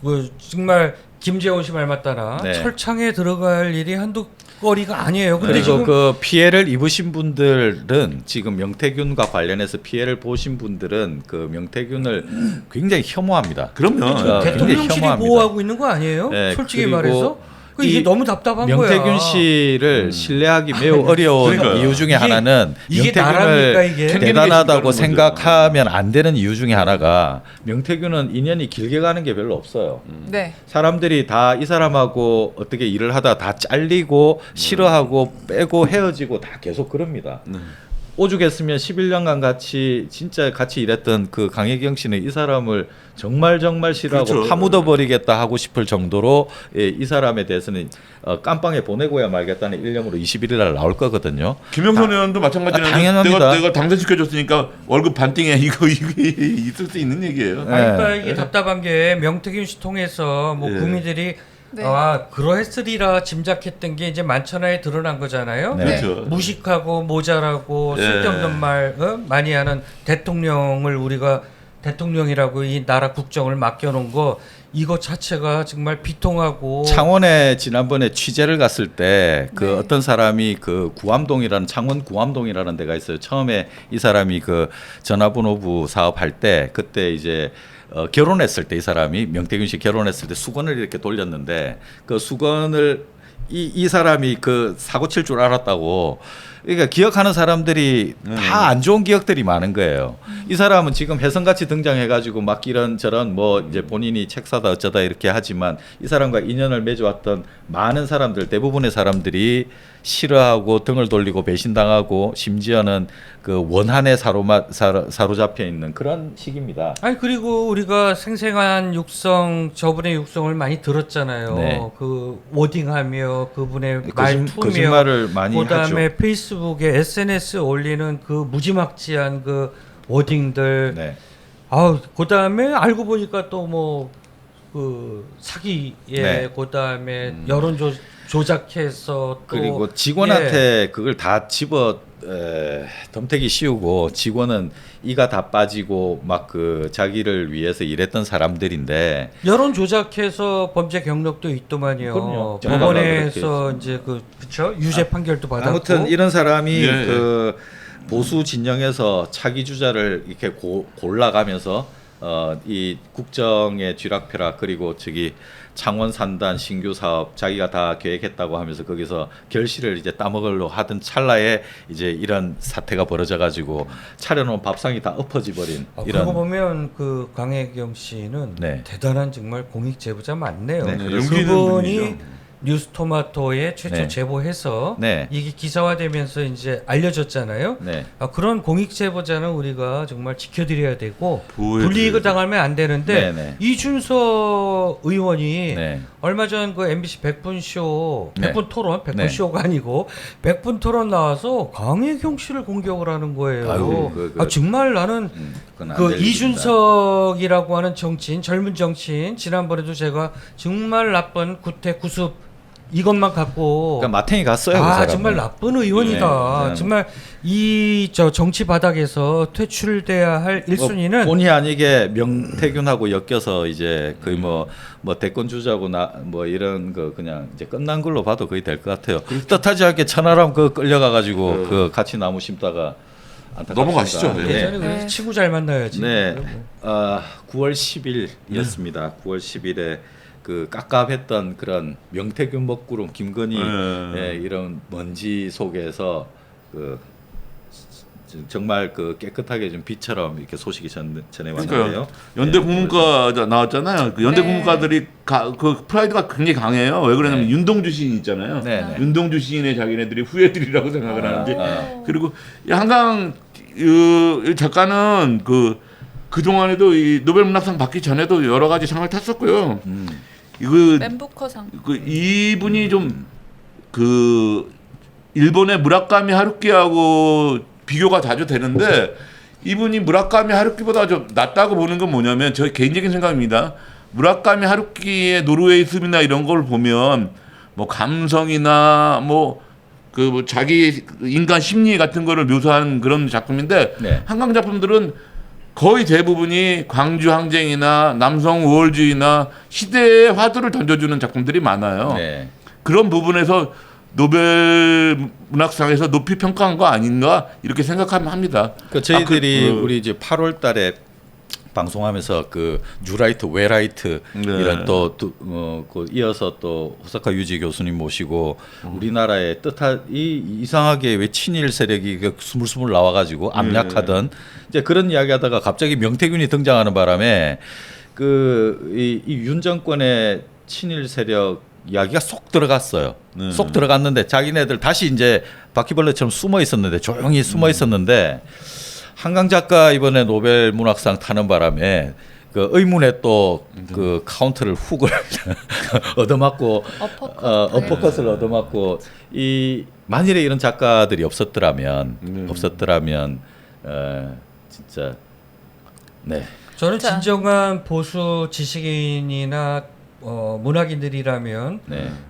그 정말 김재원 씨 말 맞다나 네. 철창에 들어갈 일이 한두 거리가 아니에요. 근데 그리고 지금 그 피해를 입으신 분들은 지금 명태균과 관련해서 피해를 보신 분들은 그 명태균을 굉장히 혐오합니다. 그럼요. 굉장히 대통령실이 혐오합니다. 보호하고 있는 거 아니에요? 네, 솔직히 그리고 말해서 이게 이 너무 답답한 거야. 명태균 씨를 신뢰하기 매우 어려운 그러니까요. 이유 중에 이게- 하나는 이게 나랍니까, 명태균을 이게? 대단하다고 챙기는 게 생각하면 안 되는 이유 중에 하나가 명태균은 인연이 길게 가는 게 별로 없어요. 네. 사람들이 다 이 사람하고 어떻게 일을 하다 다 잘리고 싫어하고 빼고 헤어지고 다 계속 그럽니다. 오죽했으면 11년간 진짜 같이 일했던 그 강혜경 씨는 이 사람을 정말 싫어하고 그렇죠. 파묻어 버리겠다 하고 싶을 정도로 이 사람에 대해서는 깜빵에 보내고야 말겠다는 일념으로 21일 날 나올 거거든요. 김영선 의원도 마찬가지로 당연합니다. 내가 당선시켜줬으니까 월급 반띵에 이거 있을 수 있는 얘기예요. 아니, 그러니까 네. 이게 답답한 게 명태균 씨 통해서 뭐 예. 국민들이 네. 그러했으리라 짐작했던 게 이제 만천하에 드러난 거잖아요. 네. 그렇죠. 무식하고 모자라고 예. 쓸데없는 말 많이 하는 대통령을 우리가 대통령이라고 이 나라 국정을 맡겨놓은 거 이거 자체가 정말 비통하고 창원에 지난번에 취재를 갔을 때 그 네. 어떤 사람이 그 구암동이라는 창원 구암동이라는 데가 있어요. 처음에 이 사람이 그 전화번호부 사업할 때 그때 이제 결혼했을 때 이 사람이 명태균 씨 결혼했을 때 수건을 이렇게 돌렸는데 그 수건을 이 사람이 그 사고 칠 줄 알았다고. 그러니까 기억하는 사람들이 다 안 좋은 기억들이 많은 거예요. 이 사람은 지금 혜성같이 등장해가지고 막 이런 저런 뭐 이제 본인이 책 사다 어쩌다 이렇게 하지만 이 사람과 인연을 맺어왔던 많은 사람들 대부분의 사람들이 싫어하고 등을 돌리고 배신당하고 심지어는 그 원한에 사로잡혀 있는 그런 시기입니다. 아니 그리고 우리가 생생한 저분의 육성을 많이 들었잖아요. 네. 그 워딩하며 그분의 말투며 거짓말을 많이 그다음에 하죠. 페이스북에 SNS에 올리는 그 무지막지한 그 워딩들. 네. 그다음에 알고 보니까 또 뭐 그 사기에 네. 그다음에 여론 조작해서 또 그리고 직원한테 그걸 다 덤태기 씌우고 직원은 이가 다 빠지고 막 그 자기를 위해서 일했던 사람들인데 여론 조작해서 범죄 경력도 있더만요. 그럼요. 법원에서 이제 그쵸 유죄 판결도 받았고. 아무튼 이런 사람이 예. 그 보수 진영에서 차기 주자를 이렇게 골라가면서 이 국정의 쥐락펴락 그리고 저기 창원 산단 신규 사업 자기가 다 계획했다고 하면서 거기서 결실을 이제 따먹으려 하던 찰나에 이제 이런 사태가 벌어져 가지고 차려놓은 밥상이 다 엎어져 버린 이런. 그러고 보면 그 강혜경 씨는 네. 대단한 정말 공익 제보자 맞네요. 네, 용기 있는 그분이 분이죠. 뉴스토마토에 최초 네. 제보해서 네. 이게 기사화되면서 이제 알려졌잖아요. 네. 그런 공익 제보자는 우리가 정말 지켜드려야 되고 보호해드려야죠. 불이익을 당하면 안 되는데 네, 네. 이준석 의원이 네. 얼마 전 그 MBC 100분 쇼, 네. 100분 토론, 100분 네. 쇼가 아니고 100분 토론 나와서 강혜경 씨를 공격을 하는 거예요. 아이고, 정말 나는 그건 안 그 될 일입니다. 이준석이라고 하는 정치인, 젊은 정치인 지난번에도 제가 정말 나쁜 구태 구습 이것만 갖고 그러니까 마탱이 갔어요. 그 사람은. 정말 나쁜 의원이다. 네. 정말 저 정치 바닥에서 퇴출돼야 할 1순위는 본의 아니게 명태균하고 엮여서 이제 거의 뭐 대권 주자고 뭐 이런 거 그냥 이제 끝난 걸로 봐도 거의 될 것 같아요. 뜻하지 않게 천하람 끌려가 가지고 그 같이 나무 심다가 안타깝습니다. 넘어가시죠. 네. 예전에 네. 그래서 친구 잘 만나야지. 네. 9월 10일이었습니다. 9월 10일에 그 깝깝했던 그런 명태균 먹구름 김건희 이런 먼지 속에서 그 정말 그 깨끗하게 좀 빛처럼 이렇게 소식이 전해왔는데요. 연대 국문과 나왔잖아요. 그 연대 국문과들이 그 프라이드가 굉장히 강해요. 왜 그러냐면 윤동주 시인 있잖아요. 윤동주 시인의 자기네들이 후예들이라고 생각을 하는데 그리고 이 한강 작가는 그 동안에도 이 노벨 문학상 받기 전에도 여러 가지 상을 탔었고요. 맨부커상. 이분이 좀 그 일본의 무라카미 하루키하고 비교가 자주 되는데 이분이 무라카미 하루키보다 좀 낫다고 보는 건 뭐냐면 저 개인적인 생각입니다. 무라카미 하루키의 노르웨이 숲이나 이런 걸 보면 뭐 감성이나 뭐 자기 인간 심리 같은 거를 묘사한 그런 작품인데 한강 작품들은 거의 대부분이 광주 항쟁이나 남성 우월주의나 시대의 화두를 던져주는 작품들이 많아요. 그런 부분에서 노벨 문학상에서 높이 평가한 거 아닌가 이렇게 생각하면 합니다. 저희들이 우리 이제 8월달에 방송하면서 그 뉴라이트, 웨라이트 이런 그 이어서 또 호사카 유지 교수님 모시고 우리나라의 이상하게 왜 친일 세력이 스물스물 나와가지고 압력하던 이제 그런 이야기하다가 갑자기 명태균이 등장하는 바람에 이 윤 정권의 친일 세력 이야기가 쏙 들어갔어요. 쏙 들어갔는데 자기네들 다시 이제 바퀴벌레처럼 숨어 있었는데 조용히 숨어 있었는데 한강 작가 이번에 노벨 문학상 타는 바람에 그 의문에 또 그 카운터를 훅을 얻어맞고 어퍼컷을 얻어맞고 만일에 이런 작가들이 없었더라면 진짜 저는 진정한 보수 지식인이나 문학인들이라면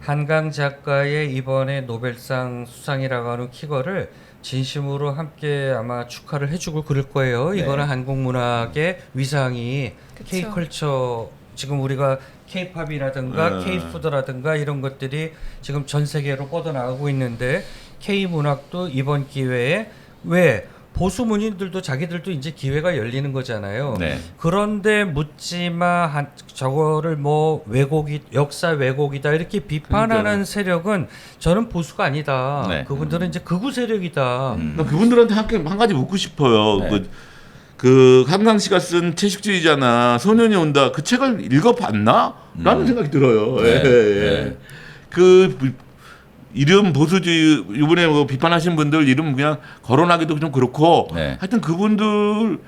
한강 작가의 이번에 노벨상 수상이라고 하는 퀴거를 진심으로 함께 아마 축하를 해주고 그럴 거예요. 이거는 한국 문학의 위상이 K컬처 지금 우리가 K팝이라든가 K푸드라든가 이런 것들이 지금 전 세계로 뻗어나가고 있는데 K문학도 이번 기회에 왜 보수 문인들도 자기들도 이제 기회가 열리는 거잖아요. 그런데 묻지마 저거를 뭐 역사 왜곡이다 이렇게 비판하는 세력은 저는 보수가 아니다. 그분들은 이제 극우 세력이다. 그분들한테 한 가지 묻고 싶어요. 그 한강 씨가 쓴 채식주의자나 소년이 온다 그 책을 읽어봤나? 라는 생각이 들어요. 그 이름 보수주의 이번에 비판하신 분들 이름 그냥 거론하기도 좀 그렇고 하여튼 그분들한테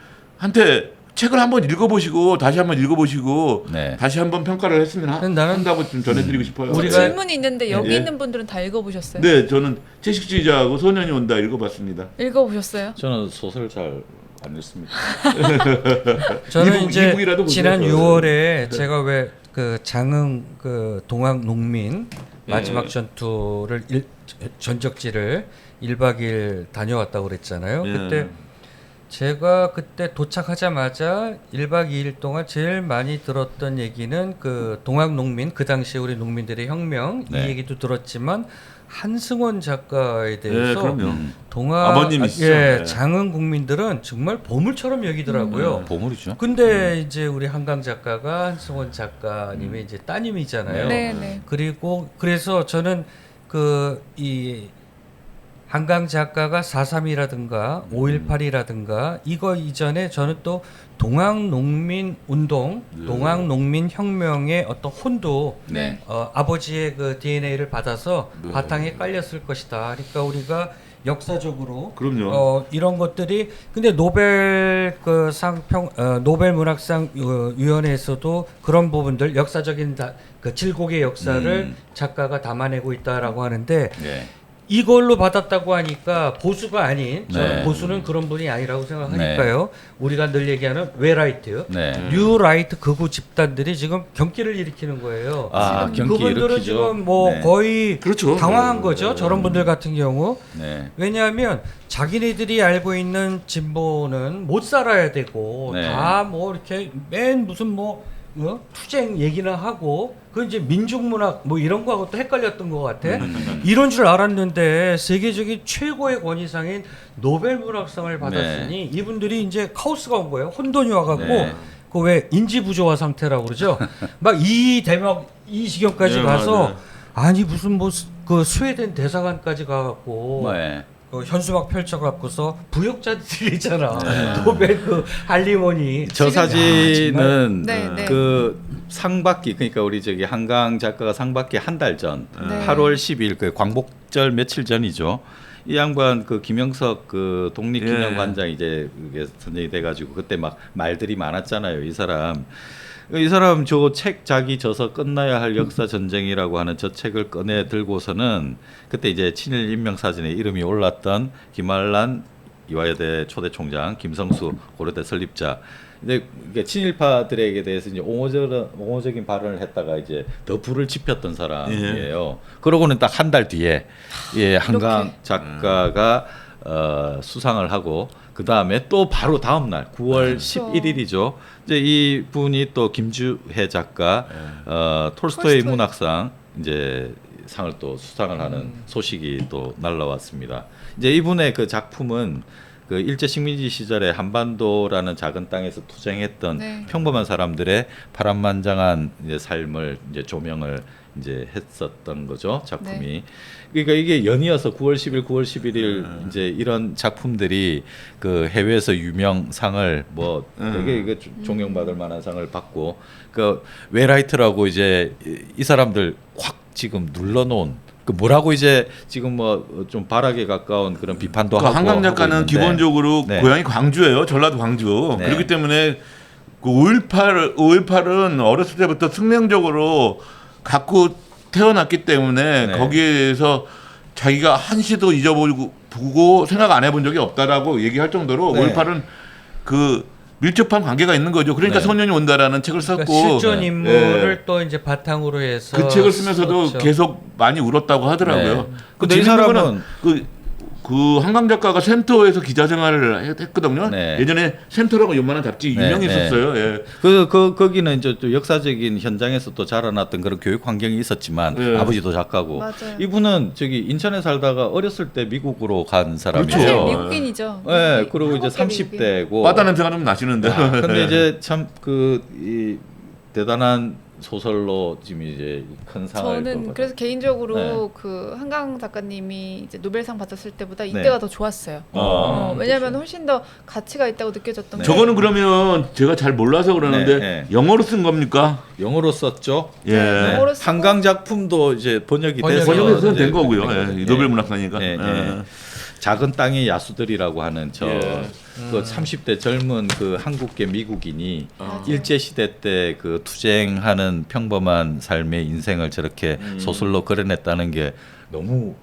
책을 한번 읽어보시고 다시 한번 읽어보시고 다시 한번 평가를 했으면 한다고 좀 전해드리고 싶어요. 우리가 질문이 있는데 여기 있는 분들은 다 읽어보셨어요? 네, 저는 채식주의자하고 소년이 온다 읽어봤습니다. 읽어보셨어요? 저는 소설 잘 안 읽습니다. 저는 이제 지난 6월에 제가 왜 그 장흥 그 동학 농민 마지막 전투를 전적지를 1박 2일 다녀왔다고 그랬잖아요. 그때 제가 그때 도착하자마자 1박 2일 동안 제일 많이 들었던 얘기는 그 동학 농민 그 당시 우리 농민들의 혁명 이 얘기도 들었지만 한승원 작가에 대해서 아버님이시죠. 장흥 국민들은 정말 보물처럼 여기더라고요. 보물이죠. 근데 이제 우리 한강 작가가 한승원 작가님의 이제 따님이잖아요. 그리고 그래서 저는 이 한강 작가가 4.3이라든가 5.18이라든가 이거 이전에 저는 또 동학농민 운동, 동학농민 혁명의 어떤 혼도 아버지의 그 DNA를 받아서 바탕에 깔렸을 것이다. 그러니까 우리가 역사적으로 이런 것들이 근데 노벨 그 노벨 문학상 위원회에서도 그런 부분들 역사적인 그 칠곡의 역사를 작가가 담아내고 있다라고 하는데 이걸로 받았다고 하니까 보수가 아닌 저는 보수는 그런 분이 아니라고 생각하니까요. 우리가 늘 얘기하는 웨라이트, 뉴라이트 극우 집단들이 지금 경기를 일으키는 거예요. 그분들은 일으키죠. 지금 뭐 거의 당황한 거죠. 저런 분들 같은 경우. 왜냐하면 자기네들이 알고 있는 진보는 못 살아야 되고 다 뭐 이렇게 맨 무슨 뭐 투쟁 얘기나 하고 그 이제 민족문학 뭐 이런 거하고 또 헷갈렸던 것 같아. 이런 줄 알았는데 세계적인 최고의 권위상인 노벨 문학상을 받았으니 이분들이 이제 카오스가 온 거예요. 혼돈이 와갖고 그 왜 인지 부조화 상태라고 그러죠. 막 이 대막 이 지경까지 네, 가서 맞아요. 아니 무슨 뭐 그 스웨덴 대사관까지 가갖고 네. 그 현수막 펼쳐갖고서 부역자들이잖아. 노벨 그 할리머니. 저 사진은 네, 네. 그 상받기 그러니까 우리 저기 한강 작가가 상받기 한 달 전 네. 8월 10일 그 광복절 며칠 전이죠. 이 양반 그 김영석 그 독립기념관장 이제 그게 선정이 돼가지고 그때 막 말들이 많았잖아요. 이 사람 저 책 자기 저서 끝나야 할 역사 전쟁이라고 하는 저 책을 꺼내 들고서는 그때 이제 친일 인명 사진에 이름이 올랐던 김한란 이화여대 초대 총장, 김성수 고려대 설립자. 근데 이게 친일파들에게 대해서 이제 옹호적인 발언을 했다가 이제 더 불을 지폈던 사람이에요. 그러고는 딱 한 달 뒤에 한강 작가가 수상을 하고 그 다음에 또 바로 다음 날 9월 11일이죠. 이제 이 분이 또 김주혜 작가 톨스토이 문학상 이제 상을 또 수상을 하는 소식이 또 날라왔습니다. 이제 이분의 그 작품은 그 일제 식민지 시절에 한반도라는 작은 땅에서 투쟁했던 평범한 사람들의 파란만장한 이제 삶을 이제 조명을 이제 했었던 거죠, 작품이. 그러니까 이게 연이어서 9월 10일, 9월 11일 이제 이런 작품들이 그 해외에서 유명상을 뭐 되게 이게 존경받을 만한 상을 받고 그 웨라이트라고 이제 이 사람들 확 지금 눌러놓은 그 뭐라고 이제 지금 뭐 좀 발악에 가까운 그런 비판도 그 하고 한강 작가는 있는데. 기본적으로 네. 고향이 광주예요. 전라도 광주. 네. 그렇기 때문에 그 5.18은 어렸을 때부터 숙명적으로 갖고 태어났기 때문에 네. 거기에서 자기가 한시도 잊어보고 생각 안 해본 적이 없다라고 얘기할 정도로 네. 5.18은 그 밀접한 관계가 있는 거죠. 그러니까 네. 소년이 온다라는 책을 썼고 그러니까 실존 인물을 네. 또 이제 바탕으로 해서 그 책을 쓰면서도 썼죠. 계속 많이 울었다고 하더라고요. 네. 근데 이 사람은 그 한강 작가가 센터에서 기자 생활을 했거든요. 네. 예전에 센터라고 요만한 잡지 네, 유명했었어요. 예. 거기는 이제 또 역사적인 현장에서 또 자라났던 그런 교육 환경이 있었지만 네. 아버지도 작가고 맞아요. 이분은 저기 인천에 살다가 어렸을 때 미국으로 간 사람이에요. 사실 그렇죠. 미국인이죠. 네, 그리고 이제 한국계 미국인. 30대고. 바다 냄새가 좀 나시는데. 근데 이제 참 이 대단한 소설로 지금 이제 큰 상을 저는 또 그래서 개인적으로 네. 그 한강 작가님이 이제 노벨상 받았을 때보다 네. 이때가 더 좋았어요. 왜냐하면 훨씬 더 가치가 있다고 느껴졌던 게 저거는 그러면 제가 잘 몰라서 그러는데 네. 영어로 쓴 겁니까? 영어로 썼죠. 예. 영어로 쓰고 한강 작품도 이제 번역이 돼서 번역해서 이제 된 거고요. 거거든요. 예. 노벨 문학상이니까. 예, 예. 예. 작은 땅의 야수들이라고 하는 저 예. 그 30대 젊은 그 한국계 미국인이 맞아요. 일제 시대 때 그 투쟁하는 평범한 삶의 인생을 저렇게 소설로 그려냈다는 게 너무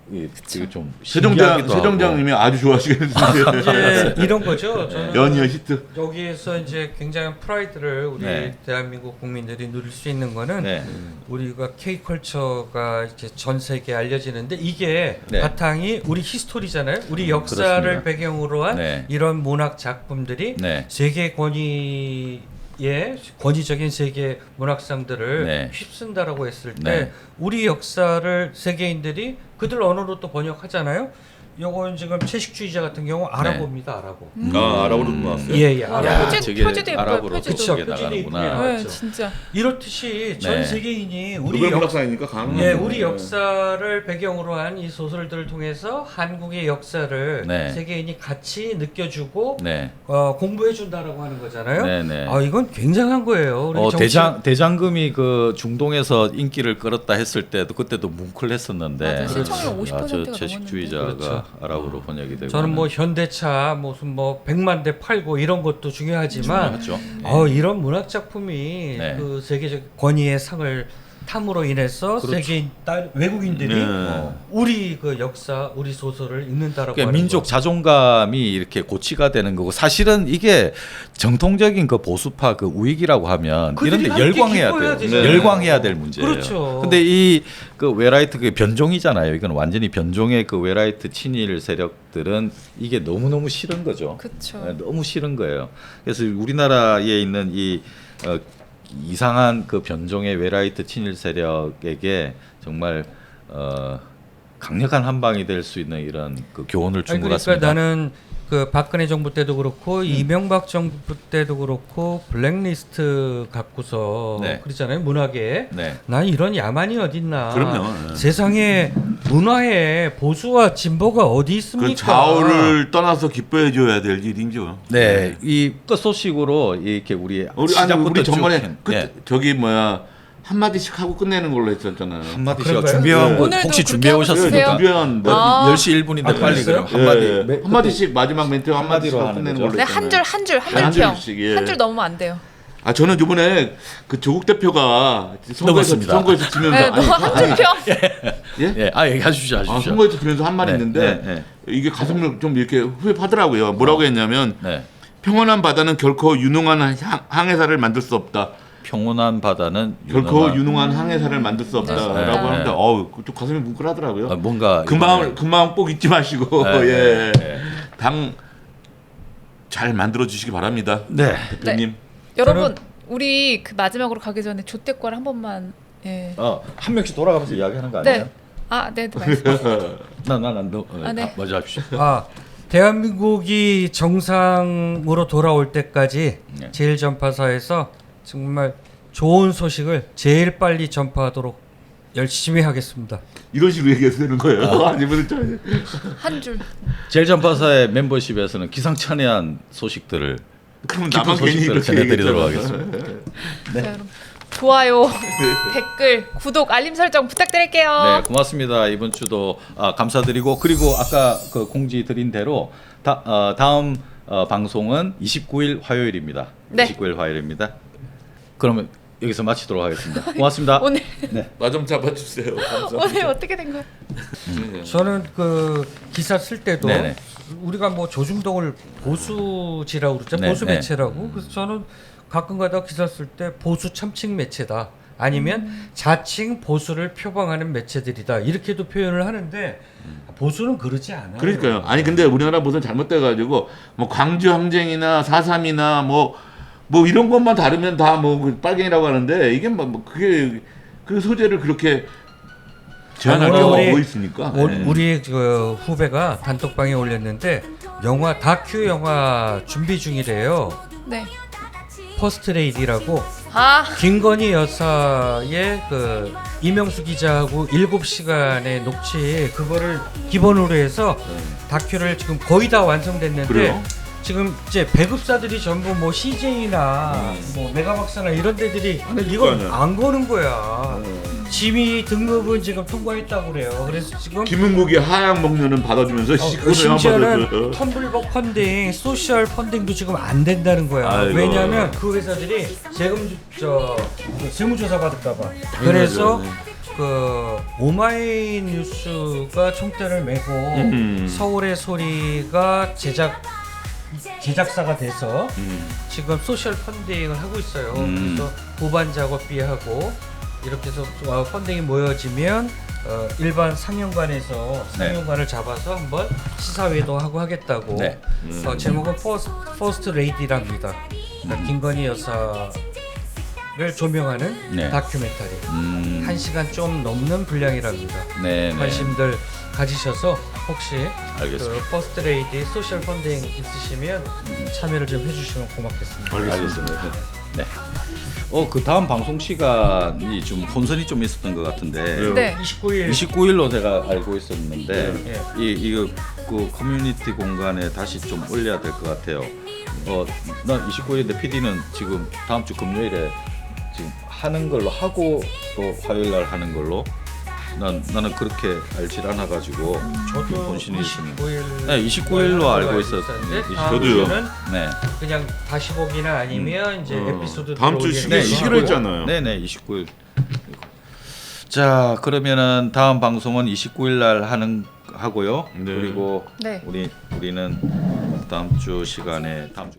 되게 좀 신기하기도 하고. 세종장님이 아주 좋아하시겠는데. 이제 이런 거죠. 저는 연이어 히트. 여기에서 이제 굉장한 프라이드를 우리 네. 대한민국 국민들이 누릴 수 있는 거는 네. 우리가 K컬처가 이제 전 세계에 알려지는데 이게 네. 바탕이 우리 히스토리잖아요. 우리 역사를 그렇습니다. 배경으로 한 네. 이런 문학 작품들이 네. 세계 권위적인 세계 문학상들을 네. 휩쓴다라고 했을 때 네. 우리 역사를 세계인들이 그들 언어로 또 번역하잖아요. 요건 지금 채식주의자 같은 경우 아랍어입니다. 아랍어. 아, 아랍어로 나왔어요. 예예. 와, 아랍어. 표지도 예뻐요. 아랍어로 표지도. 그쵸, 그게 표지도 나가는구나. 예쁘게 네, 나왔죠. 진짜. 이렇듯이 전 네. 세계인이 우리 노벨 문학상이니까 가능하죠. 예, 우리 역사를 배경으로 한 이 소설들을 통해서 한국의 역사를 네. 세계인이 같이 느껴주고 네. 공부해 준다라고 하는 거잖아요. 네, 네. 아 이건 굉장한 거예요. 우리 대장금이 그 중동에서 인기를 끌었다 했을 때도 그때도 뭉클했었는데 맞아요. 시청률 50%가 저 넘었는데. 채식주의자가 그렇죠. 아랍어로 번역이 되고 저는 뭐 현대차 무슨 뭐 100만 대 팔고 이런 것도 중요하지만 중요하죠. 이런 문학 작품이 네. 그 세계적 권위의 상을 탐으로 인해서 그렇죠. 세계인 외국인들이 네. 우리 그 역사, 우리 소설을 읽는다라고 그러니까 하는 민족 거. 자존감이 이렇게 고취가 되는 거고 사실은 이게 정통적인 그 보수파 그 우익이라고 하면 그들이 이런데 함께 열광해야 기뻐해야 돼요. 되잖아요. 열광해야 될 문제예요. 그렇죠. 근데 이 그 웨라이트 그 변종이잖아요. 이건 완전히 변종의 그 웨라이트 친일 세력들은 이게 너무너무 싫은 거죠. 그쵸. 네, 너무 싫은 거예요. 그래서 우리나라에 있는 이 이상한 그 변종의 웨라이트 친일 세력에게 정말 강력한 한 방이 될 수 있는 이런 그 교훈을 준 아니, 것 그러니까 같습니다. 나는 그 박근혜 정부 때도 그렇고 이명박 정부 때도 그렇고 블랙리스트 갖고서 네. 그러잖아요. 문학에. 네. 난 이런 야만이 어딨나. 그럼요. 세상에 문화에 보수와 진보가 어디 있습니까? 그 좌우를 떠나서 기뻐해줘야 될 일이죠. 네, 이 끝 소식으로 이렇게 우리 시작부터 우리 전번에 쭉 저기 뭐야 한마디씩 하고 끝내는 걸로 했었잖아요. 한마디씩 그런가요? 준비한 거 오늘도 혹시 그렇게 준비해 하고 오셨습니까? 싶으세요? 준비한 10시 1분인데 빨리 그랬어요? 그럼 한마디 한마디씩 마지막 멘트 한마디로 하는 끝내는 거죠. 걸로 네, 했잖아요. 한 줄 줄씩, 예. 한 줄 넘으면 안 돼요. 아 저는 이번에 그 조국 대표가 넘었습니다. 선거에서 지면서 네, 너무 한 줄 평. 예, 얘기하십시오, 아, 하십시오. 선거에서 지면서 한 말 네, 있는데 네, 네. 이게 가슴을 좀 이렇게 후회하더라고요. 뭐라고 했냐면 네. 평온한 바다는 결코 유능한 항해사를 만들 수 없다. 평온한 바다는 결코 유능한 항해사를 만들 수 없다라고 네. 하는데 어우 좀 가슴이 뭉클하더라고요. 뭔가 그 마음 꼭 잊지 마시고 네, 예. 네. 당 잘 만들어 주시기 바랍니다. 네. 대표님. 여러분, 우리 그 마지막으로 가기 전에 조태과를 한 번만. 예. 한 명씩 돌아가면서 이야기하는 거 아니에요? 네. 아, 네, 말씀. 너 네. 먼저 합시오. 대한민국이 정상으로 돌아올 때까지 네. 제일전파사에서 정말 좋은 소식을 제일 빨리 전파하도록 열심히 하겠습니다. 이런 식으로 얘기해도 되는 거예요? 아니면 한 줄. 제일전파사의 멤버십에서는 기상천외한 소식들을 그럼 깊은 나만 괜히 소식들을 이렇게 전해드리도록 얘기했잖아. 하겠습니다. 자, 여러분. 좋아요, 댓글, 구독, 알림 설정 부탁드릴게요. 네, 고맙습니다. 이번 주도 감사드리고 그리고 아까 그 공지 드린 대로 다음 방송은 29일 화요일입니다. 네. 29일 화요일입니다. 그러면 여기서 마치도록 하겠습니다. 고맙습니다. 오늘 나 좀 잡아주세요. 감사합니다. 오늘 어떻게 된 거야? 저는 그 기사 쓸 때도 네네. 우리가 뭐 조중동을 보수지라고 그러죠. 네, 보수 네. 매체라고. 그래서 저는 가끔가다 기사 쓸 때 보수 참칭 매체다. 아니면 자칭 보수를 표방하는 매체들이다. 이렇게도 표현을 하는데 보수는 그러지 않아요. 그러니까요. 아니 근데 우리나라 보수는 잘못돼가지고 뭐 광주 항쟁이나 4.3이나 뭐 이런 것만 다르면 다 뭐 빨갱이라고 하는데 이게 뭐 그게 그 소재를 그렇게 제한할 오늘 경우가 우리- 뭐 있습니까? 네. 우리 그 후배가 단톡방에 올렸는데 다큐 영화 준비 중이래요. 네. 퍼스트 레이디라고 아, 김건희 여사의 그 이명수 기자하고 7시간의 녹취 그거를 기본으로 해서 다큐를 지금 거의 다 완성됐는데 그래요? 지금 이제 배급사들이 전부 뭐 CJ나 뭐 메가박사나 이런 데들이 이걸 아니야. 안 거는 거야. 지위 등급은 지금 통과했다고 그래요. 그래서 지금 김은국이 하향 목련은 받아주면서 심지어는 텀블벅 펀딩, 소셜 펀딩도 지금 안 된다는 거야. 아이고. 왜냐하면 그 회사들이 세무조사 받을까봐. 그래서 그 오마이뉴스가 총대를 메고 서울의 소리가 제작사가 돼서 지금 소셜 펀딩을 하고 있어요. 그래서 후반 작업비하고 이렇게 해서 펀딩이 모여지면 일반 상영관에서 상영관을 잡아서 한번 시사회도 하고 하겠다고. 네. 제목은 퍼스트 레이디랍니다. 그러니까 김건희 여사를 조명하는 네. 다큐멘터리. 1시간 좀 넘는 분량이랍니다. 네, 네. 관심들 가지셔서 혹시 알겠습니다. 그 퍼스트 레이디 소셜 펀딩 있으시면 참여를 좀 해주시면 고맙겠습니다. 알겠습니다. 네. 그 다음 방송 시간이 좀 혼선이 좀 있었던 것 같은데 네. 29일로 제가 알고 있었는데 네. 이거 그 커뮤니티 공간에 다시 좀 올려야 될 것 같아요. 난 29일인데 PD는 지금 다음 주 금요일에 지금 하는 걸로 하고 또 화요일 날 하는 걸로 나는 그렇게 알질 않아 가지고 저도 본신이 있습니다. 29일 네, 29일로 알고 있었는데 저도요. 네. 그냥 다시 보기나 아니면 이제 에피소드 다음 주 올리는 시기로 거고. 했잖아요. 네네 29일. 자 그러면은 다음 방송은 29일 날 하고요. 네. 그리고 네. 우리는 다음 주 시간에 다음 주